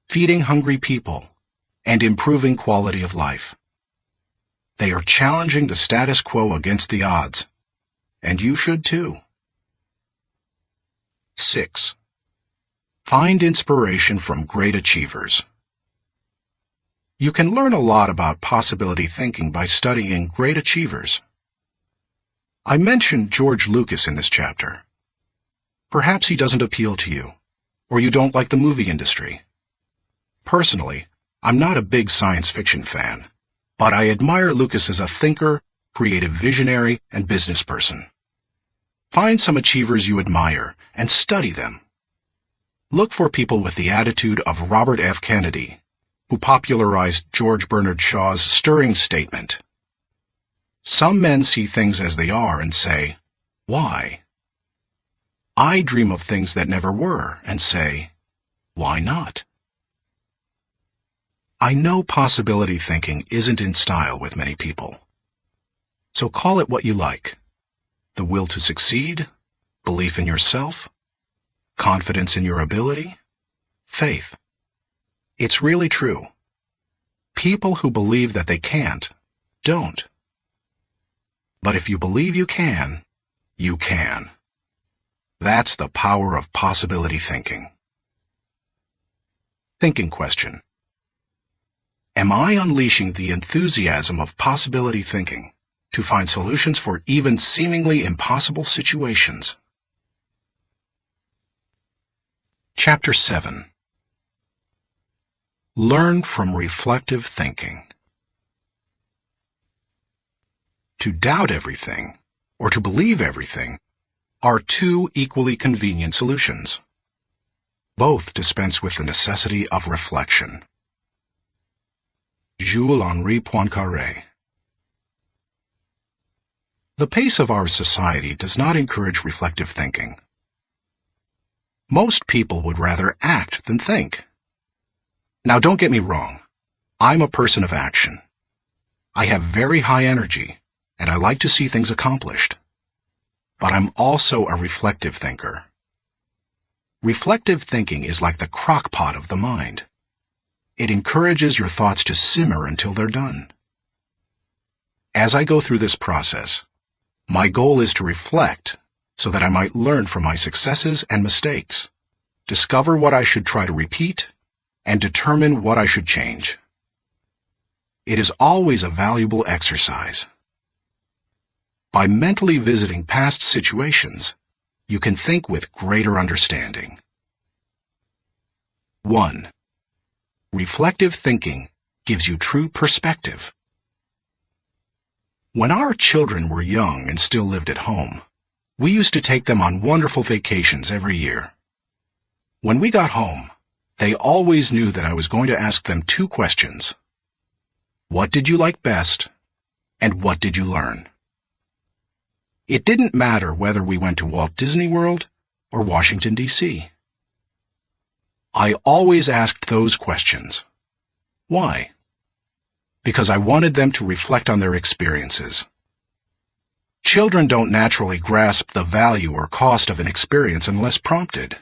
A: feeding hungry people, and improving quality of life. They are challenging the status quo against the odds, and you should too. 6. Find inspiration from great achievers. You can learn a lot about possibility thinking by studying great achievers. I mentioned George Lucas in this chapter. Perhaps he doesn't appeal to you, or you don't like the movie industry. Personally, I'm not a big science fiction fan, but I admire Lucas as a thinker, creative visionary, and business person. Find some achievers you admire and study them. Look for people with the attitude of Robert F. Kennedy, who popularized George Bernard Shaw's stirring statement. Some men see things as they are and say, why? I dream of things that never were and say, why not? I know possibility thinking isn't in style with many people. So call it what you like. The will to succeed, belief in yourself, confidence in your ability, faith. It's really true. People who believe that they can't, don't. But if you believe you can, you can. That's the power of possibility thinking. Thinking question. Am I unleashing the enthusiasm of possibility thinking to find solutions for even seemingly impossible situations? Chapter 7. Learn from reflective thinking. To doubt everything, or to believe everything, are two equally convenient solutions. Both dispense with the necessity of reflection. Jules-Henri Poincaré. The pace of our society does not encourage reflective thinking. Most people would rather act than think. Now, don't get me wrong. I'm a person of action. I have very high energy, and I like to see things accomplished. But I'm also a reflective thinker. Reflective thinking is like the crock pot of the mind. It encourages your thoughts to simmer until they're done. As I go through this process, my goal is to reflect so that I might learn from my successes and mistakes, discover what I should try to repeat, and determine what I should change. It is always a valuable exercise. By mentally visiting past situations, you can think with greater understanding. 1. Reflective thinking gives you true perspective. When our children were young and still lived at home, we used to take them on wonderful vacations every year. When we got home, they always knew that I was going to ask them two questions. What did you like best, and what did you learn? It didn't matter whether we went to Walt Disney World or Washington, D.C. I always asked those questions. Why? Because I wanted them to reflect on their experiences. Children don't naturally grasp the value or cost of an experience unless prompted.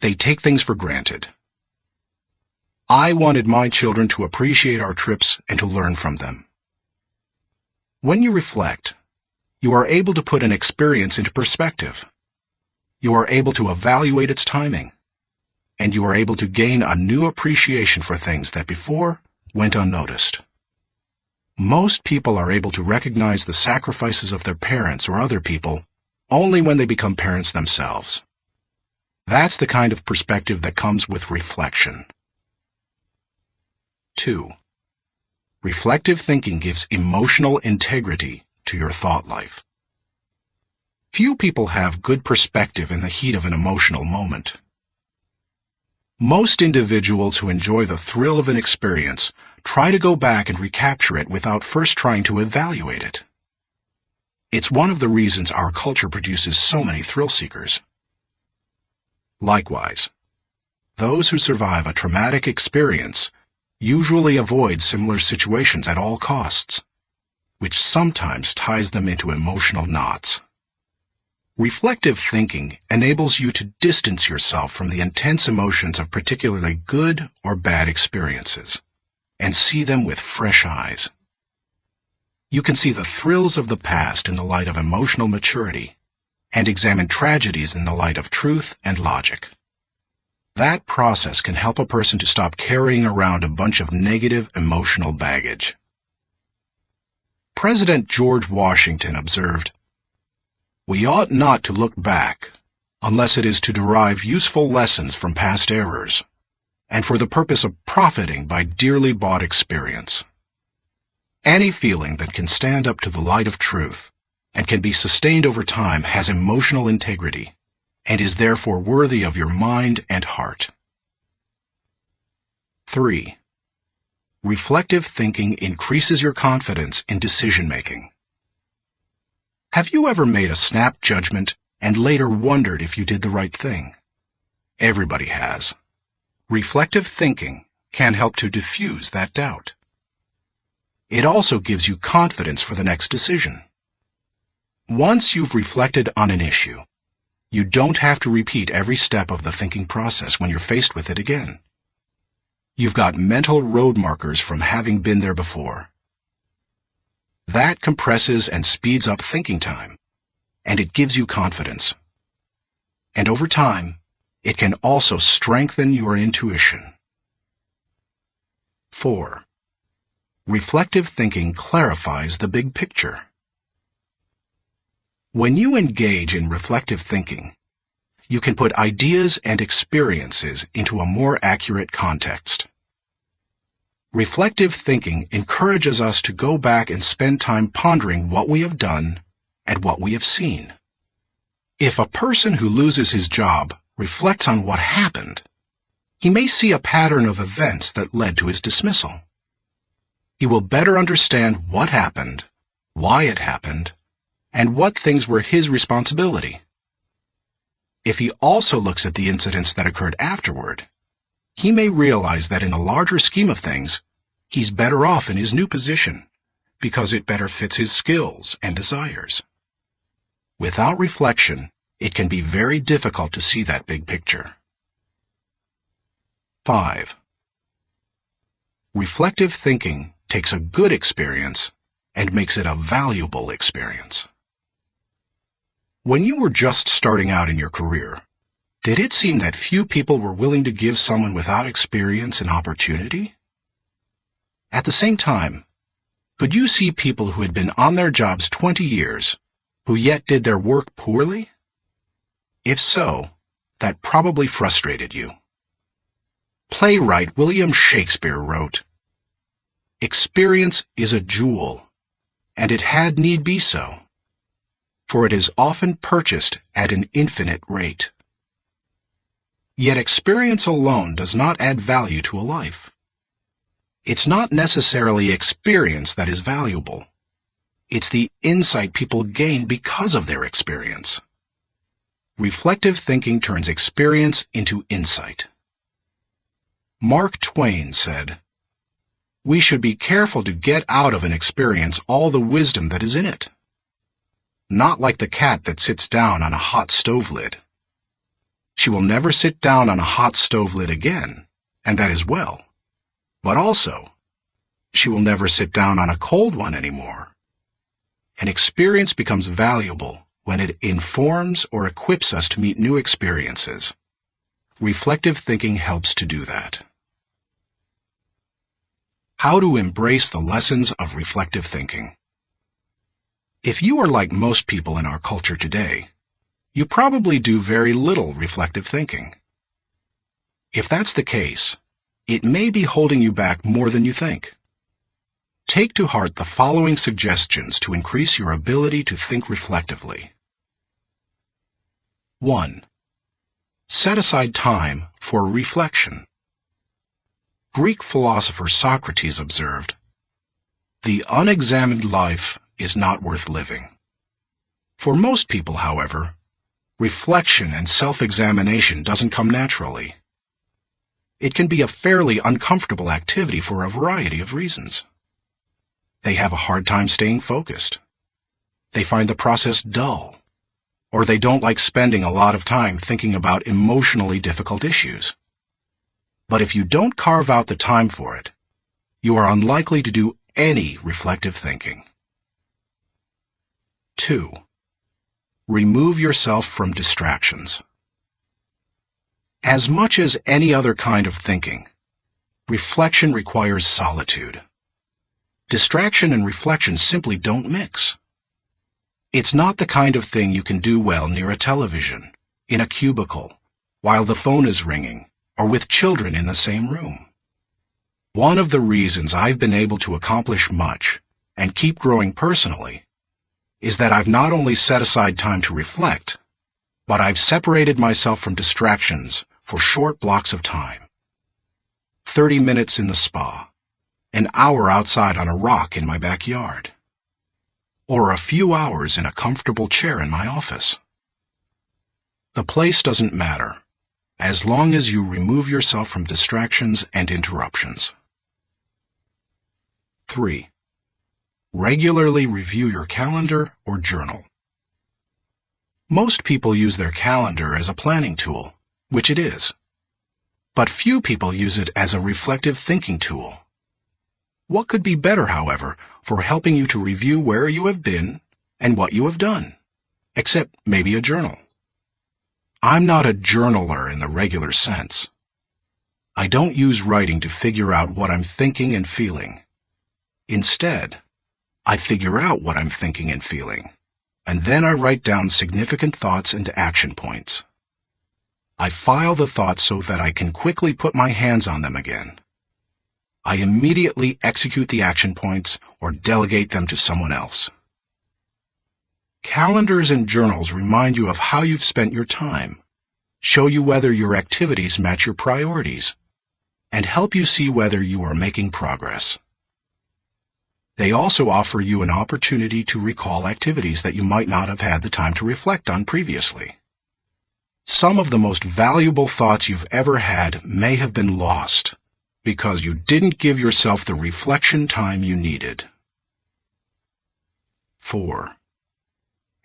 A: They take things for granted. I wanted my children to appreciate our trips and to learn from them. When you reflect, you are able to put an experience into perspective. You are able to evaluate its timing, and you are able to gain a new appreciation for things that before went unnoticed. Most people are able to recognize the sacrifices of their parents or other people only when they become parents themselves. That's the kind of perspective that comes with reflection. 2. Reflective thinking gives emotional integrity to your thought life. Few people have good perspective in the heat of an emotional moment. Most individuals who enjoy the thrill of an experience try to go back and recapture it without first trying to evaluate it. It's one of the reasons our culture produces so many thrill seekers. Likewise, those who survive a traumatic experience usually avoid similar situations at all costs, which sometimes ties them into emotional knots. Reflective thinking enables you to distance yourself from the intense emotions of particularly good or bad experiences and see them with fresh eyes. You can see the thrills of the past in the light of emotional maturity and examine tragedies in the light of truth and logic. That process can help a person to stop carrying around a bunch of negative emotional baggage. President George Washington observed, "We ought not to look back unless it is to derive useful lessons from past errors, and for the purpose of profiting by dearly bought experience. Any feeling that can stand up to the light of truth and can be sustained over time has emotional integrity and is therefore worthy of your mind and heart." 3. Reflective thinking increases your confidence in decision-making. Have you ever made a snap judgment and later wondered if you did the right thing? Everybody has. Reflective thinking can help to diffuse that doubt. It also gives you confidence for the next decision. Once you've reflected on an issue, you don't have to repeat every step of the thinking process when you're faced with it again. You've got mental road markers from having been there before. That compresses and speeds up thinking time, and it gives you confidence. And over time, it can also strengthen your intuition. 4. Reflective thinking clarifies the big picture. When you engage in reflective thinking, you can put ideas and experiences into a more accurate context. Reflective thinking encourages us to go back and spend time pondering what we have done and what we have seen. If a person who loses his job reflects on what happened, he may see a pattern of events that led to his dismissal. He will better understand what happened, why it happened, and what things were his responsibility. If he also looks at the incidents that occurred afterward, he may realize that in the larger scheme of things, he's better off in his new position because it better fits his skills and desires. Without reflection, it can be very difficult to see that big picture. 5. Reflective thinking takes a good experience and makes it a valuable experience. When you were just starting out in your career, did it seem that few people were willing to give someone without experience an opportunity? At the same time, could you see people who had been on their jobs 20 years, who yet did their work poorly? If so, that probably frustrated you. Playwright William Shakespeare wrote, "Experience is a jewel, and it had need be so, for it is often purchased at an infinite rate." Yet experience alone does not add value to a life. It's not necessarily experience that is valuable. It's the insight people gain because of their experience. Reflective thinking turns experience into insight. Mark Twain said, "We should be careful to get out of an experience all the wisdom that is in it. Not like the cat that sits down on a hot stove lid. She will never sit down on a hot stove lid again, and that is well. But also, she will never sit down on a cold one anymore." An experience becomes valuable when it informs or equips us to meet new experiences. Reflective thinking helps to do that. How to embrace the lessons of reflective thinking. If you are like most people in our culture today, you probably do very little reflective thinking. If that's the case, it may be holding you back more than you think. Take to heart the following suggestions to increase your ability to think reflectively. 1. Set aside time for reflection. Greek philosopher Socrates observed, "The unexamined life is not worth living." For most people, however, reflection and self-examination doesn't come naturally. It can be a fairly uncomfortable activity for a variety of reasons. They have a hard time staying focused. They find the process dull, or they don't like spending a lot of time thinking about emotionally difficult issues. But if you don't carve out the time for it, you are unlikely to do any reflective thinking. 2. Remove yourself from distractions. As much as any other kind of thinking, reflection requires solitude. Distraction and reflection simply don't mix. It's not the kind of thing you can do well near a television, in a cubicle, while the phone is ringing, or with children in the same room. One of the reasons I've been able to accomplish much and keep growing personally is that I've not only set aside time to reflect, but I've separated myself from distractions for short blocks of time. 30 minutes in the spa, an hour outside on a rock in my backyard, or a few hours in a comfortable chair in my office. The place doesn't matter, as long as you remove yourself from distractions and interruptions. 3. Regularly review your calendar or journal. Most people use their calendar as a planning tool, which it is. But few people use it as a reflective thinking tool. What could be better, however, for helping you to review where you have been and what you have done, except maybe a journal? I'm not a journaler in the regular sense. I don't use writing to figure out what I'm thinking and feeling. Instead, I figure out what I'm thinking and feeling, and then I write down significant thoughts and action points. I file the thoughts so that I can quickly put my hands on them again. I immediately execute the action points or delegate them to someone else. Calendars and journals remind you of how you've spent your time, show you whether your activities match your priorities, and help you see whether you are making progress. They also offer you an opportunity to recall activities that you might not have had the time to reflect on previously. Some of the most valuable thoughts you've ever had may have been lost because you didn't give yourself the reflection time you needed. 4.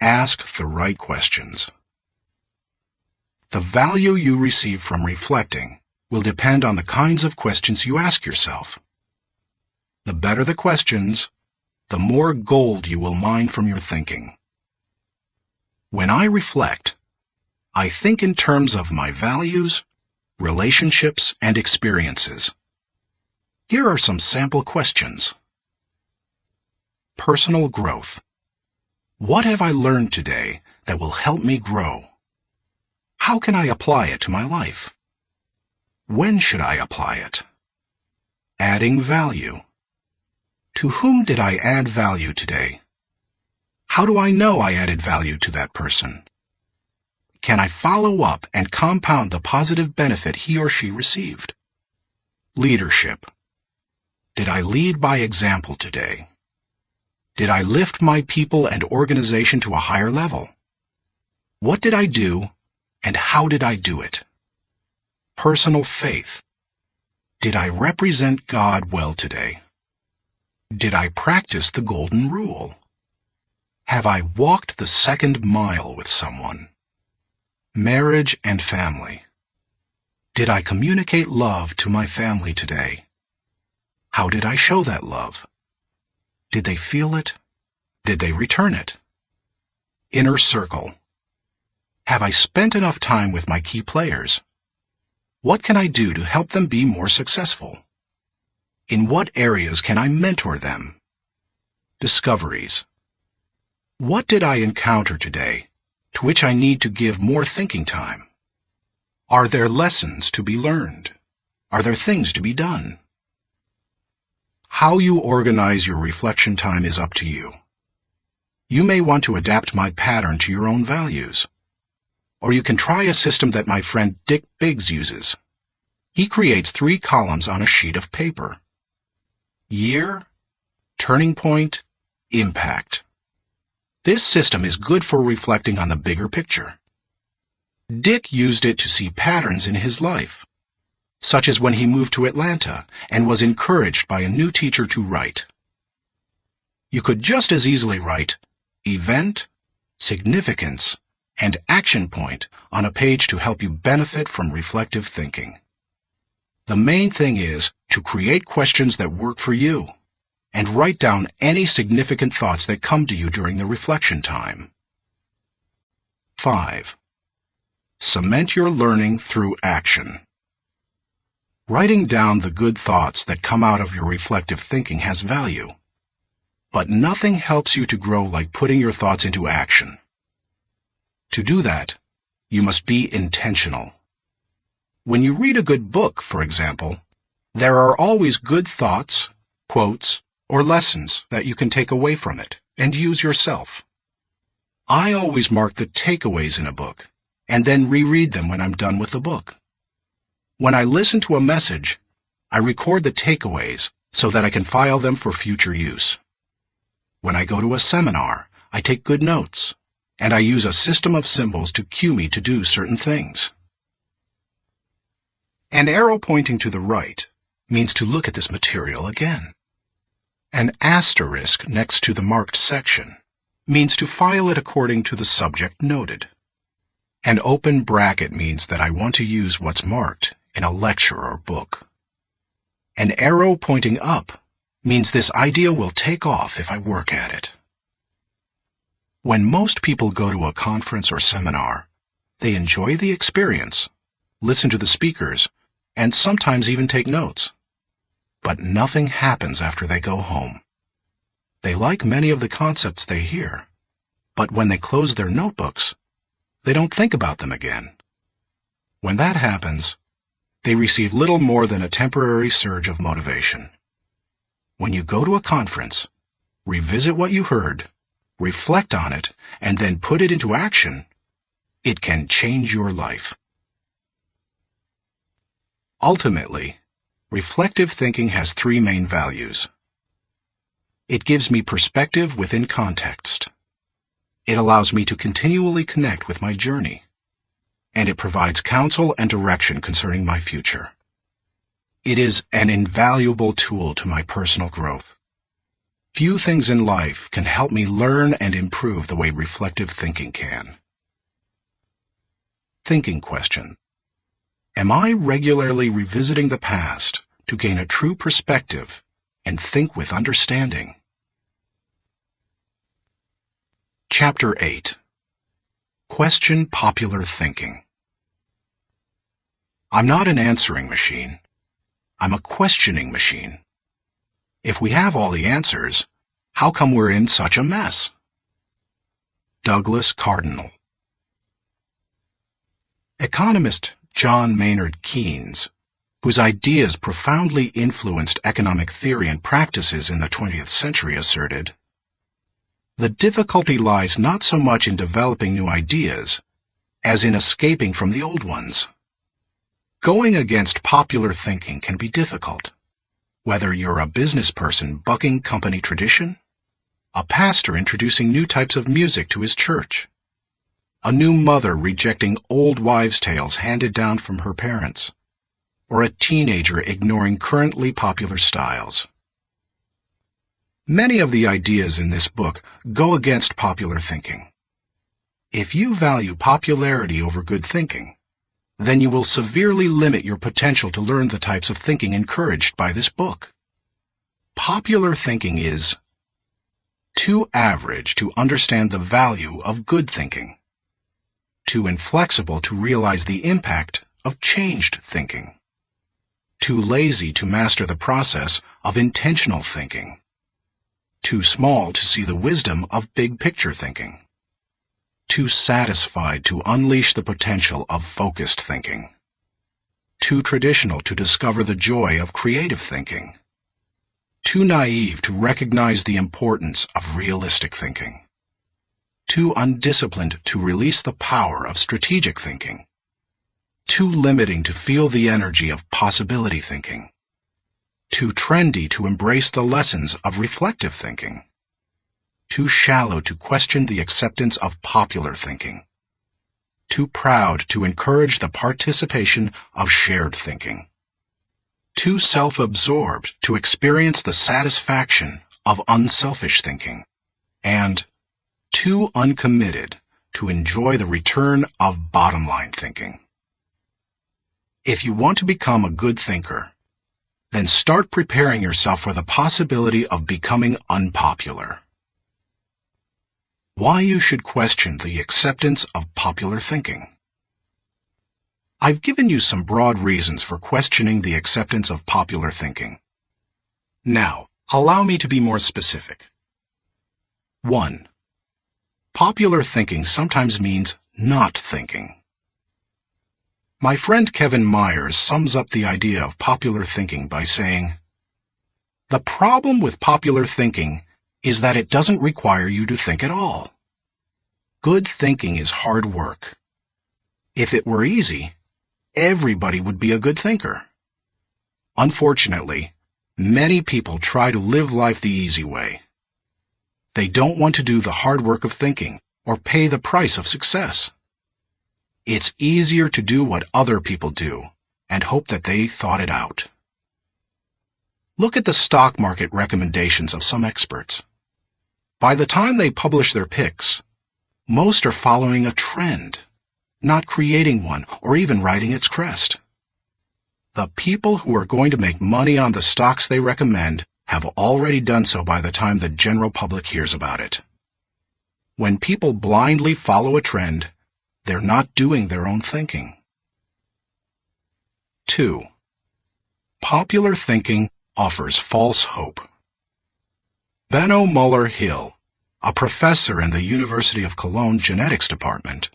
A: Ask the right questions. The value you receive from reflecting will depend on the kinds of questions you ask yourself. The better the questions, the more gold you will mine from your thinking. When I reflect, I think in terms of my values, relationships, and experiences. Here are some sample questions. Personal growth. What have I learned today that will help me grow? How can I apply it to my life? When should I apply it? Adding value. To whom did I add value today? How do I know I added value to that person? Can I follow up and compound the positive benefit he or she received? Leadership. Did I lead by example today? Did I lift my people and organization to a higher level? What did I do, and how did I do it? Personal faith. Did I represent God well today? Did I practice the golden rule? Have I walked the second mile with someone? Marriage and family. Did I communicate love to my family today? How did I show that love? Did they feel it? Did they return it? Inner circle. Have I spent enough time with my key players? What can I do to help them be more successful? In what areas can I mentor them? Discoveries. What did I encounter today, to which I need to give more thinking time? Are there lessons to be learned? Are there things to be done? How you organize your reflection time is up to you. You may want to adapt my pattern to your own values. Or you can try a system that my friend Dick Biggs uses. He creates 3 columns on a sheet of paper. Year, turning point, impact. This system is good for reflecting on the bigger picture. Dick used it to see patterns in his life, such as when he moved to Atlanta and was encouraged by a new teacher to write. You could just as easily write event, significance, and action point on a page to help you benefit from reflective thinking. The main thing is to create questions that work for you, and write down any significant thoughts that come to you during the reflection time. 5. Cement your learning through action. Writing down the good thoughts that come out of your reflective thinking has value. But nothing helps you to grow like putting your thoughts into action. To do that, you must be intentional. When you read a good book, for example, there are always good thoughts, quotes, or lessons that you can take away from it and use yourself. I always mark the takeaways in a book and then reread them when I'm done with the book. When I listen to a message, I record the takeaways so that I can file them for future use. When I go to a seminar, I take good notes, and I use a system of symbols to cue me to do certain things. An arrow pointing to the right means to look at this material again. An asterisk next to the marked section means to file it according to the subject noted. An open bracket means that I want to use what's marked in a lecture or book. An arrow pointing up means this idea will take off if I work at it. When most people go to a conference or seminar, they enjoy the experience, listen to the speakers, and sometimes even take notes. But nothing happens after they go home. They like many of the concepts they hear, but when they close their notebooks, they don't think about them again. When that happens, they receive little more than a temporary surge of motivation. When you go to a conference, revisit what you heard, reflect on it, and then put it into action, it can change your life. Ultimately, reflective thinking has three main values. It gives me perspective within context. It allows me to continually connect with my journey. And it provides counsel and direction concerning my future. It is an invaluable tool to my personal growth. Few things in life can help me learn and improve the way reflective thinking can. Thinking question. Am I regularly revisiting the past to gain a true perspective and think with understanding? Chapter 8. Question popular thinking. I'm not an answering machine. I'm a questioning machine. If we have all the answers, how come we're in such a mess? Douglas Cardinal. Economist John Maynard Keynes, whose ideas profoundly influenced economic theory and practices in the 20th century, asserted, "The difficulty lies not so much in developing new ideas as in escaping from the old ones." Going against popular thinking can be difficult, whether you're a business person bucking company tradition, a pastor introducing new types of music to his church, a new mother rejecting old wives' tales handed down from her parents, or a teenager ignoring currently popular styles. Many of the ideas in this book go against popular thinking. If you value popularity over good thinking, then you will severely limit your potential to learn the types of thinking encouraged by this book. Popular thinking is too average to understand the value of good thinking, too inflexible to realize the impact of changed thinking, too lazy to master the process of intentional thinking, too small to see the wisdom of big-picture thinking, too satisfied to unleash the potential of focused thinking, too traditional to discover the joy of creative thinking, too naive to recognize the importance of realistic thinking, too undisciplined to release the power of strategic thinking, too limiting to feel the energy of possibility thinking, too trendy to embrace the lessons of reflective thinking, too shallow to question the acceptance of popular thinking, too proud to encourage the participation of shared thinking, too self-absorbed to experience the satisfaction of unselfish thinking, and too uncommitted to enjoy the return of bottom-line thinking. If you want to become a good thinker, then start preparing yourself for the possibility of becoming unpopular. Why you should question the acceptance of popular thinking. I've given you some broad reasons for questioning the acceptance of popular thinking. Now, allow me to be more specific. 1. Popular thinking sometimes means not thinking. My friend Kevin Myers sums up the idea of popular thinking by saying, "The problem with popular thinking is that it doesn't require you to think at all. Good thinking is hard work. If it were easy, everybody would be a good thinker. Unfortunately, many people try to live life the easy way. They don't want to do the hard work of thinking or pay the price of success. It's easier to do what other people do and hope that they thought it out." Look at the stock market recommendations of some experts. By the time they publish their picks, most are following a trend, not creating one or even riding its crest. The people who are going to make money on the stocks they recommend have already done so by the time the general public hears about it. When people blindly follow a trend, they're not doing their own thinking. 2. Popular thinking offers false hope. Benno Muller-Hill, a professor in the University of Cologne Genetics Department,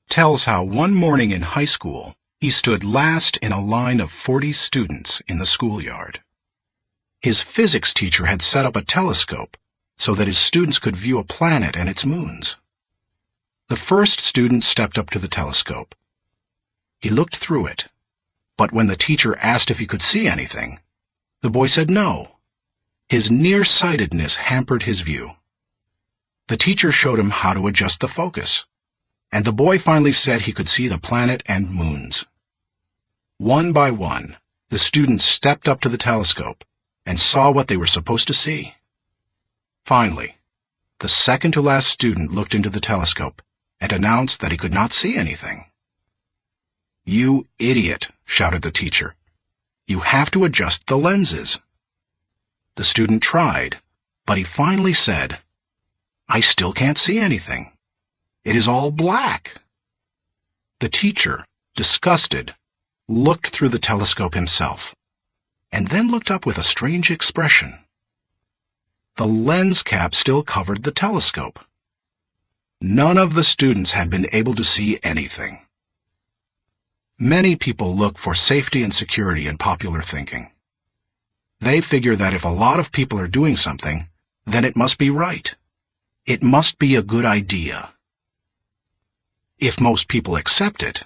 A: tells how one morning in high school he stood last in a line of 40 students in the schoolyard. His physics teacher had set up a telescope so that his students could view a planet and its moons. The first student stepped up to the telescope. He looked through it, but when the teacher asked if he could see anything, the boy said no. His nearsightedness hampered his view. The teacher showed him how to adjust the focus, and the boy finally said he could see the planet and moons. One by one, the students stepped up to the telescope and saw what they were supposed to see. Finally, the second-to-last student looked into the telescope and announced that he could not see anything. "You idiot," shouted the teacher. "You have to adjust the lenses." The student tried, but he finally said, "I still can't see anything. It is all black." The teacher, disgusted, looked through the telescope himself, and then looked up with a strange expression. The lens cap still covered the telescope. None of the students had been able to see anything. Many people look for safety and security in popular thinking. They figure that if a lot of people are doing something, then it must be right. It must be a good idea. If most people accept it,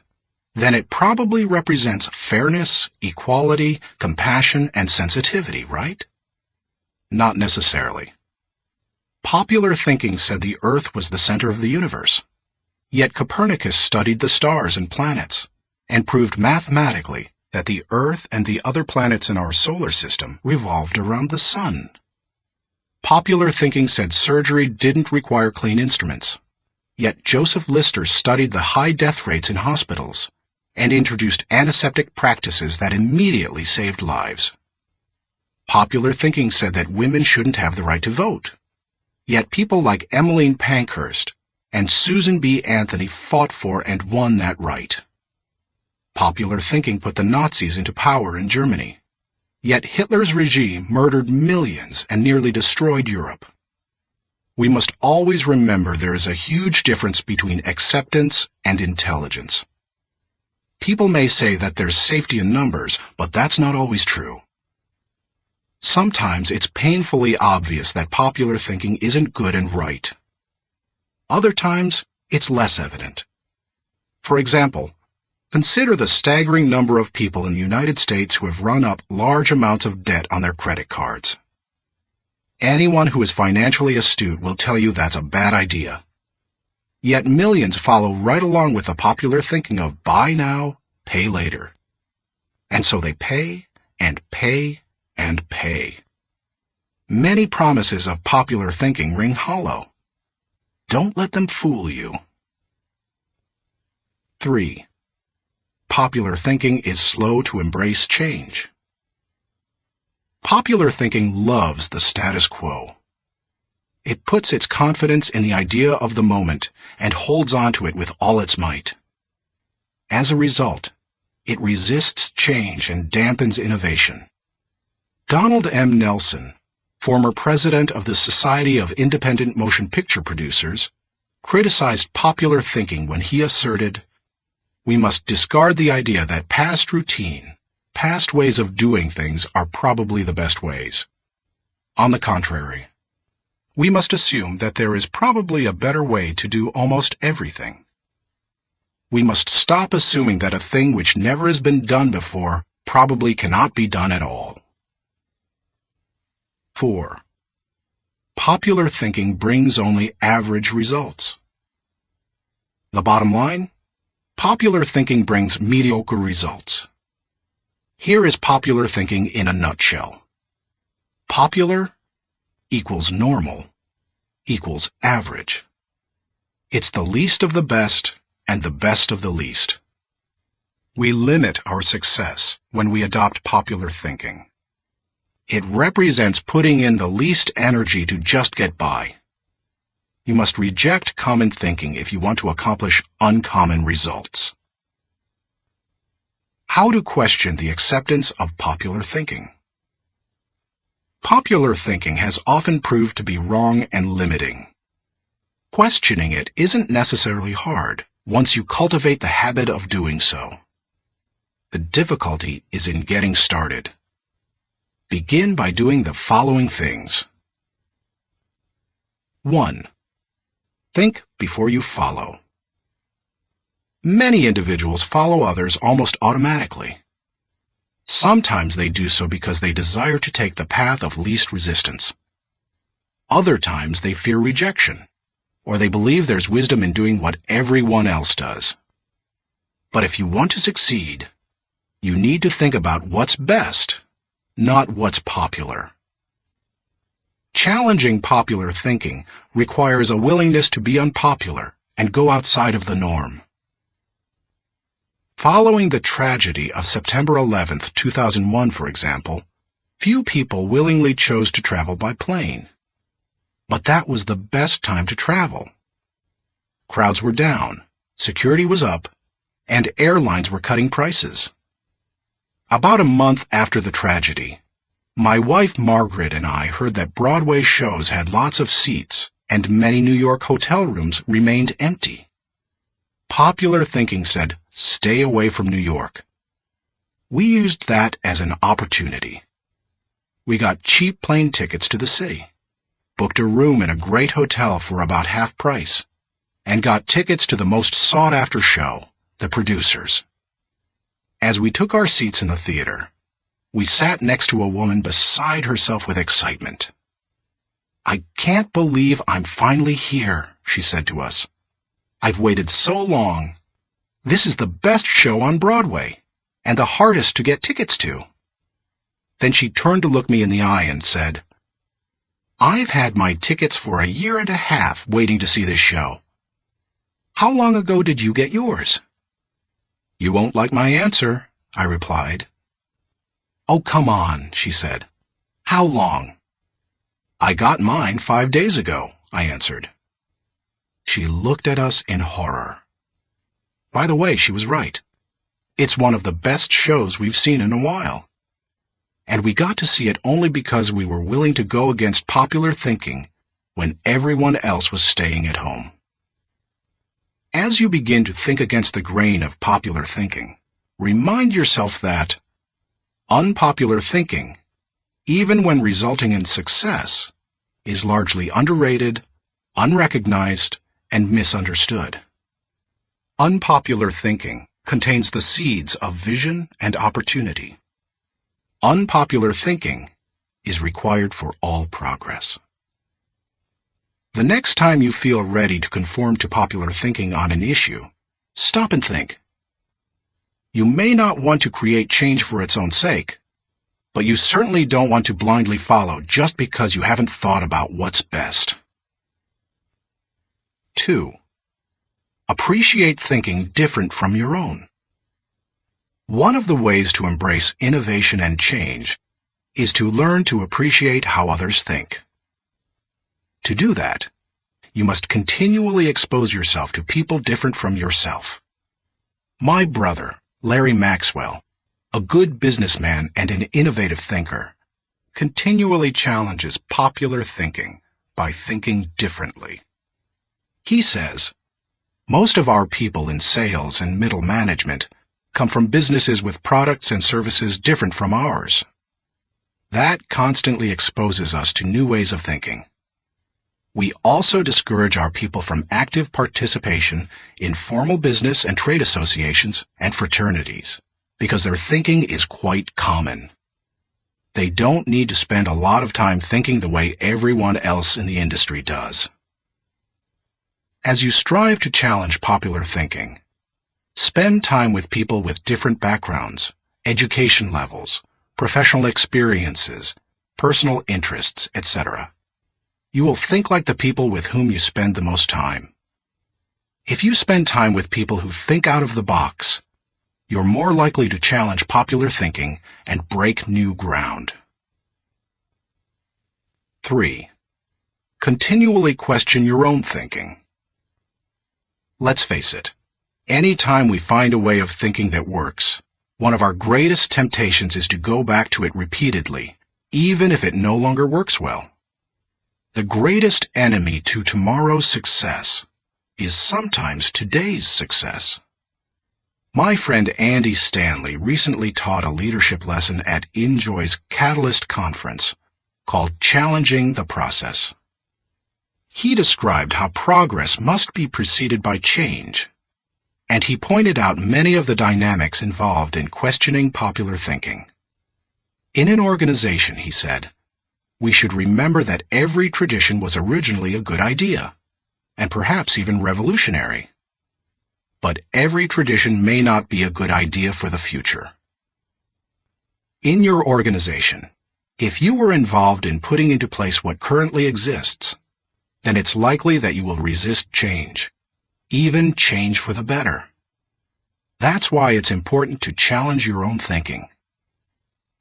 A: then it probably represents fairness, equality, compassion, and sensitivity, right? Not necessarily. Popular thinking said the Earth was the center of the universe. Yet Copernicus studied the stars and planets and proved mathematically that the Earth and the other planets in our solar system revolved around the sun. Popular thinking said surgery didn't require clean instruments. Yet Joseph Lister studied the high death rates in hospitals and introduced antiseptic practices that immediately saved lives. Popular thinking said that women shouldn't have the right to vote. Yet people like Emmeline Pankhurst and Susan B. Anthony fought for and won that right. Popular thinking put the Nazis into power in Germany. Yet Hitler's regime murdered millions and nearly destroyed Europe. We must always remember there is a huge difference between acceptance and intelligence. People may say that there's safety in numbers, but that's not always true. Sometimes it's painfully obvious that popular thinking isn't good and right. Other times, it's less evident. For example, consider the staggering number of people in the United States who have run up large amounts of debt on their credit cards. Anyone who is financially astute will tell you that's a bad idea. Yet millions follow right along with the popular thinking of buy now, pay later. And so they pay and pay and pay. Many promises of popular thinking ring hollow. Don't let them fool you. 3. Popular thinking is slow to embrace change. Popular thinking loves the status quo. It puts its confidence in the idea of the moment and holds on to it with all its might. As a result, It resists change and dampens innovation. Donald M. Nelson, former president of the Society of Independent Motion Picture Producers, criticized popular thinking when he asserted, "We must discard the idea that past routine, past ways of doing things are probably the best ways. On the contrary, we must assume that there is probably a better way to do almost everything. We must stop assuming that a thing which never has been done before probably cannot be done at all." 4. Popular thinking brings only average results. The bottom line? Popular thinking brings mediocre results. Here is popular thinking in a nutshell. Popular equals normal equals average. It's the least of the best and the best of the least. We limit our success when we adopt popular thinking. It represents putting in the least energy to just get by. You must reject common thinking if you want to accomplish uncommon results. How to question the acceptance of popular thinking. Popular thinking has often proved to be wrong and limiting. Questioning it isn't necessarily hard once you cultivate the habit of doing so. The difficulty is in getting started. Begin by doing the following things. 1. Think before you follow. Many individuals follow others almost automatically. Sometimes they do so because they desire to take the path of least resistance. Other times they fear rejection, or they believe there's wisdom in doing what everyone else does. But if you want to succeed, you need to think about what's best, not what's popular. Challenging popular thinking requires a willingness to be unpopular and go outside of the norm. Following the tragedy of September 11, 2001, for example, few people willingly chose to travel by plane. But that was the best time to travel. Crowds were down, security was up, and airlines were cutting prices. About a month after the tragedy, my wife Margaret and I heard that Broadway shows had lots of seats and many New York hotel rooms remained empty. Popular thinking said, "Stay away from New York." We used that as an opportunity. We got cheap plane tickets to the city, booked a room in a great hotel for about half price, and got tickets to the most sought-after show, The Producers. As we took our seats in the theater, we sat next to a woman beside herself with excitement. "I can't believe I'm finally here," she said to us. "I've waited so long. This is the best show on Broadway, and the hardest to get tickets to." Then she turned to look me in the eye and said, "I've had my tickets for a year and a half waiting to see this show. How long ago did you get yours?" "You won't like my answer," I replied. "Oh, come on," she said. "How long?" "I got mine 5 days ago," I answered. She looked at us in horror. By the way, she was right. It's one of the best shows we've seen in a while. And we got to see it only because we were willing to go against popular thinking when everyone else was staying at home. As you begin to think against the grain of popular thinking, remind yourself that unpopular thinking, even when resulting in success, is largely underrated, unrecognized, and misunderstood. Unpopular thinking contains the seeds of vision and opportunity. Unpopular thinking is required for all progress. The next time you feel ready to conform to popular thinking on an issue, stop and think. You may not want to create change for its own sake, but you certainly don't want to blindly follow just because you haven't thought about what's best. 2. Appreciate thinking different from your own. One of the ways to embrace innovation and change is to learn to appreciate how others think. To do that, you must continually expose yourself to people different from yourself. My brother, Larry Maxwell, a good businessman and an innovative thinker, continually challenges popular thinking by thinking differently. He says, most of our people in sales and middle management come from businesses with products and services different from ours. That constantly exposes us to new ways of thinking. We also discourage our people from active participation in formal business and trade associations and fraternities because their thinking is quite common. They don't need to spend a lot of time thinking the way everyone else in the industry does. As you strive to challenge popular thinking, spend time with people with different backgrounds, education levels, professional experiences, personal interests, etc. You will think like the people with whom you spend the most time. If you spend time with people who think out of the box, you're more likely to challenge popular thinking and break new ground. 3. Continually question your own thinking. Let's face it, any time we find a way of thinking that works, one of our greatest temptations is to go back to it repeatedly, even if it no longer works well. The greatest enemy to tomorrow's success is sometimes today's success. My friend Andy Stanley recently taught a leadership lesson at Enjoy's Catalyst Conference called Challenging the Process. He described how progress must be preceded by change, and he pointed out many of the dynamics involved in questioning popular thinking. In an organization, he said, we should remember that every tradition was originally a good idea, and perhaps even revolutionary. But every tradition may not be a good idea for the future. In your organization, if you were involved in putting into place what currently exists, then it's likely that you will resist change, even change for the better. That's why it's important to challenge your own thinking.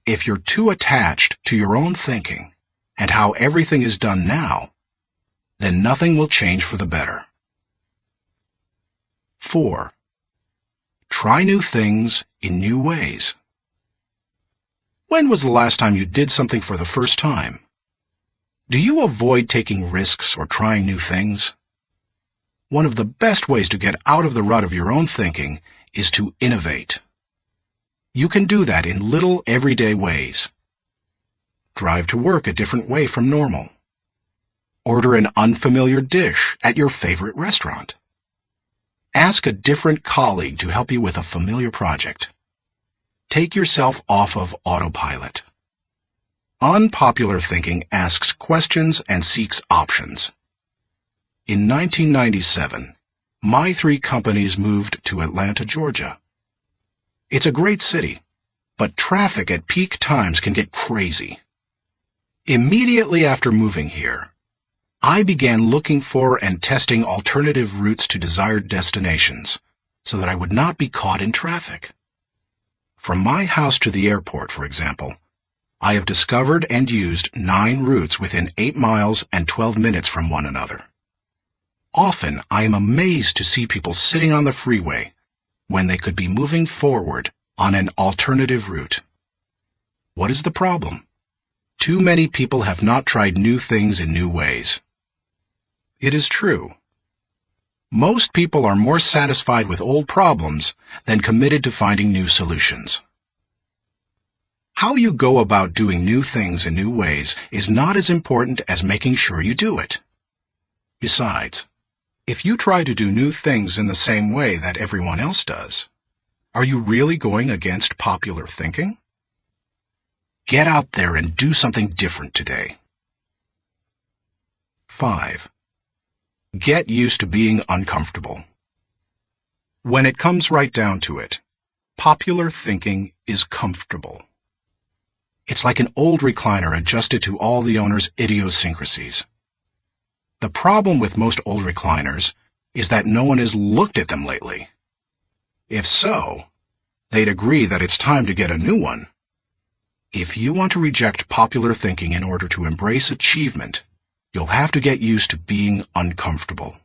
A: If you're too attached to your own thinking and how everything is done now, then nothing will change for the better. 4. Try new things in new ways. When was the last time you did something for the first time? Do you avoid taking risks or trying new things? One of the best ways to get out of the rut of your own thinking is to innovate. You can do that in little everyday ways. Drive to work a different way from normal. Order an unfamiliar dish at your favorite restaurant. Ask a different colleague to help you with a familiar project. Take yourself off of autopilot. Unpopular thinking asks questions and seeks options. In 1997, my 3 companies moved to Atlanta, Georgia. It's a great city, but traffic at peak times can get crazy. Immediately after moving here, I began looking for and testing alternative routes to desired destinations so that I would not be caught in traffic. From my house to the airport, for example, I have discovered and used 9 routes within 8 miles and 12 minutes from one another. Often, I am amazed to see people sitting on the freeway when they could be moving forward on an alternative route. What is the problem? Too many people have not tried new things in new ways. It is true. Most people are more satisfied with old problems than committed to finding new solutions. How you go about doing new things in new ways is not as important as making sure you do it. Besides, if you try to do new things in the same way that everyone else does, are you really going against popular thinking? Get out there and do something different today. 5. Get used to being uncomfortable. When it comes right down to it, popular thinking is comfortable. It's like an old recliner adjusted to all the owner's idiosyncrasies. The problem with most old recliners is that no one has looked at them lately. If so, they'd agree that it's time to get a new one. If you want to reject popular thinking in order to embrace achievement, you'll have to get used to being uncomfortable.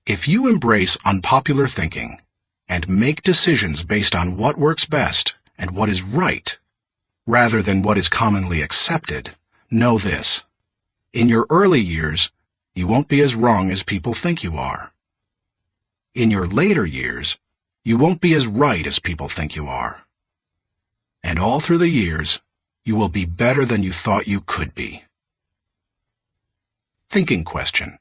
A: If you embrace unpopular thinking, and make decisions based on what works best and what is right, rather than what is commonly accepted, know this: in your early years, you won't be as wrong as people think you are. In your later years, you won't be as right as people think you are. And all through the years, you will be better than you thought you could be. Thinking question.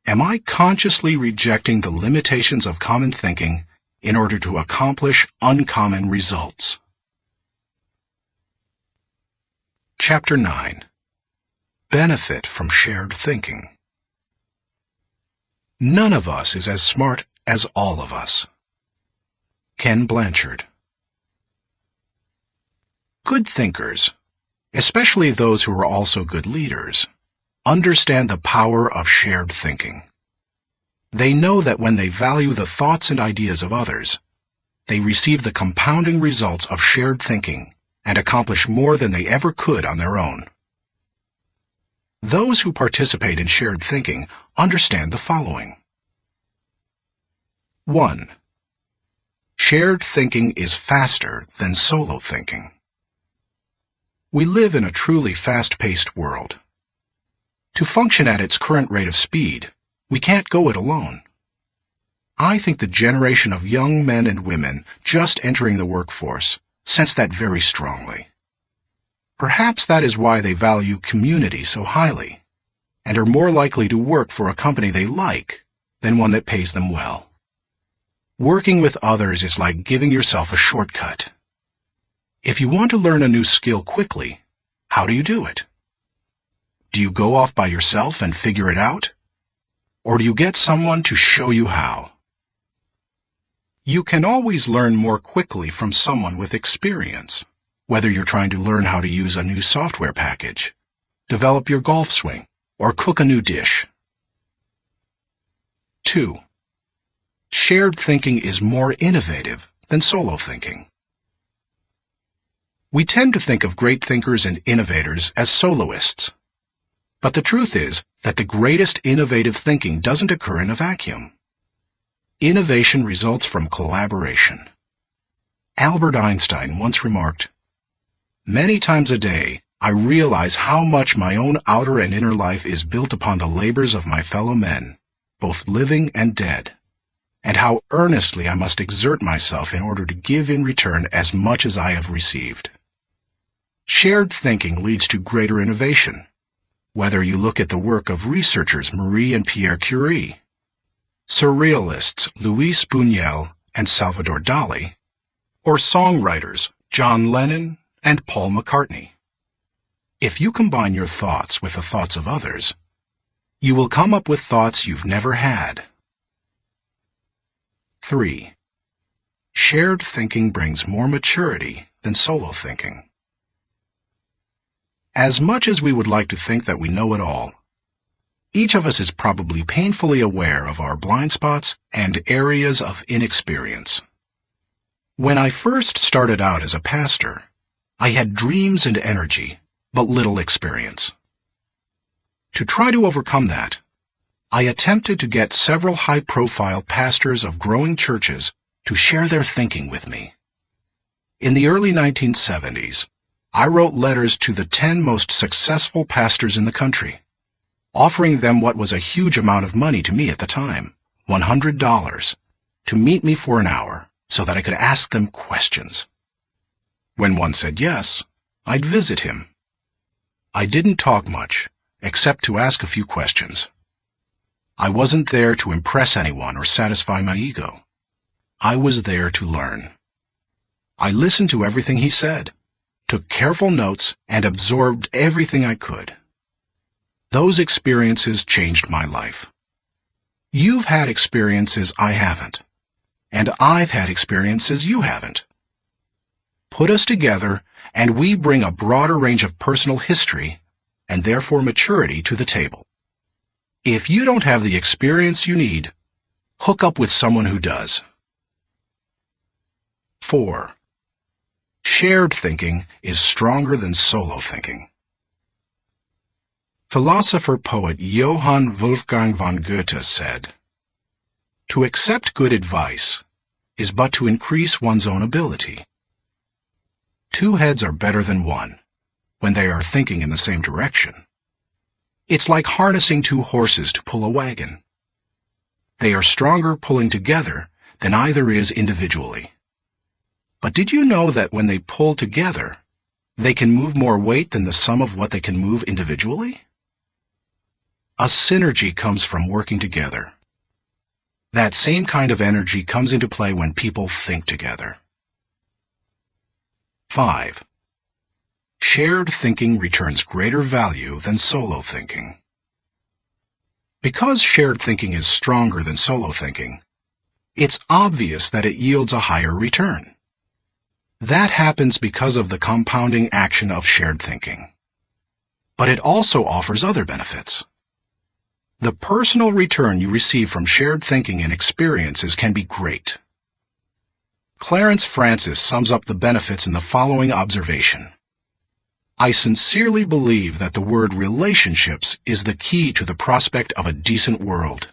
A: Am I consciously rejecting the limitations of common thinking in order to accomplish uncommon results? Chapter 9. Benefit from shared thinking. None of us is as smart as all of us. Ken Blanchard. Good thinkers, especially those who are also good leaders, understand the power of shared thinking. They know that when they value the thoughts and ideas of others, they receive the compounding results of shared thinking and accomplish more than they ever could on their own. Those who participate in shared thinking understand the following. 1. Shared thinking is faster than solo thinking. We live in a truly fast-paced world. To function at its current rate of speed, we can't go it alone. I think the generation of young men and women just entering the workforce sense that very strongly. Perhaps that is why they value community so highly, and are more likely to work for a company they like than one that pays them well. Working with others is like giving yourself a shortcut. If you want to learn a new skill quickly, how do you do it? Do you go off by yourself and figure it out? Or do you get someone to show you how? You can always learn more quickly from someone with experience, whether you're trying to learn how to use a new software package, develop your golf swing, or cook a new dish. 2. Shared thinking is more innovative than solo thinking. We tend to think of great thinkers and innovators as soloists. But the truth is that the greatest innovative thinking doesn't occur in a vacuum. Innovation results from collaboration. Albert Einstein once remarked, "Many times a day, I realize how much my own outer and inner life is built upon the labors of my fellow men, both living and dead, and how earnestly I must exert myself in order to give in return as much as I have received." Shared thinking leads to greater innovation. Whether you look at the work of researchers Marie and Pierre Curie, surrealists Luis Buñuel and Salvador Dali, or songwriters John Lennon and Paul McCartney. If you combine your thoughts with the thoughts of others, you will come up with thoughts you've never had. 3. Shared thinking brings more maturity than solo thinking. As much as we would like to think that we know it all, each of us is probably painfully aware of our blind spots and areas of inexperience. When I first started out as a pastor, I had dreams and energy, but little experience. To try to overcome that, I attempted to get several high-profile pastors of growing churches to share their thinking with me. In the early 1970s, I wrote letters to the 10 most successful pastors in the country, offering them what was a huge amount of money to me at the time, $100, to meet me for an hour so that I could ask them questions. When one said yes, I'd visit him. I didn't talk much, except to ask a few questions. I wasn't there to impress anyone or satisfy my ego. I was there to learn. I listened to everything he said, took careful notes, and absorbed everything I could. Those experiences changed my life. You've had experiences I haven't, and I've had experiences you haven't. Put us together, and we bring a broader range of personal history, and therefore maturity, to the table. If you don't have the experience you need, hook up with someone who does. 4. Shared thinking is stronger than solo thinking. Philosopher-poet Johann Wolfgang von Goethe said, To accept good advice is but to increase one's own ability. Two heads are better than one when they are thinking in the same direction. It's like harnessing two horses to pull a wagon. They are stronger pulling together than either is individually. But did you know that when they pull together, they can move more weight than the sum of what they can move individually? A synergy comes from working together. That same kind of energy comes into play when people think together. 5. Shared thinking returns greater value than solo thinking. Because shared thinking is stronger than solo thinking, it's obvious that it yields a higher return. That happens because of the compounding action of shared thinking. But it also offers other benefits. The personal return you receive from shared thinking and experiences can be great. Clarence Francis sums up the benefits in the following observation. I sincerely believe that the word relationships is the key to the prospect of a decent world.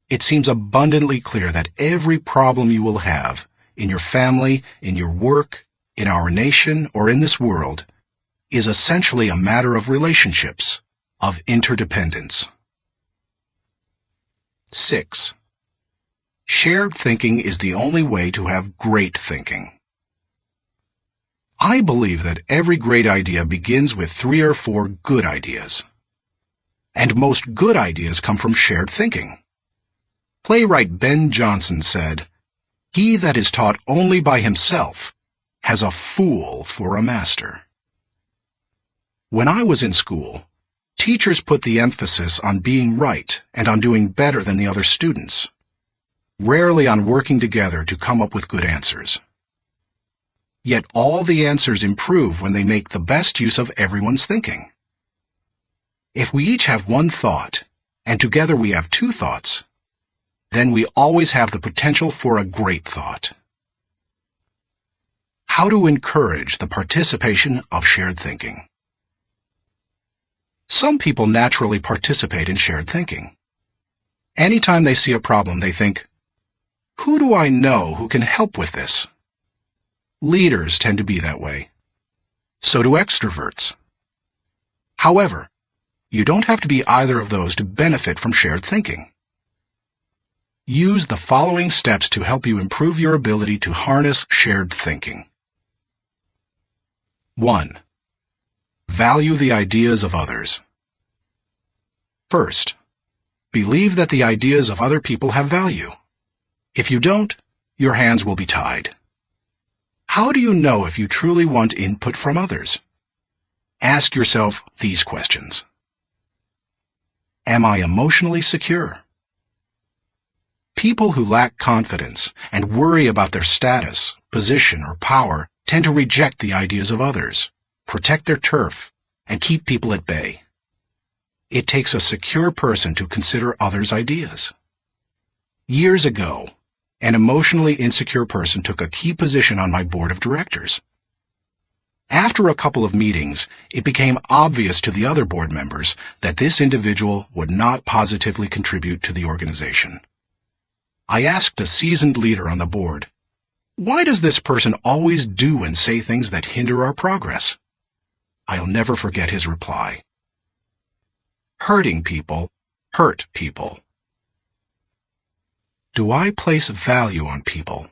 A: It seems abundantly clear that every problem you will have, in your family, in your work, in our nation, or in this world, is essentially a matter of relationships, of interdependence. 6. Shared thinking is the only way to have great thinking. I believe that every great idea begins with 3 or 4 good ideas. And most good ideas come from shared thinking. Playwright Ben Jonson said, "He that is taught only by himself has a fool for a master." When I was in school, teachers put the emphasis on being right and on doing better than the other students, rarely on working together to come up with good answers. Yet all the answers improve when they make the best use of everyone's thinking. If we each have one thought, and together we have 2 thoughts, then we always have the potential for a great thought. How to encourage the participation of shared thinking. Some people naturally participate in shared thinking. Anytime they see a problem, they think, "Who do I know who can help with this?" Leaders tend to be that way. So do extroverts. However, you don't have to be either of those to benefit from shared thinking. Use the following steps to help you improve your ability to harness shared thinking. 1. Value the ideas of others. First, believe that the ideas of other people have value. If you don't, your hands will be tied. How do you know if you truly want input from others? Ask yourself these questions. Am I emotionally secure? People who lack confidence and worry about their status, position, or power tend to reject the ideas of others, protect their turf, and keep people at bay. It takes a secure person to consider others' ideas. Years ago, an emotionally insecure person took a key position on my board of directors. After a couple of meetings, it became obvious to the other board members that this individual would not positively contribute to the organization. I asked a seasoned leader on the board, "Why does this person always do and say things that hinder our progress?" I'll never forget his reply. Hurting people hurt people. Do I place value on people?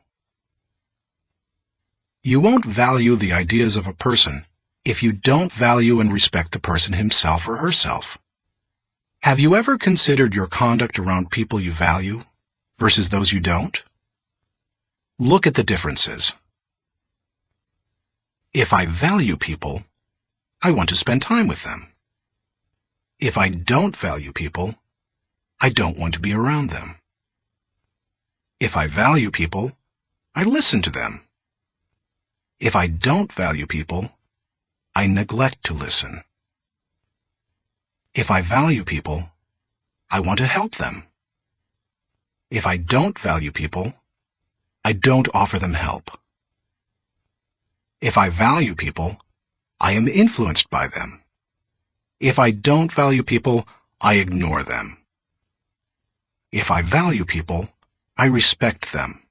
A: You won't value the ideas of a person if you don't value and respect the person himself or herself. Have you ever considered your conduct around people you value versus those you don't? Look at the differences. If I value people, I want to spend time with them. If I don't value people, I don't want to be around them. If I value people, I listen to them. If I don't value people, I neglect to listen. If I value people, I want to help them. If I don't value people, I don't offer them help. If I value people, I am influenced by them. If I don't value people, I ignore them. If I value people, I respect them.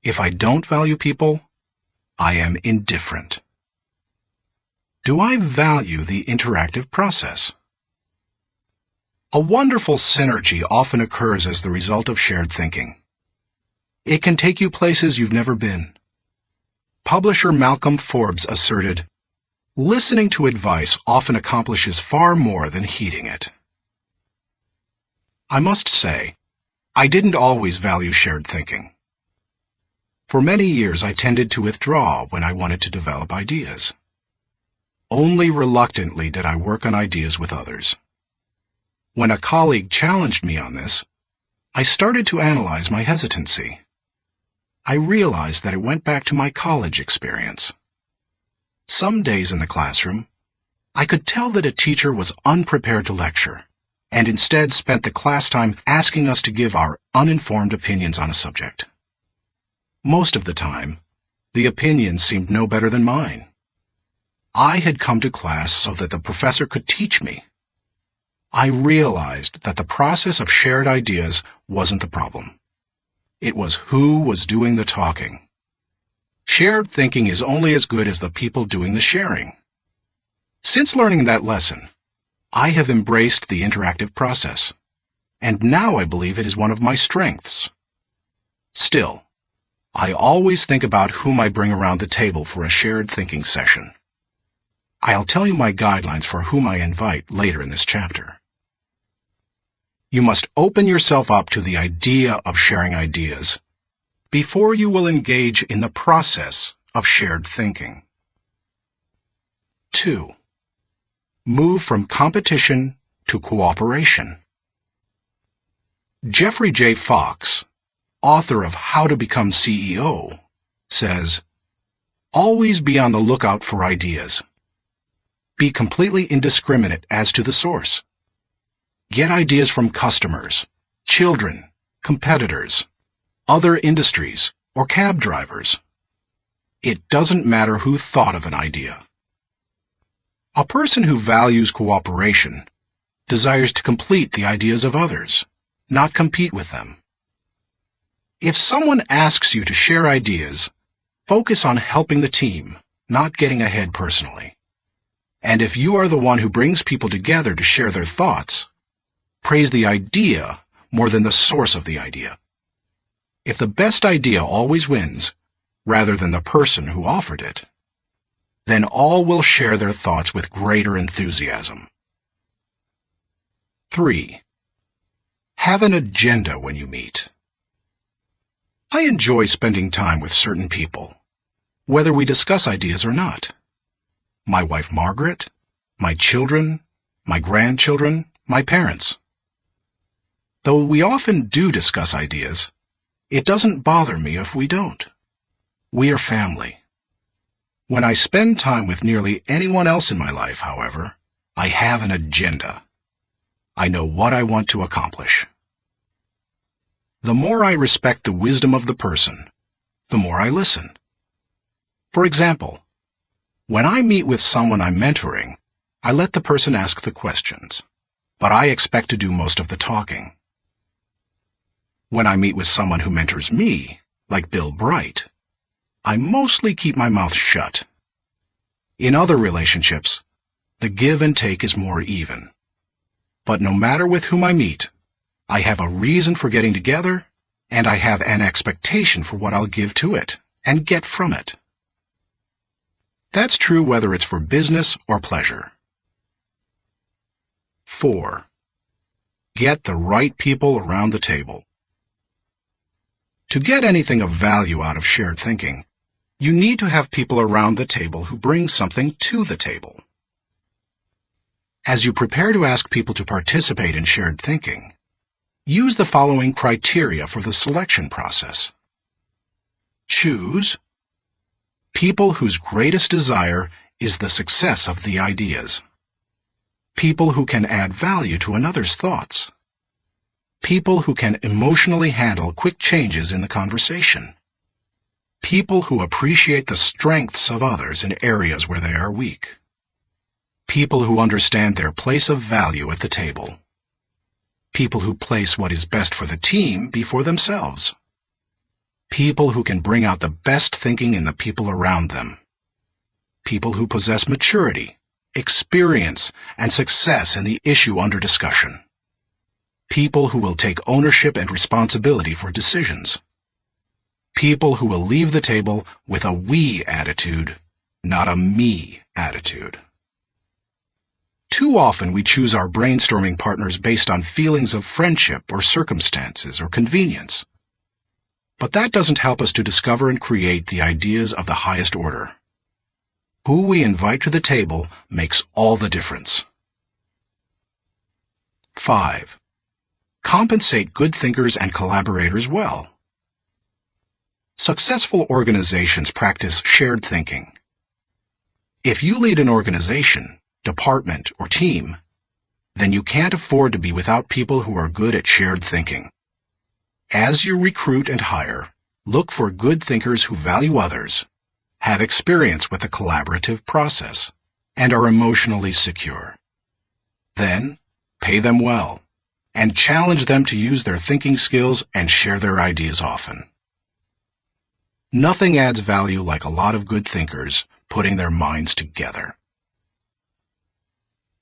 A: If I don't value people, I am indifferent. Do I value the interactive process? A wonderful synergy often occurs as the result of shared thinking. It can take you places you've never been. Publisher Malcolm Forbes asserted, "Listening to advice often accomplishes far more than heeding it." I must say, I didn't always value shared thinking. For many years, I tended to withdraw when I wanted to develop ideas. Only reluctantly did I work on ideas with others. When a colleague challenged me on this, I started to analyze my hesitancy. I realized that it went back to my college experience. Some days in the classroom, I could tell that a teacher was unprepared to lecture, and instead spent the class time asking us to give our uninformed opinions on a subject. Most of the time, the opinions seemed no better than mine. I had come to class so that the professor could teach me. I realized that the process of shared ideas wasn't the problem. It was who was doing the talking. Shared thinking is only as good as the people doing the sharing. Since learning that lesson, I have embraced the interactive process, and now I believe it is one of my strengths. Still, I always think about whom I bring around the table for a shared thinking session. I'll tell you my guidelines for whom I invite later in this chapter. You must open yourself up to the idea of sharing ideas before you will engage in the process of shared thinking. 2. Move from competition to cooperation. Jeffrey J. Fox, author of How to Become CEO, says, "Always be on the lookout for ideas. Be completely indiscriminate as to the source. Get ideas from customers, children, competitors, other industries, or cab drivers. It doesn't matter who thought of an idea." A person who values cooperation desires to complete the ideas of others, not compete with them. If someone asks you to share ideas, focus on helping the team, not getting ahead personally. And if you are the one who brings people together to share their thoughts, praise the idea more than the source of the idea. If the best idea always wins, rather than the person who offered it, then all will share their thoughts with greater enthusiasm. 3. Have an agenda when you meet. I enjoy spending time with certain people, whether we discuss ideas or not. My wife Margaret, my children, my grandchildren, my parents. Though we often do discuss ideas, it doesn't bother me if we don't. We are family. When I spend time with nearly anyone else in my life, however, I have an agenda. I know what I want to accomplish. The more I respect the wisdom of the person, the more I listen. For example, when I meet with someone I'm mentoring, I let the person ask the questions, but I expect to do most of the talking. When I meet with someone who mentors me, like Bill Bright, I mostly keep my mouth shut. In other relationships, the give and take is more even. But no matter with whom I meet, I have a reason for getting together, and I have an expectation for what I'll give to it and get from it. That's true whether it's for business or pleasure. 4. Get the right people around the table. To get anything of value out of shared thinking, you need to have people around the table who bring something to the table. As you prepare to ask people to participate in shared thinking, use the following criteria for the selection process. Choose people whose greatest desire is the success of the ideas. People who can add value to another's thoughts. People who can emotionally handle quick changes in the conversation. People who appreciate the strengths of others in areas where they are weak. People who understand their place of value at the table. People who place what is best for the team before themselves. People who can bring out the best thinking in the people around them. People who possess maturity, experience, and success in the issue under discussion. People who will take ownership and responsibility for decisions. People who will leave the table with a we attitude, not a me attitude. Too often we choose our brainstorming partners based on feelings of friendship or circumstances or convenience. But that doesn't help us to discover and create the ideas of the highest order. Who we invite to the table makes all the difference. 5. Compensate good thinkers and collaborators well. Successful organizations practice shared thinking. If you lead an organization, department, or team, then you can't afford to be without people who are good at shared thinking. As you recruit and hire, look for good thinkers who value others, have experience with the collaborative process, and are emotionally secure. Then, pay them well, and challenge them to use their thinking skills and share their ideas often. Nothing adds value like a lot of good thinkers putting their minds together.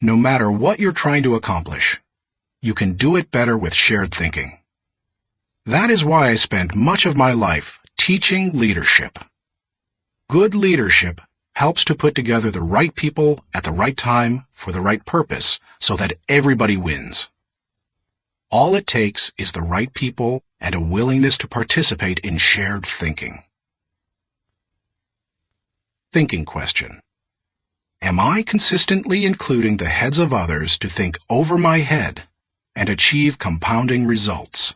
A: No matter what you're trying to accomplish, you can do it better with shared thinking. That is why I spend much of my life teaching leadership. Good leadership helps to put together the right people at the right time for the right purpose so that everybody wins. All it takes is the right people and a willingness to participate in shared thinking. Thinking question. Am I consistently including the heads of others to think over my head and achieve compounding results?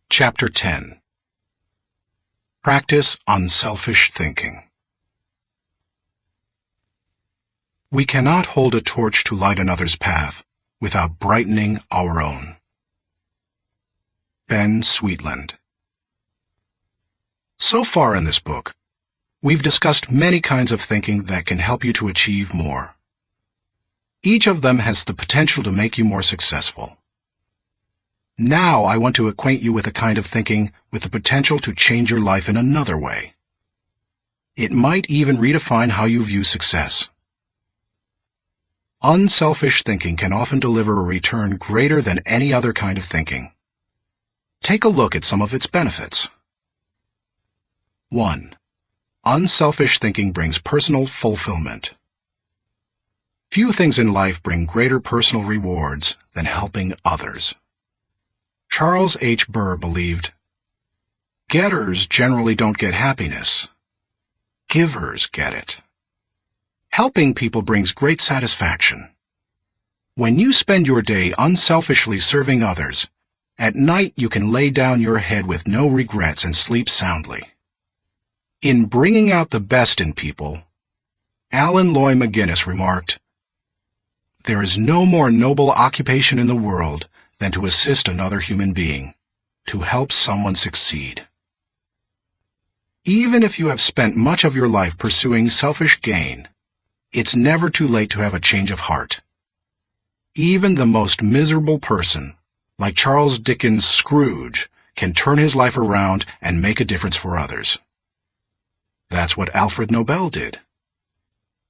A: Chapter 10. Practice unselfish thinking. We cannot hold a torch to light another's path without brightening our own. Ben Sweetland. So far in this book, we've discussed many kinds of thinking that can help you to achieve more. Each of them has the potential to make you more successful. Now I want to acquaint you with a kind of thinking with the potential to change your life in another way. It might even redefine how you view success. Unselfish thinking can often deliver a return greater than any other kind of thinking. Take a look at some of its benefits. 1. Unselfish thinking brings personal fulfillment. Few things in life bring greater personal rewards than helping others. Charles H. Burr believed, "Getters generally don't get happiness. Givers get it." Helping people brings great satisfaction. When you spend your day unselfishly serving others, at night you can lay down your head with no regrets and sleep soundly. In Bringing Out the Best in People, Alan Loy McGuinness remarked, "There is no more noble occupation in the world than to assist another human being, to help someone succeed." Even if you have spent much of your life pursuing selfish gain, it's never too late to have a change of heart. Even the most miserable person, like Charles Dickens' Scrooge, can turn his life around and make a difference for others. That's what Alfred Nobel did.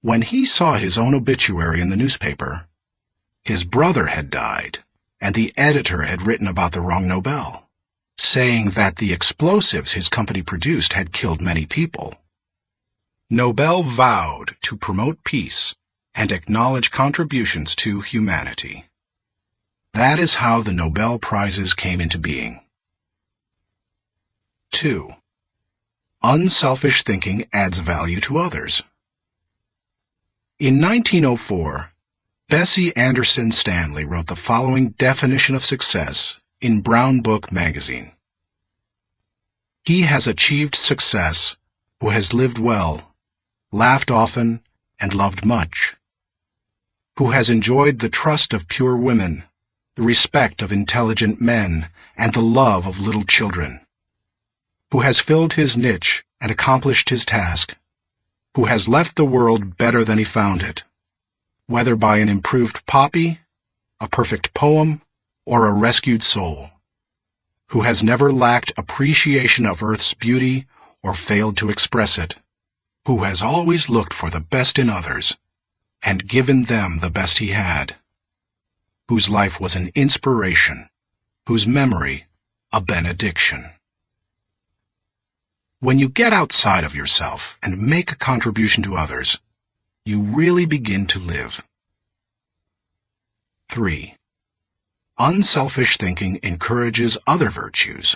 A: When he saw his own obituary in the newspaper, his brother had died, and the editor had written about the wrong Nobel, saying that the explosives his company produced had killed many people. Nobel vowed to promote peace and acknowledge contributions to humanity. That is how the Nobel Prizes came into being. 2. Unselfish thinking adds value to others. In 1904, Bessie Anderson Stanley wrote the following definition of success in Brown Book magazine. "He has achieved success who has lived well, laughed often, and loved much, who has enjoyed the trust of pure women, the respect of intelligent men, and the love of little children, who has filled his niche and accomplished his task, who has left the world better than he found it, whether by an improved poppy, a perfect poem, or a rescued soul, who has never lacked appreciation of Earth's beauty or failed to express it, who has always looked for the best in others and given them the best he had, whose life was an inspiration, whose memory a benediction. When you get outside of yourself and make a contribution to others, you really begin to live. 3. Unselfish thinking encourages other virtues.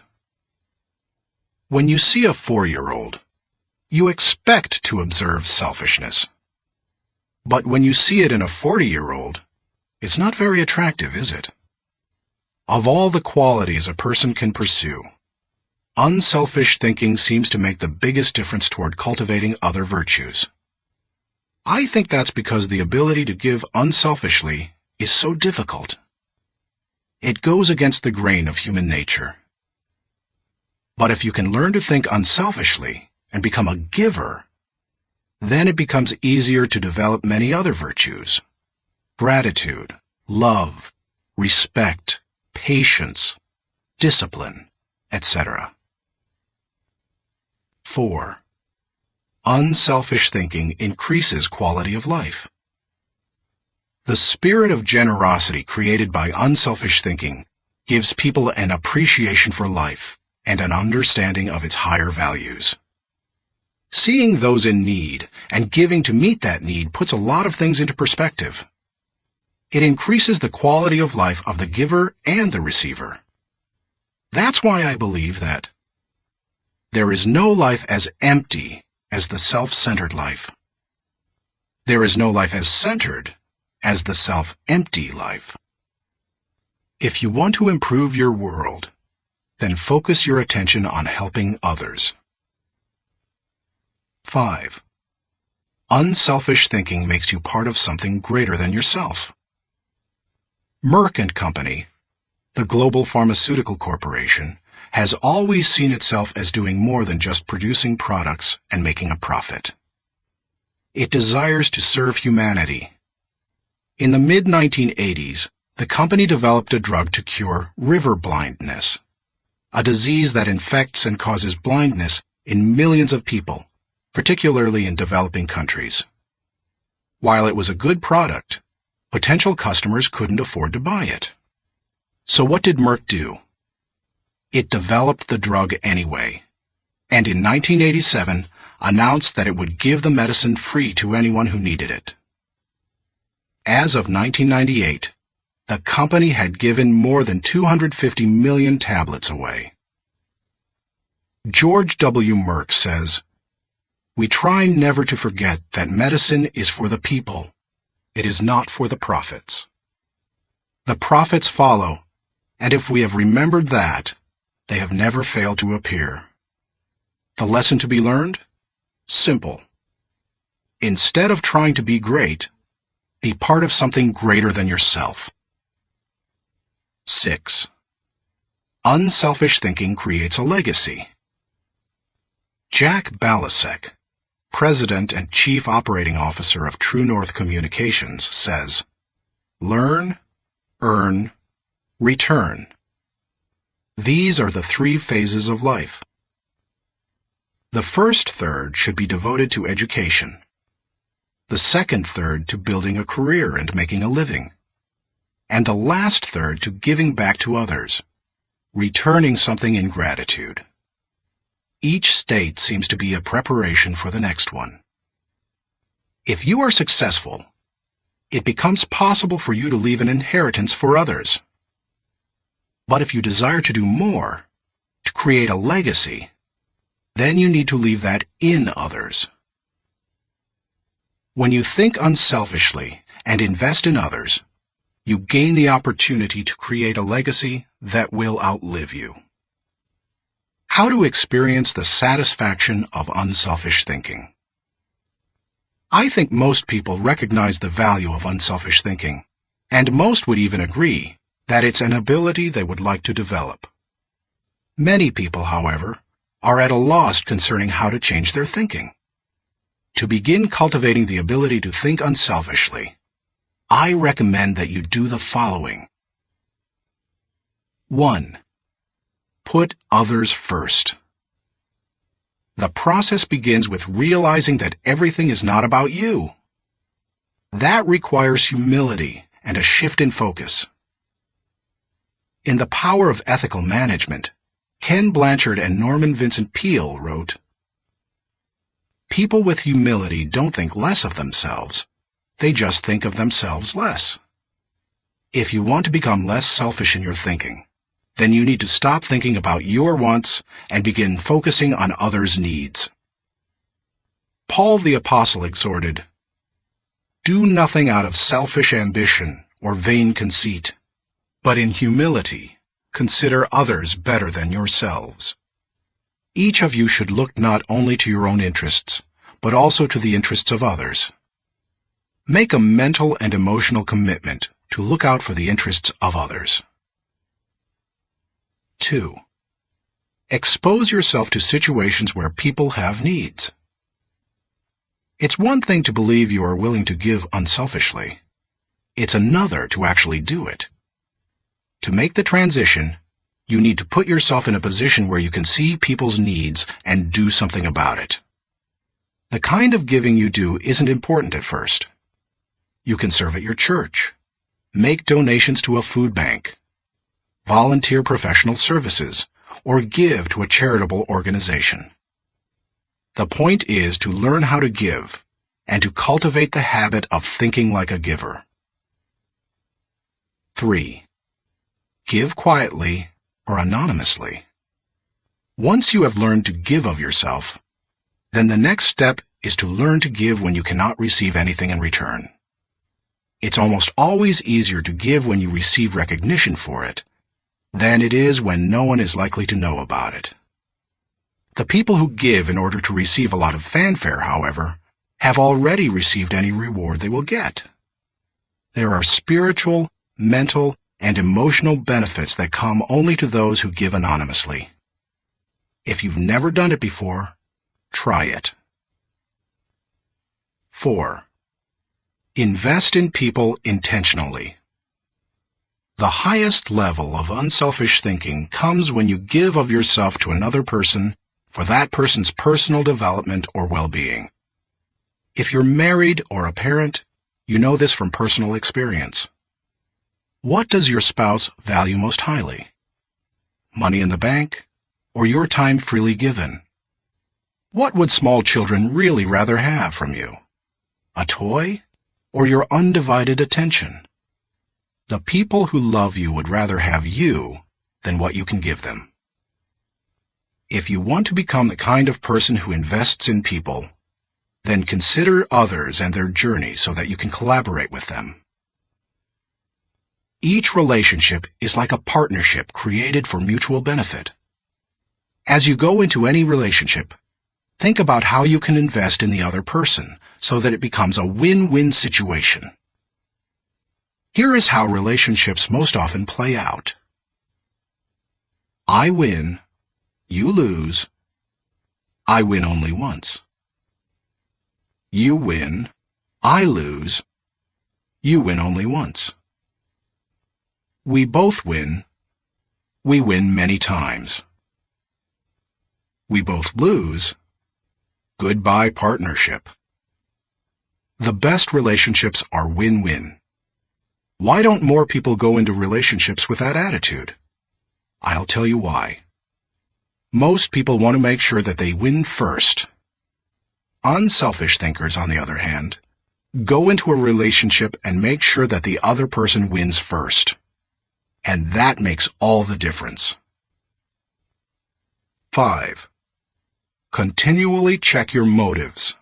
A: When you see a 4-year-old, you expect to observe selfishness. But when you see it in a 40-year-old, it's not very attractive, is it? Of all the qualities a person can pursue, unselfish thinking seems to make the biggest difference toward cultivating other virtues. I think that's because the ability to give unselfishly is so difficult. It goes against the grain of human nature. But if you can learn to think unselfishly and become a giver, then it becomes easier to develop many other virtues: gratitude, love, respect, patience, discipline, etc. 4. Unselfish thinking increases quality of life. The spirit of generosity created by unselfish thinking gives people an appreciation for life and an understanding of its higher values. Seeing those in need and giving to meet that need puts a lot of things into perspective. It increases the quality of life of the giver and the receiver. That's why I believe that there is no life as empty as the self-centered life. There is no life as centered as the self-empty life. If you want to improve your world, then focus your attention on helping others. 5. Unselfish thinking makes you part of something greater than yourself. Merck & Company, the global pharmaceutical corporation, has always seen itself as doing more than just producing products and making a profit. It desires to serve humanity. In the mid-1980s, the company developed a drug to cure river blindness, a disease that infects and causes blindness in millions of people, particularly in developing countries. While it was a good product, potential customers couldn't afford to buy it. So what did Merck do? It developed the drug anyway, and in 1987 announced that it would give the medicine free to anyone who needed it. As of 1998, the company had given more than 250 million tablets away. George W. Merck says, "We try never to forget that medicine is for the people. It is not for the profits. The profits follow, and if we have remembered that, they have never failed to appear." The lesson to be learned? Simple. Instead of trying to be great, be part of something greater than yourself. 6. Unselfish thinking creates a legacy. Jack Balasek, President and Chief Operating Officer of True North Communications, says, "Learn, earn, return. These are the 3 phases of life. The first third should be devoted to education. The second third to building a career and making a living. And the last third to giving back to others, returning something in gratitude. Each state seems to be a preparation for the next one. If you are successful, it becomes possible for you to leave an inheritance for others. But if you desire to do more, to create a legacy, then you need to leave that in others. When you think unselfishly and invest in others, you gain the opportunity to create a legacy that will outlive you. How to experience the satisfaction of unselfish thinking. I think most people recognize the value of unselfish thinking, and most would even agree that it's an ability they would like to develop. Many people, however, are at a loss concerning how to change their thinking. To begin cultivating the ability to think unselfishly, I recommend that you do the following. 1. Put others first. The process begins with realizing that everything is not about you. That requires humility and a shift in focus. In The Power of Ethical Management, Ken Blanchard and Norman Vincent Peale wrote, "People with humility don't think less of themselves. They just think of themselves less." If you want to become less selfish in your thinking, then you need to stop thinking about your wants and begin focusing on others' needs. Paul the Apostle exhorted, "Do nothing out of selfish ambition or vain conceit, but in humility consider others better than yourselves." Each of you should look not only to your own interests, but also to the interests of others. Make a mental and emotional commitment to look out for the interests of others. 2. Expose yourself to situations where people have needs. It's one thing to believe you are willing to give unselfishly. It's another to actually do it. To make the transition, you need to put yourself in a position where you can see people's needs and do something about it. The kind of giving you do isn't important at first. You can serve at your church, make donations to a food bank, volunteer professional services, or give to a charitable organization. The point is to learn how to give and to cultivate the habit of thinking like a giver. 3. Give quietly or anonymously. Once you have learned to give of yourself, then the next step is to learn to give when you cannot receive anything in return. It's almost always easier to give when you receive recognition for it than it is when no one is likely to know about it. The people who give in order to receive a lot of fanfare, however, have already received any reward they will get. There are spiritual, mental, and emotional benefits that come only to those who give anonymously. If you've never done it before, try it. 4. Invest in people intentionally. The highest level of unselfish thinking comes when you give of yourself to another person for that person's personal development or well-being. If you're married or a parent, you know this from personal experience. What does your spouse value most highly? Money in the bank or your time freely given? What would small children really rather have from you? A toy or your undivided attention? The people who love you would rather have you than what you can give them. If you want to become the kind of person who invests in people, then consider others and their journey so that you can collaborate with them. Each relationship is like a partnership created for mutual benefit. As you go into any relationship, think about how you can invest in the other person so that it becomes a win-win situation. Here is how relationships most often play out. I win, you lose. I win only once. You win, I lose. You win only once. We both win. We win many times. We both lose. Goodbye partnership. The best relationships are win-win. Why don't more people go into relationships with that attitude? I'll tell you why. Most people want to make sure that they win first. Unselfish thinkers, on the other hand, go into a relationship and make sure that the other person wins first. And that makes all the difference. 5. Continually check your motives.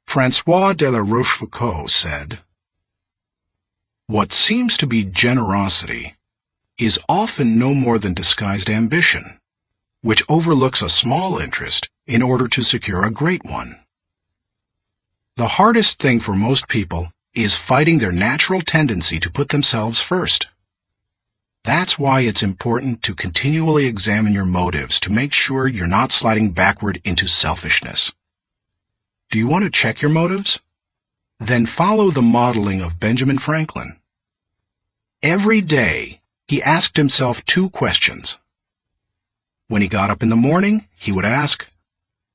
A: François de la Rochefoucauld said, "What seems to be generosity is often no more than disguised ambition, which overlooks a small interest in order to secure a great one." The hardest thing for most people is fighting their natural tendency to put themselves first. That's why it's important to continually examine your motives to make sure you're not sliding backward into selfishness. Do you want to check your motives? Then follow the modeling of Benjamin Franklin. Every day, he asked himself 2 questions. When he got up in the morning, he would ask,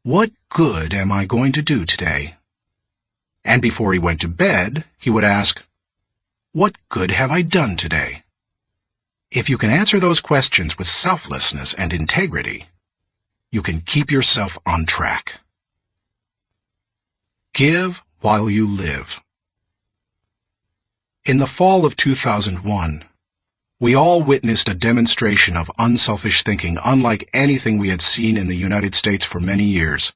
A: "What good am I going to do today?" And before he went to bed, he would ask, "What good have I done today?" If you can answer those questions with selflessness and integrity, you can keep yourself on track. Give while you live. In the fall of 2001, we all witnessed a demonstration of unselfish thinking unlike anything we had seen in the United States for many years.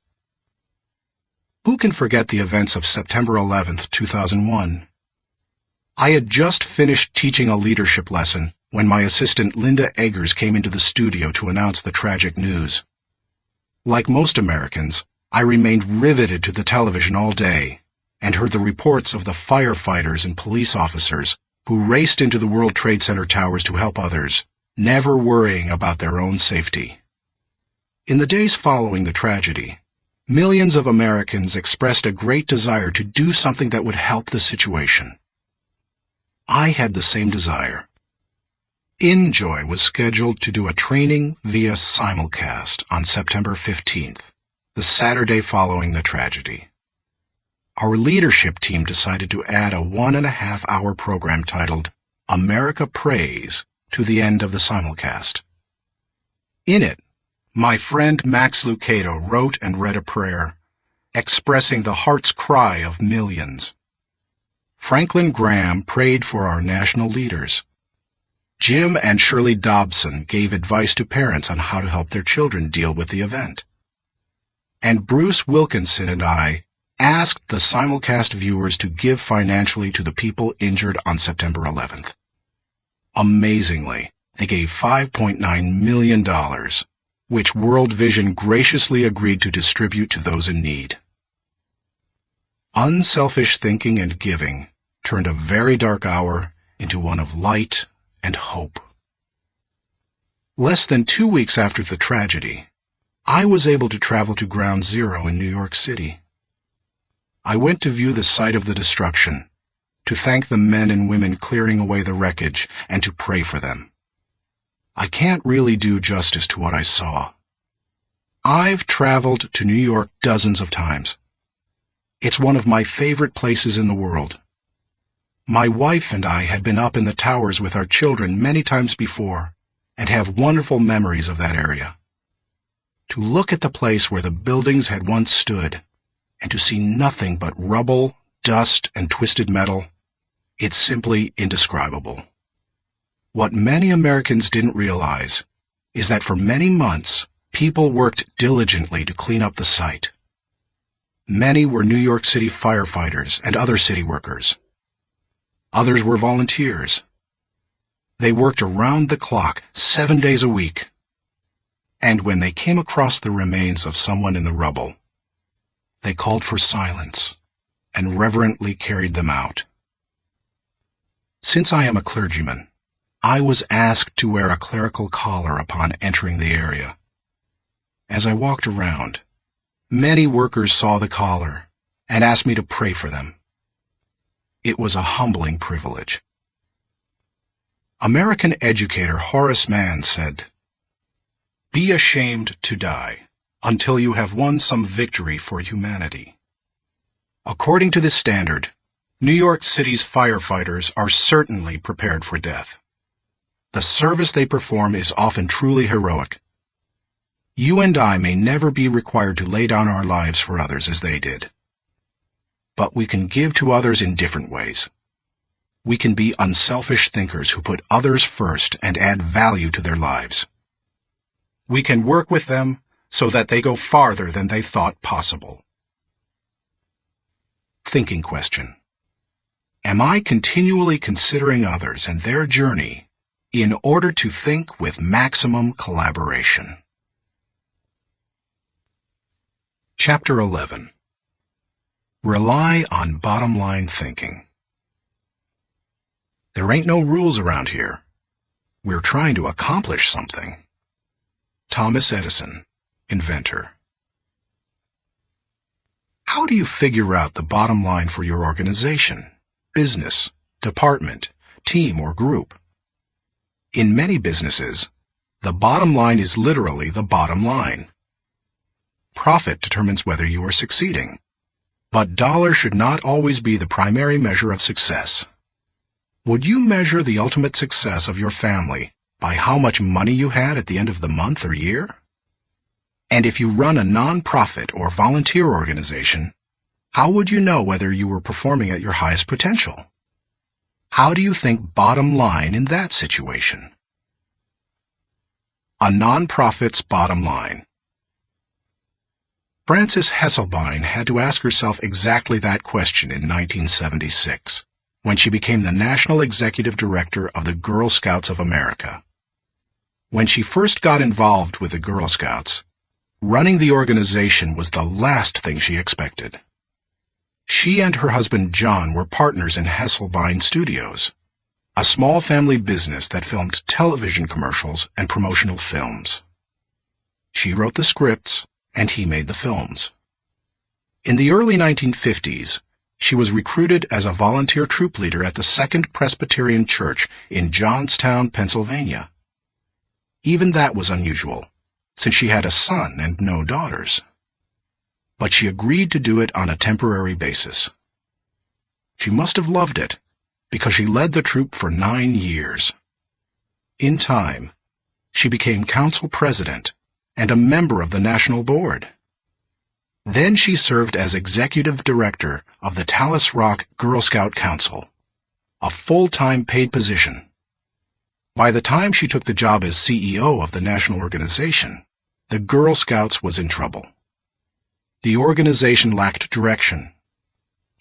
A: Who can forget the events of September 11th, 2001? I had just finished teaching a leadership lesson when my assistant Linda Eggers came into the studio to announce the tragic news. Like most Americans, I remained riveted to the television all day and heard the reports of the firefighters and police officers who raced into the World Trade Center towers to help others, never worrying about their own safety. In the days following the tragedy, millions of Americans expressed a great desire to do something that would help the situation. I had the same desire. InJoy was scheduled to do a training via simulcast on September 15th, the Saturday following the tragedy. Our leadership team decided to add a 1.5-hour program titled America Prays to the end of the simulcast. In it, my friend Max Lucado wrote and read a prayer, expressing the heart's cry of millions. Franklin Graham prayed for our national leaders. Jim and Shirley Dobson gave advice to parents on how to help their children deal with the event. And Bruce Wilkinson and I asked the simulcast viewers to give financially to the people injured on September 11th. Amazingly, they gave $5.9 million, which World Vision graciously agreed to distribute to those in need. Unselfish thinking and giving turned a very dark hour into one of light and hope. Less than 2 weeks after the tragedy, I was able to travel to Ground Zero in New York City. I went to view the site of the destruction, to thank the men and women clearing away the wreckage, and to pray for them. I can't really do justice to what I saw. I've traveled to New York dozens of times. It's one of my favorite places in the world. My wife and I had been up in the towers with our children many times before, and have wonderful memories of that area. To look at the place where the buildings had once stood, and to see nothing but rubble, dust, and twisted metal, it's simply indescribable. What many Americans didn't realize is that for many months, people worked diligently to clean up the site. Many were New York City firefighters and other city workers. Others were volunteers. They worked around the clock, 7 days a week. And when they came across the remains of someone in the rubble, they called for silence and reverently carried them out. Since I am a clergyman, I was asked to wear a clerical collar upon entering the area. As I walked around, many workers saw the collar and asked me to pray for them. It was a humbling privilege. American educator Horace Mann said, "Be ashamed to die until you have won some victory for humanity." According to this standard, New York City's firefighters are certainly prepared for death. The service they perform is often truly heroic. You and I may never be required to lay down our lives for others as they did. But we can give to others in different ways. We can be unselfish thinkers who put others first and add value to their lives. We can work with them so that they go farther than they thought possible. Thinking question. Am I continually considering others and their journey in order to think with maximum collaboration? Chapter 11. Rely on bottom-line thinking. There ain't no rules around here. We're trying to accomplish something. Thomas Edison, inventor. how do you figure out the bottom line for your organization, business, department, team, or group? In many businesses, the bottom line is literally the bottom line. Profit determines whether you are succeeding, but dollars should not always be the primary measure of success. Would you measure the ultimate success of your family by how much money you had at the end of the month or year? And if you run a non-profit or volunteer organization, how would you know whether you were performing at your highest potential? How do you think bottom line in that situation? A non-profit's bottom line. Frances Hesselbein had to ask herself exactly that question in 1976, when she became the National Executive Director of the Girl Scouts of America. When she first got involved with the Girl Scouts, running the organization was the last thing she expected. She and her husband John were partners in Hesselbein Studios, a small family business that filmed television commercials and promotional films. She wrote the scripts, and he made the films. In the early 1950s, she was recruited as a volunteer troop leader at the Second Presbyterian Church in Johnstown, Pennsylvania. Even that was unusual, since she had a son and no daughters. But she agreed to do it on a temporary basis. She must have loved it, because she led the troop for 9 years. In time, she became council president and a member of the national board. Then she served as executive director of the Tallis Rock Girl Scout Council, a full-time paid position. By the time she took the job as CEO of the national organization, the Girl Scouts was in trouble. The organization lacked direction.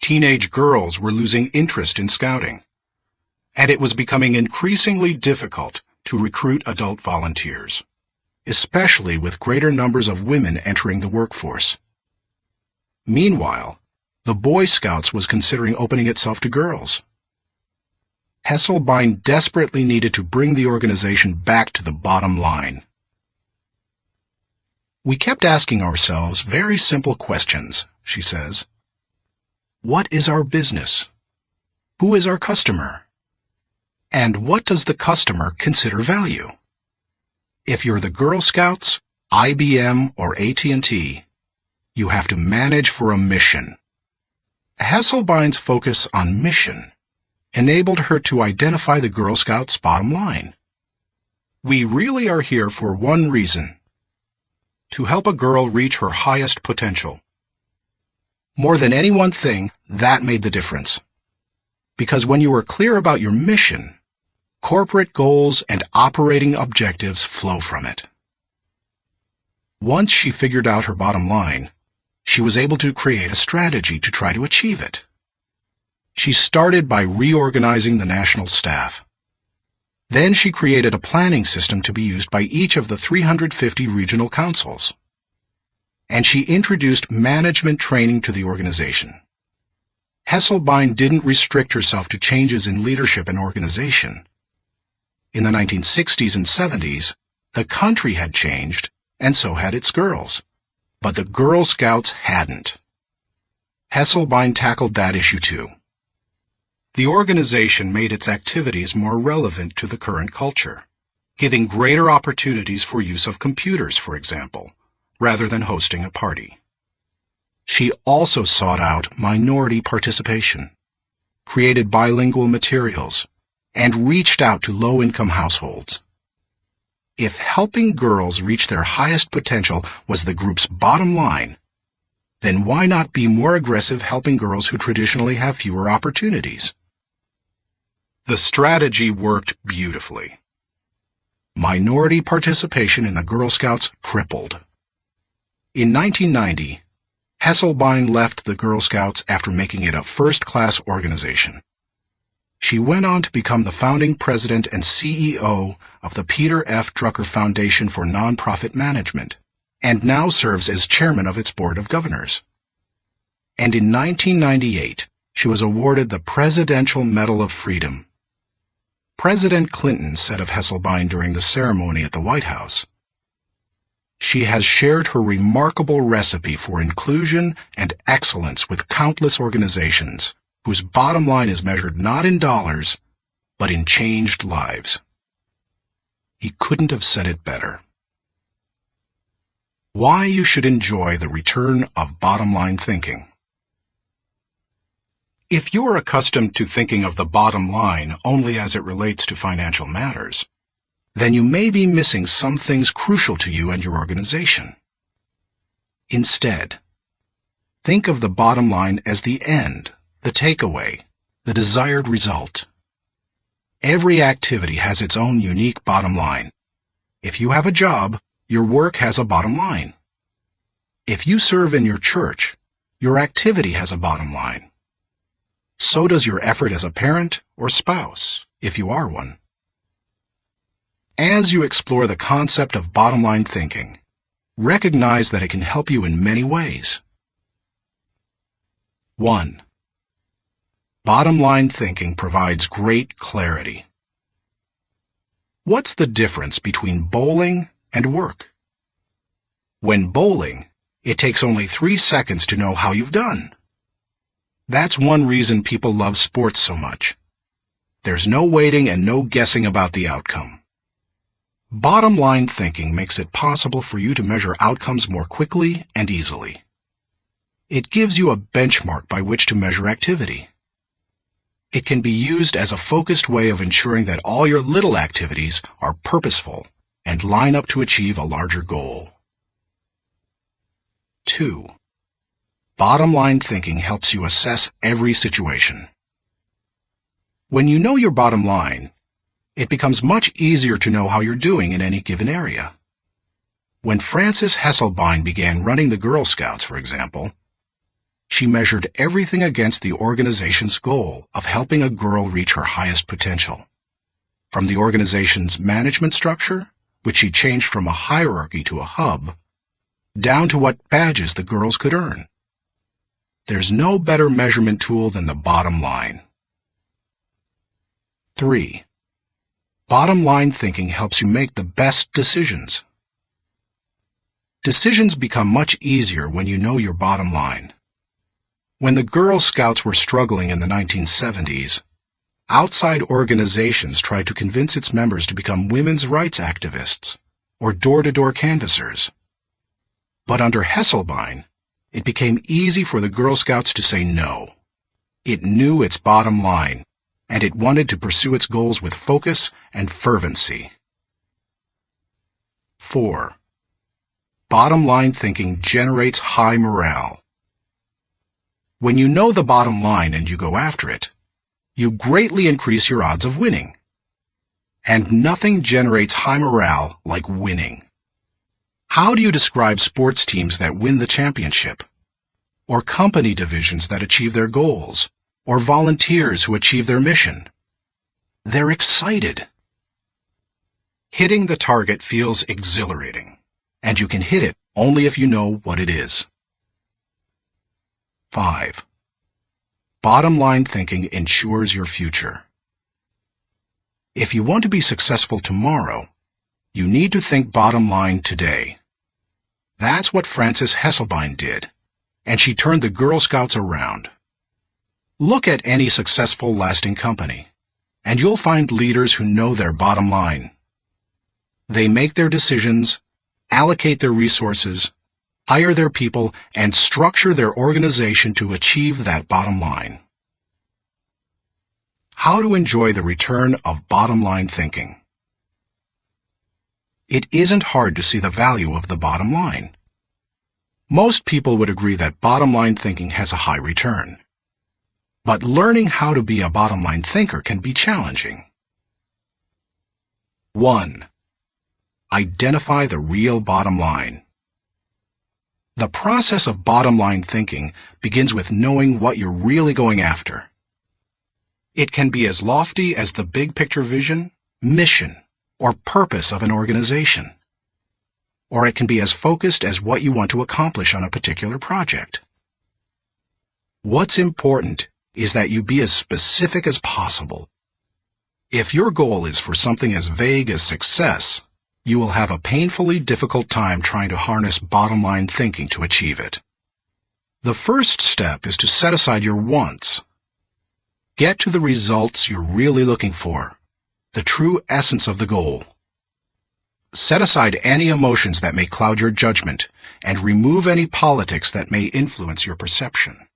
A: Teenage girls were losing interest in scouting, and it was becoming increasingly difficult to recruit adult volunteers, especially with greater numbers of women entering the workforce. Meanwhile, the Boy Scouts was considering opening itself to girls. Hesselbein desperately needed to bring the organization back to the bottom line. We kept asking ourselves very simple questions, she says. What is our business? Who is our customer? And what does the customer consider value? If you're the Girl Scouts, IBM, or AT&T, you have to manage for a mission. Hesselbein's focus on mission enabled her to identify the Girl Scouts' bottom line. We really are here for one reason: to help a girl reach her highest potential. More than any one thing, that made the difference. Because when you are clear about your mission, corporate goals and operating objectives flow from it. Once she figured out her bottom line, she was able to create a strategy to try to achieve it. She started by reorganizing the national staff. Then she created a planning system to be used by each of the 350 regional councils. And she introduced management training to the organization. Hesselbein didn't restrict herself to changes in leadership and organization. In the 1960s and 70s, the country had changed, and so had its girls. But the Girl Scouts hadn't. Hesselbein tackled that issue too. The organization made its activities more relevant to the current culture, giving greater opportunities for use of computers, for example, rather than hosting a party. She also sought out minority participation, created bilingual materials, and reached out to low-income households. If helping girls reach their highest potential was the group's bottom line, then why not be more aggressive helping girls who traditionally have fewer opportunities? The strategy worked beautifully. Minority participation in the Girl Scouts tripled. In 1990, Hesselbein left the Girl Scouts after making it a first-class organization. She went on to become the founding president and CEO of the Peter F. Drucker Foundation for Nonprofit Management, and now serves as chairman of its board of governors. And in 1998, she was awarded the Presidential Medal of Freedom. President Clinton said of Hesselbein during the ceremony at the White House, She has shared her remarkable recipe for inclusion and excellence with countless organizations whose bottom line is measured not in dollars, but in changed lives. He couldn't have said it better. Why you should enjoy the return of bottom line thinking. If you are accustomed to thinking of the bottom line only as it relates to financial matters, then you may be missing some things crucial to you and your organization. Instead, think of the bottom line as the end, the takeaway, the desired result. Every activity has its own unique bottom line. If you have a job, your work has a bottom line. If you serve in your church, your activity has a bottom line. So does your effort as a parent or spouse, if you are one. As you explore the concept of bottom line thinking, recognize that it can help you in many ways. 1. Bottom line thinking provides great clarity. What's the difference between bowling and work? When bowling, it takes only 3 seconds to know how you've done. That's one reason people love sports so much. There's no waiting and no guessing about the outcome. Bottom line thinking makes it possible for you to measure outcomes more quickly and easily. It gives you a benchmark by which to measure activity. It can be used as a focused way of ensuring that all your little activities are purposeful and line up to achieve a larger goal. 2. Bottom line thinking helps you assess every situation. When you know your bottom line, it becomes much easier to know how you're doing in any given area. When Frances Hesselbein began running the Girl Scouts, for example, she measured everything against the organization's goal of helping a girl reach her highest potential. From the organization's management structure, which she changed from a hierarchy to a hub, down to what badges the girls could earn. There's no better measurement tool than the bottom line. 3. Bottom line thinking helps you make the best decisions. Decisions become much easier when you know your bottom line. When the Girl Scouts were struggling in the 1970s, outside organizations tried to convince its members to become women's rights activists or door-to-door canvassers. But under Hesselbein, it became easy for the Girl Scouts to say no. It knew its bottom line, and it wanted to pursue its goals with focus and fervency. 4. Bottom line thinking generates high morale. When you know the bottom line and you go after it, you greatly increase your odds of winning. And nothing generates high morale like winning. How do you describe sports teams that win the championship? Or company divisions that achieve their goals? Or volunteers who achieve their mission? They're excited. Hitting the target feels exhilarating, and you can hit it only if you know what it is. 5. Bottom line thinking ensures your future. If you want to be successful tomorrow, you need to think bottom line today. That's what Frances Hesselbein did, and she turned the Girl Scouts around. Look at any successful, lasting company, and you'll find leaders who know their bottom line. They make their decisions, allocate their resources, hire their people, and structure their organization to achieve that bottom line. How to enjoy the return of bottom line thinking. It isn't hard to see the value of the bottom line. Most people would agree that bottom line thinking has a high return. But learning how to be a bottom line thinker can be challenging. 1. Identify the real bottom line. The process of bottom line thinking begins with knowing what you're really going after. It can be as lofty as the big picture vision, mission, or purpose of an organization. Or it can be as focused as what you want to accomplish on a particular project. What's important is that you be as specific as possible. If your goal is for something as vague as success, you will have a painfully difficult time trying to harness bottom-line thinking to achieve it. The first step is to set aside your wants. Get to the results you're really looking for, the true essence of the goal. Set aside any emotions that may cloud your judgment, and remove any politics that may influence your perception.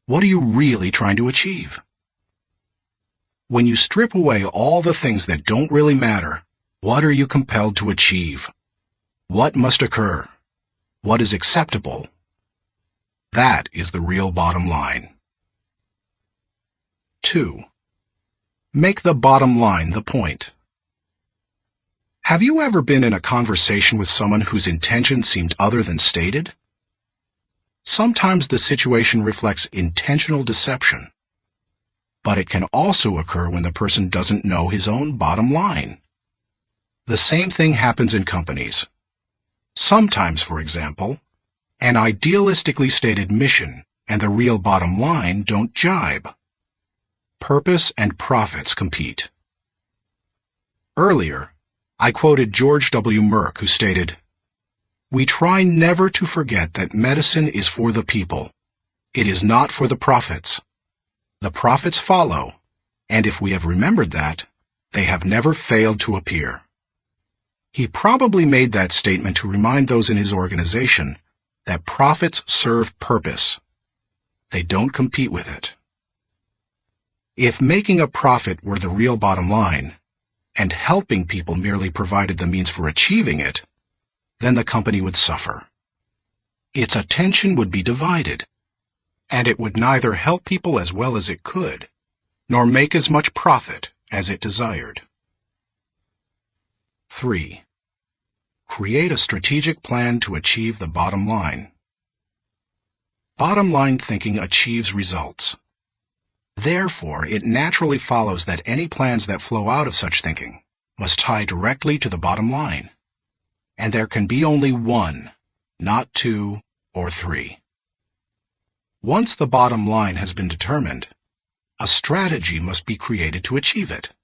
A: What are you really trying to achieve? When you strip away all the things that don't really matter, what are you compelled to achieve? What must occur? What is acceptable? That is the real bottom line. 2. Make the bottom line the point. Have you ever been in a conversation with someone whose intention seemed other than stated? Sometimes the situation reflects intentional deception, but it can also occur when the person doesn't know his own bottom line. The same thing happens in companies. Sometimes, for example, an idealistically stated mission and the real bottom line don't jibe. Purpose and profits compete. Earlier, I quoted George W. Merck, who stated, "We try never to forget that medicine is for the people. It is not for the profits. The profits follow, and if we have remembered that, they have never failed to appear." He probably made that statement to remind those in his organization that profits serve purpose. They don't compete with it. If making a profit were the real bottom line, and helping people merely provided the means for achieving it, then the company would suffer. Its attention would be divided, and it would neither help people as well as it could, nor make as much profit as it desired. 3. Create a strategic plan to achieve the bottom line. Bottom line thinking achieves results. Therefore, it naturally follows that any plans that flow out of such thinking must tie directly to the bottom line. And there can be only one, not 2 or 3. Once the bottom line has been determined, a strategy must be created to achieve it.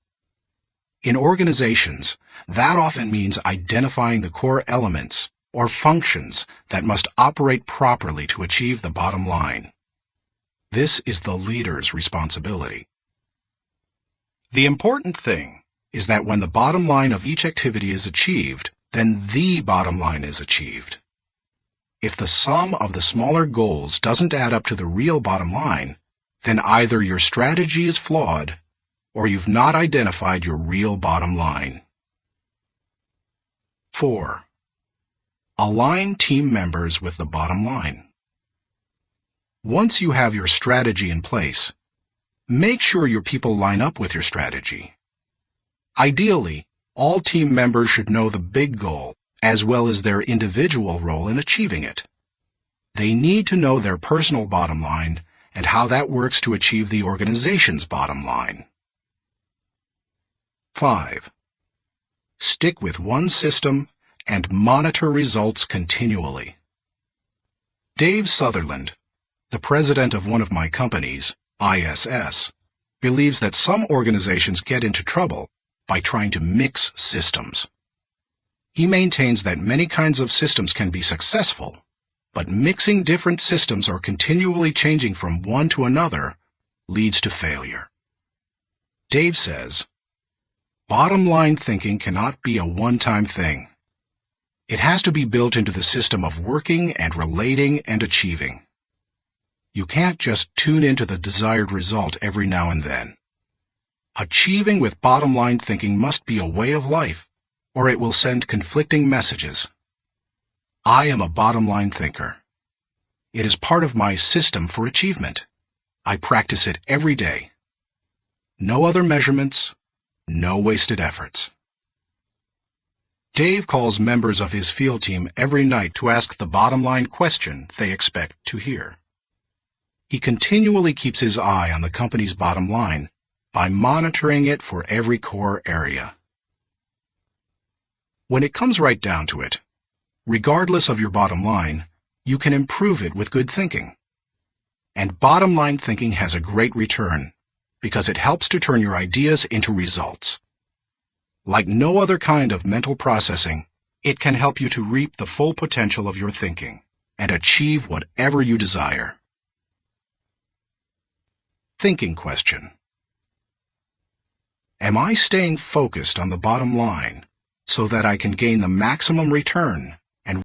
A: In organizations, that often means identifying the core elements or functions that must operate properly to achieve the bottom line. This is the leader's responsibility. The important thing is that when the bottom line of each activity is achieved, then the bottom line is achieved. If the sum of the smaller goals doesn't add up to the real bottom line, then either your strategy is flawed or you've not identified your real bottom line. 4. Align team members with the bottom line. Once you have your strategy in place, make sure your people line up with your strategy. Ideally, all team members should know the big goal as well as their individual role in achieving it. They need to know their personal bottom line and how that works to achieve the organization's bottom line. 5. Stick with one system and monitor results continually. Dave Sutherland, the president of one of my companies, ISS, believes that some organizations get into trouble by trying to mix systems. He maintains that many kinds of systems can be successful, but mixing different systems or continually changing from one to another leads to failure. Dave says, "Bottom line thinking cannot be a one-time thing. It has to be built into the system of working and relating and achieving. You can't just tune into the desired result every now and then. Achieving with bottom-line thinking must be a way of life, or it will send conflicting messages. I am a bottom-line thinker. It is part of my system for achievement. I practice it every day. No other measurements, no wasted efforts." Dave calls members of his field team every night to ask the bottom-line question they expect to hear. He continually keeps his eye on the company's bottom line by monitoring it for every core area. When it comes right down to it, regardless of your bottom line, you can improve it with good thinking. And bottom line thinking has a great return because it helps to turn your ideas into results. Like no other kind of mental processing, it can help you to reap the full potential of your thinking and achieve whatever you desire. Thinking question. Am I staying focused on the bottom line so that I can gain the maximum return